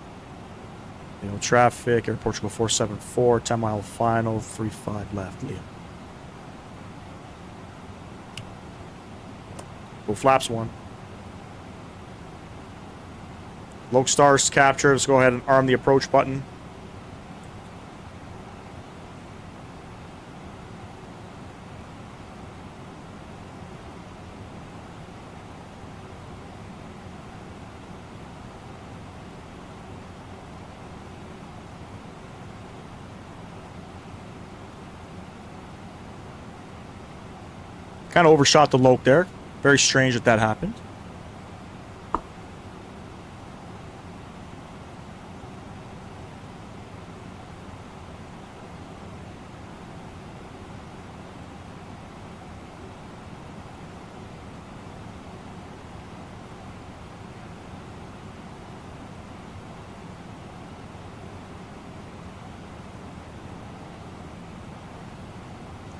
You know, traffic, Air Portugal 474, 10-mile final, 35 left. Leo. Go flaps one. Loke stars captured. Let's go ahead and arm the approach button. Kind of overshot the Loke there. Very strange that that happened.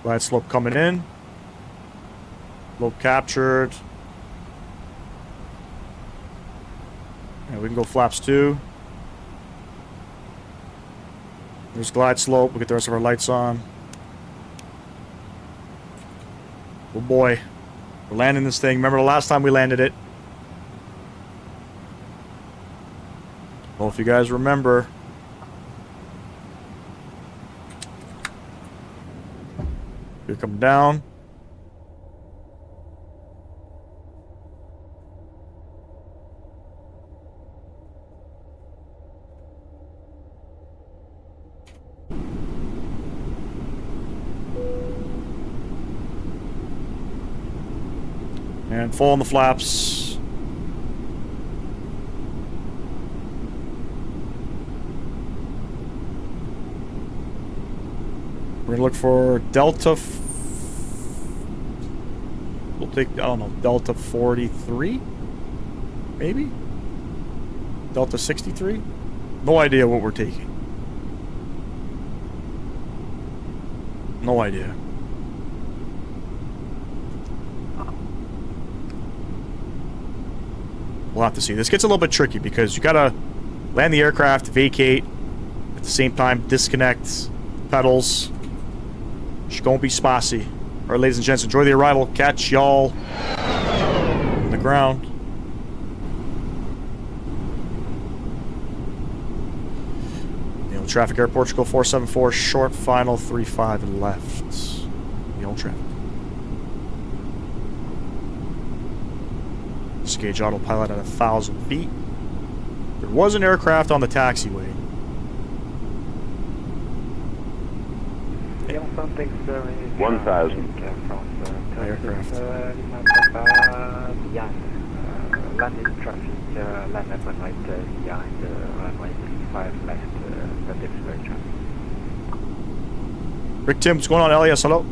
Glide slope coming in. Slope captured. And we can go flaps 2. There's glide slope. We'll get the rest of our lights on. Oh boy. We're landing this thing. Remember the last time we landed it? Well, if you guys remember. Here come down. And full on the flaps. We're gonna look for Delta. We'll take, I don't know, Delta 43? Maybe? Delta 63? No idea what we're taking. No idea. We'll have to see. This gets a little bit tricky because you gotta land the aircraft, vacate, at the same time disconnect pedals. It's gonna be spicy. Alright, ladies and gents, enjoy the arrival. Catch y'all on the ground. The old traffic, Air Portugal 474, short final 35 left. The old traffic. Gauge autopilot at 1,000 feet. There was an aircraft on the taxiway. Something 1,000. Aircraft. Landing traffic, land up on right behind runway 5 left, but it's very traffic. Rick Tim, what's going on, LAS? Hello.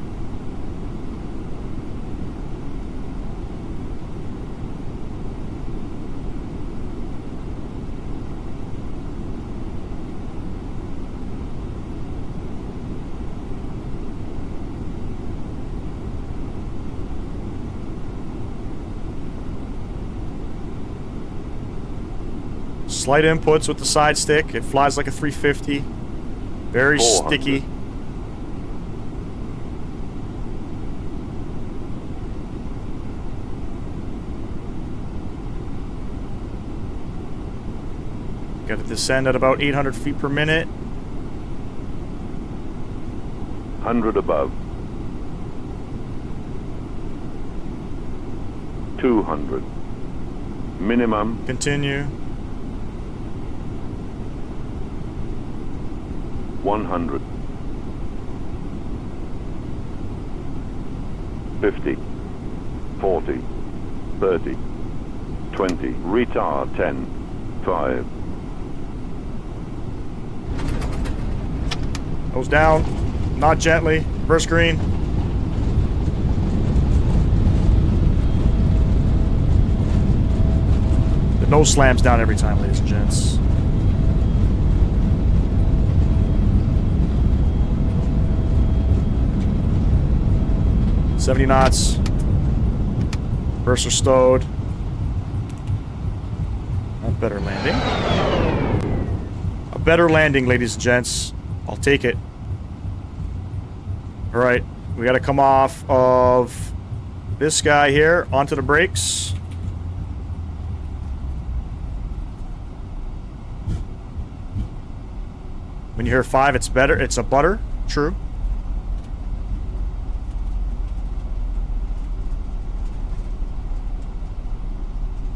Slight inputs with the side stick. It flies like a 350. Very 400. sticky. Got to descend at about 800 feet per minute. 100 above. 200. Minimum. Continue. 100. 50. 40. 30. 20. Retard 10. 5. Nose down. Not gently. Reverse green. The nose slams down every time, ladies and gents. $70 knots. Reverser stowed. A better landing. A better landing, ladies and gents. I'll take it. Alright. We gotta come off of this guy here onto the brakes. When you hear 5, it's better. It's a butter. True.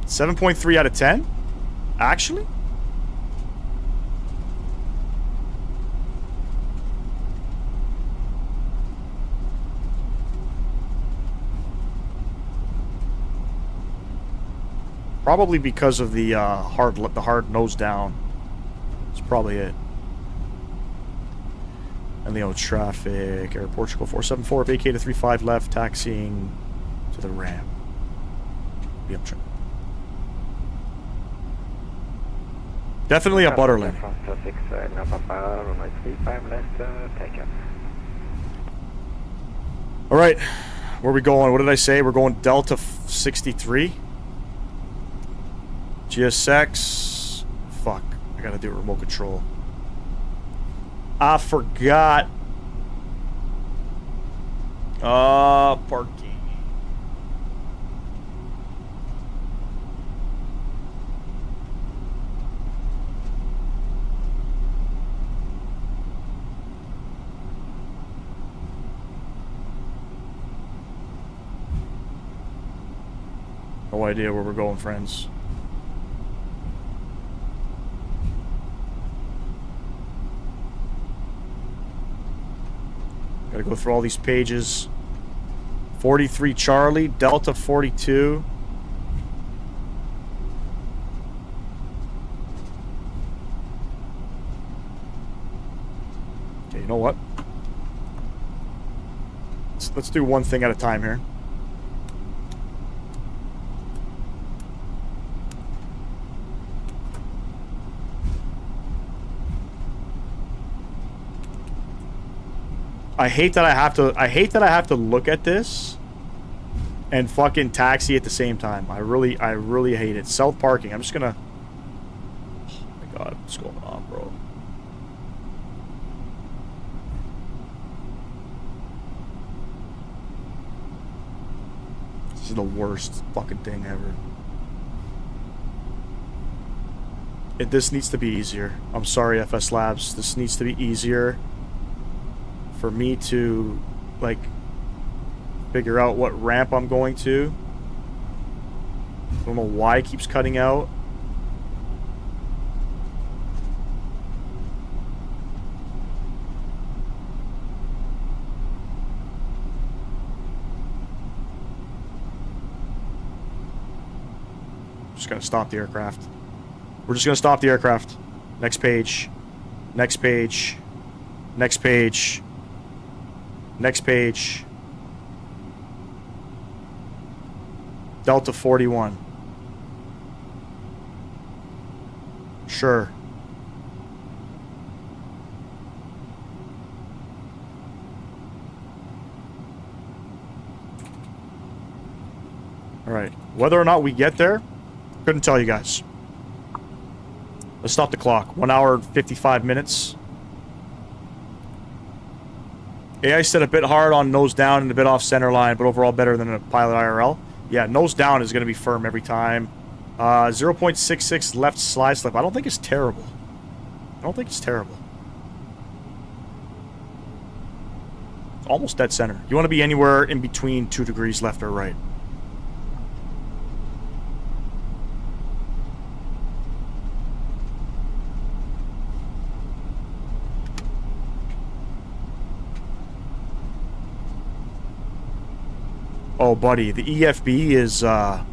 .3 out of 10? Actually? Probably because of the hard nose down. That's probably it. And the old traffic, Air Portugal 474, vacate to 35 left, taxiing to the ramp. Yep, sure. Definitely a butter landing. Traffic, runway 35 left, takeoff. All right, where are we going? What did I say? We're going Delta 63. GSX. Fuck, I gotta do remote control. I forgot. Parking. No idea where we're going, friends. Gotta go through all these pages. 43 Charlie, Delta 42. Okay, you know what? Let's do one thing at a time here. I hate that I have to look at this and fucking taxi at the same time. I really hate it. South parking. I'm just gonna. Oh my god, what's going on, bro? This is the worst fucking thing ever. This needs to be easier. I'm sorry, FS Labs. This needs to be easier for me to, like, figure out what ramp I'm going to. I don't know why it keeps cutting out. Just gonna stop the aircraft. We're just gonna stop the aircraft. Next page. Next page. Next page. Next page. Delta 41. Sure. Alright. Whether or not we get there, couldn't tell you guys. Let's stop the clock. 1 hour and 55 minutes. AI said a bit hard on nose down and a bit off center line, but overall better than a pilot IRL. Yeah, nose down is going to be firm every time. 0.66 left slide slip. I don't think it's terrible. I don't think it's terrible. Almost dead center. You want to be anywhere in between 2 degrees left or right. Oh, buddy, the EFB is, oh,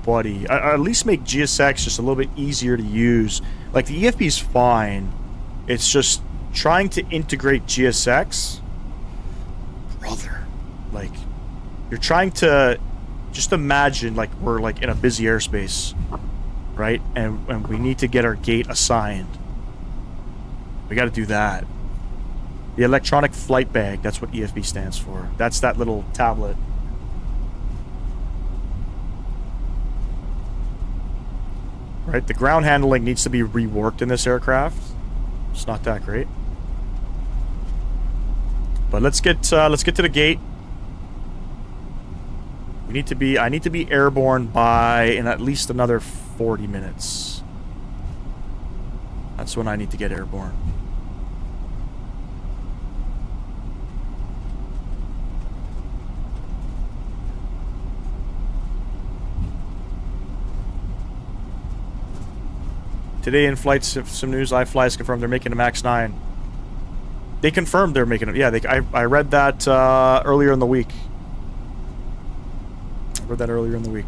buddy. At least make GSX just a little bit easier to use. Like, the EFB is fine. It's just trying to integrate GSX. Brother. Like, you're trying to... Just imagine, like, we're, like, in a busy airspace. Right? And we need to get our gate assigned. We gotta do that. The electronic flight bag, that's what EFB stands for. That's that little tablet. Right, the ground handling needs to be reworked in this aircraft. It's not that great. But let's get to the gate. I need to be airborne by in at least another 40 minutes. That's when I need to get airborne. Today in flights, some news, iFly has confirmed they're making a MAX 9. They confirmed they're making it. Yeah, I read that earlier in the week. I read that earlier in the week.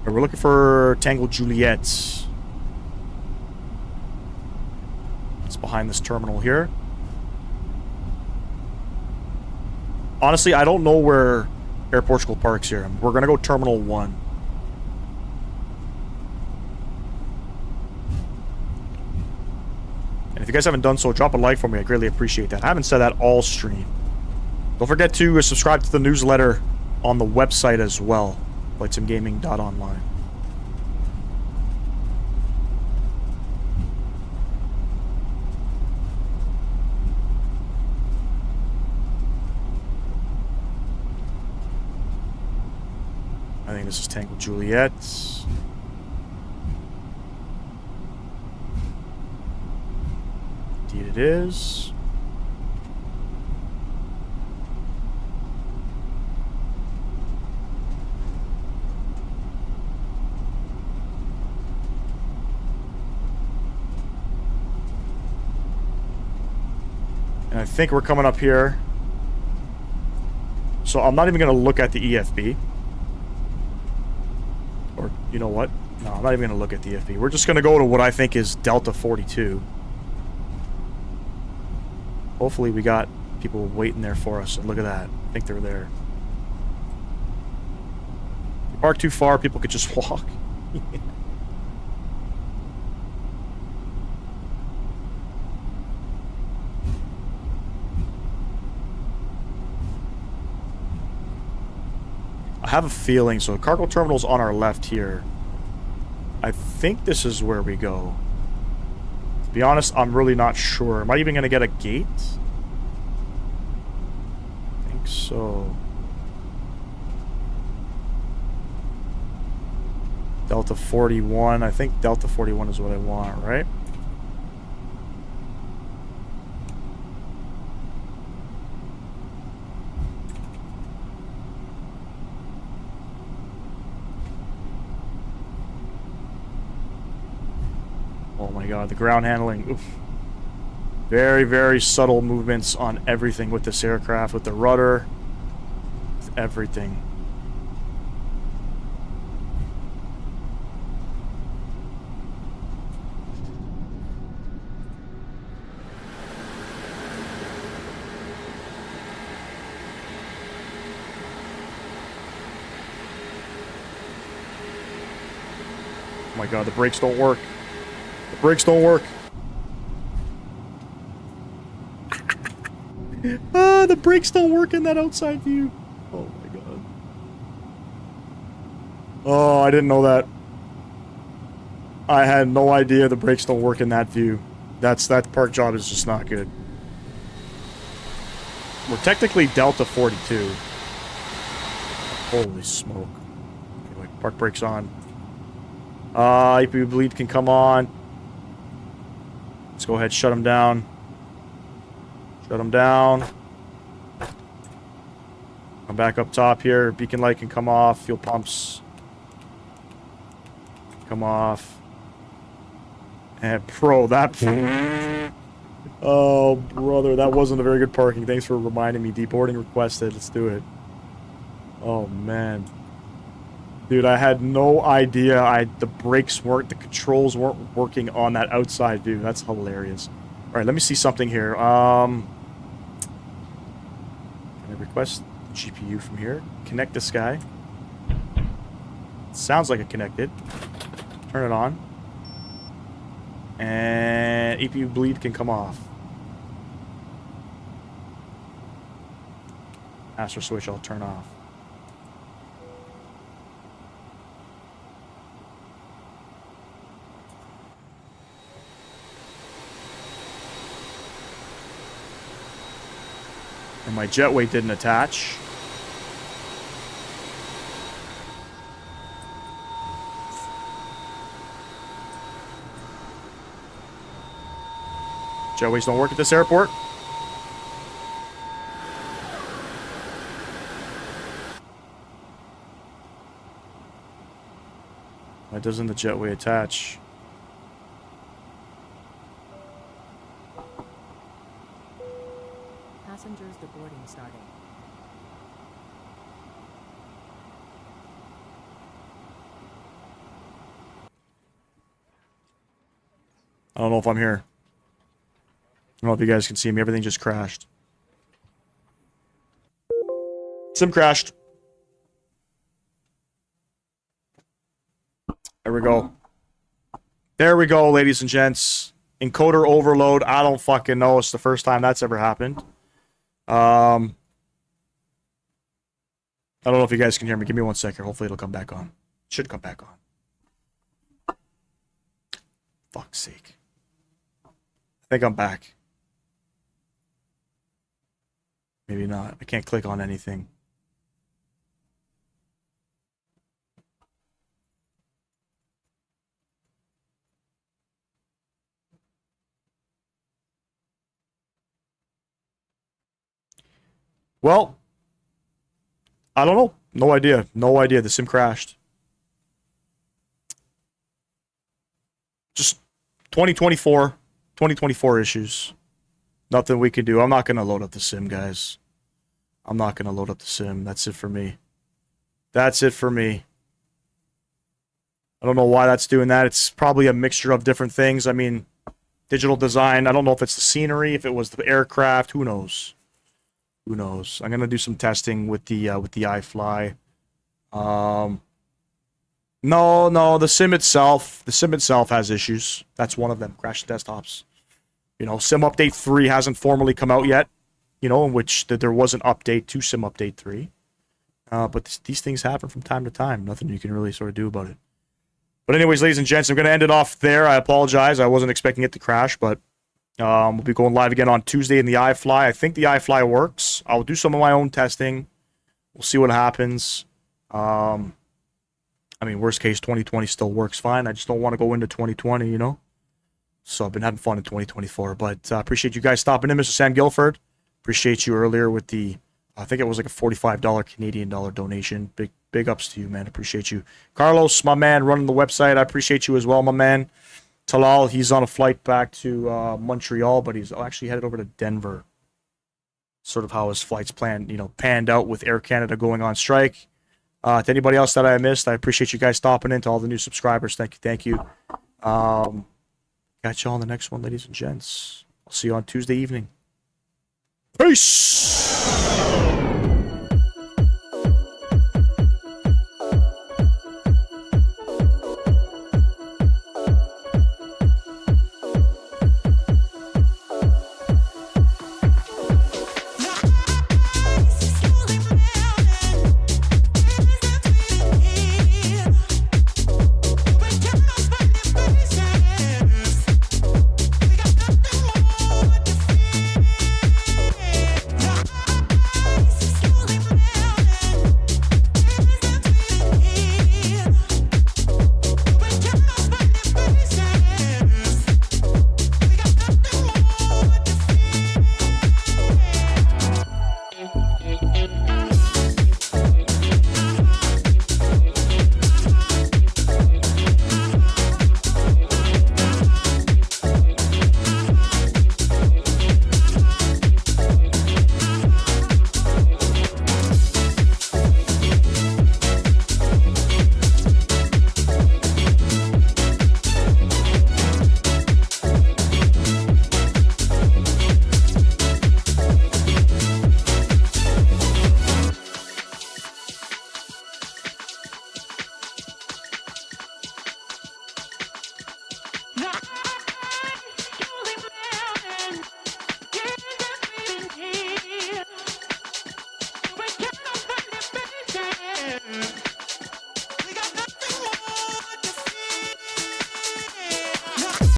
We're looking for Tango Juliet. Behind this terminal here. Honestly, I don't know where Air Portugal parks here. We're going to go Terminal 1. And if you guys haven't done so, drop a like for me. I greatly appreciate that. I haven't said that all stream. Don't forget to subscribe to the newsletter on the website as well. FlightSimGaming.online. I think this is Tango Juliet. Indeed it is. And I think we're coming up here. So I'm not even going to look at the EFB. Or, you know what? No, I'm not even going to look at the EFB. We're just going to go to what I think is Delta 42. Hopefully we got people waiting there for us. And look at that. I think they're there. If you park too far, people could just walk. I have a feeling, so cargo terminal's on our left here. I think this is where we go. To be honest, I'm really not sure. Am I even going to get a gate? I think so. Delta 41. I think Delta 41 is what I want, right? Oh my god, the ground handling. Oof. Very, very subtle movements on everything with this aircraft, with the rudder, with everything. Oh my god, the brakes don't work. The brakes don't work. Ah, the brakes don't work in that outside view. Oh my god. Oh, I didn't know that. I had no idea the brakes don't work in that view. That park job is just not good. We're technically Delta 42. Holy smoke. Anyway, park brakes on. EPU bleed can come on. Let's go ahead, shut them down. Shut them down. Come back up top here. Beacon light can come off. Fuel pumps. Come off. And bro, that... Oh, brother, that wasn't a very good parking. Thanks for reminding me. Deboarding requested. Let's do it. Oh, man. Dude, I had no idea the brakes weren't, the controls weren't working on that outside view. That's hilarious. All right, let me see something here. Can I request GPU from here? Connect this guy. Sounds like it connected. Turn it on. And EPU bleed can come off. Master switch, I'll turn off. And my jetway didn't attach. Jetways don't work at this airport. Why doesn't the jetway attach? Passengers deboarding starting. I don't know if I'm here. I don't know if you guys can see me. Everything just crashed. Sim crashed. There we go. There we go, ladies and gents. Encoder overload. I don't fucking know. It's the first time that's ever happened. I don't know if you guys can hear me. Give me 1 second. Hopefully it'll come back on. It should come back on. Fuck's sake. I think I'm back. Maybe not. I can't click on anything. Well, I don't know. No idea. No idea. The sim crashed. Just 2024 issues. Nothing we can do. I'm not going to load up the sim, guys. I'm not going to load up the sim. That's it for me. That's it for me. I don't know why that's doing that. It's probably a mixture of different things. I mean, digital design. I don't know if it's the scenery, if it was the aircraft. Who knows? Who knows? I'm gonna do some testing with the iFly. No, the sim itself. The sim itself has issues. That's one of them. Crashed desktops. You know, Sim Update 3 hasn't formally come out yet. You know, in which there was an update to Sim Update 3. But these things happen from time to time. Nothing you can really sort of do about it. But anyways, ladies and gents, I'm gonna end it off there. I apologize. I wasn't expecting it to crash, but. We'll be going live again on Tuesday in the iFly. I think the iFly works. I'll do some of my own testing. We'll see what happens. I mean, worst case, 2020 still works fine. I just don't want to go into 2020, you know? So I've been having fun in 2024. But appreciate you guys stopping in, Mr. Sam Guilford. Appreciate you earlier with the, I think it was like a $45 Canadian dollar donation. Big ups to you, man. Appreciate you. Carlos, my man, running the website. I appreciate you as well, my man. Talal, he's on a flight back to Montreal, but he's actually headed over to Denver. Sort of how his flight's panned out with Air Canada going on strike. To anybody else that I missed, I appreciate you guys stopping in. To all the new subscribers, thank you. Got you on the next one, ladies and gents. I'll see you on Tuesday evening. Peace!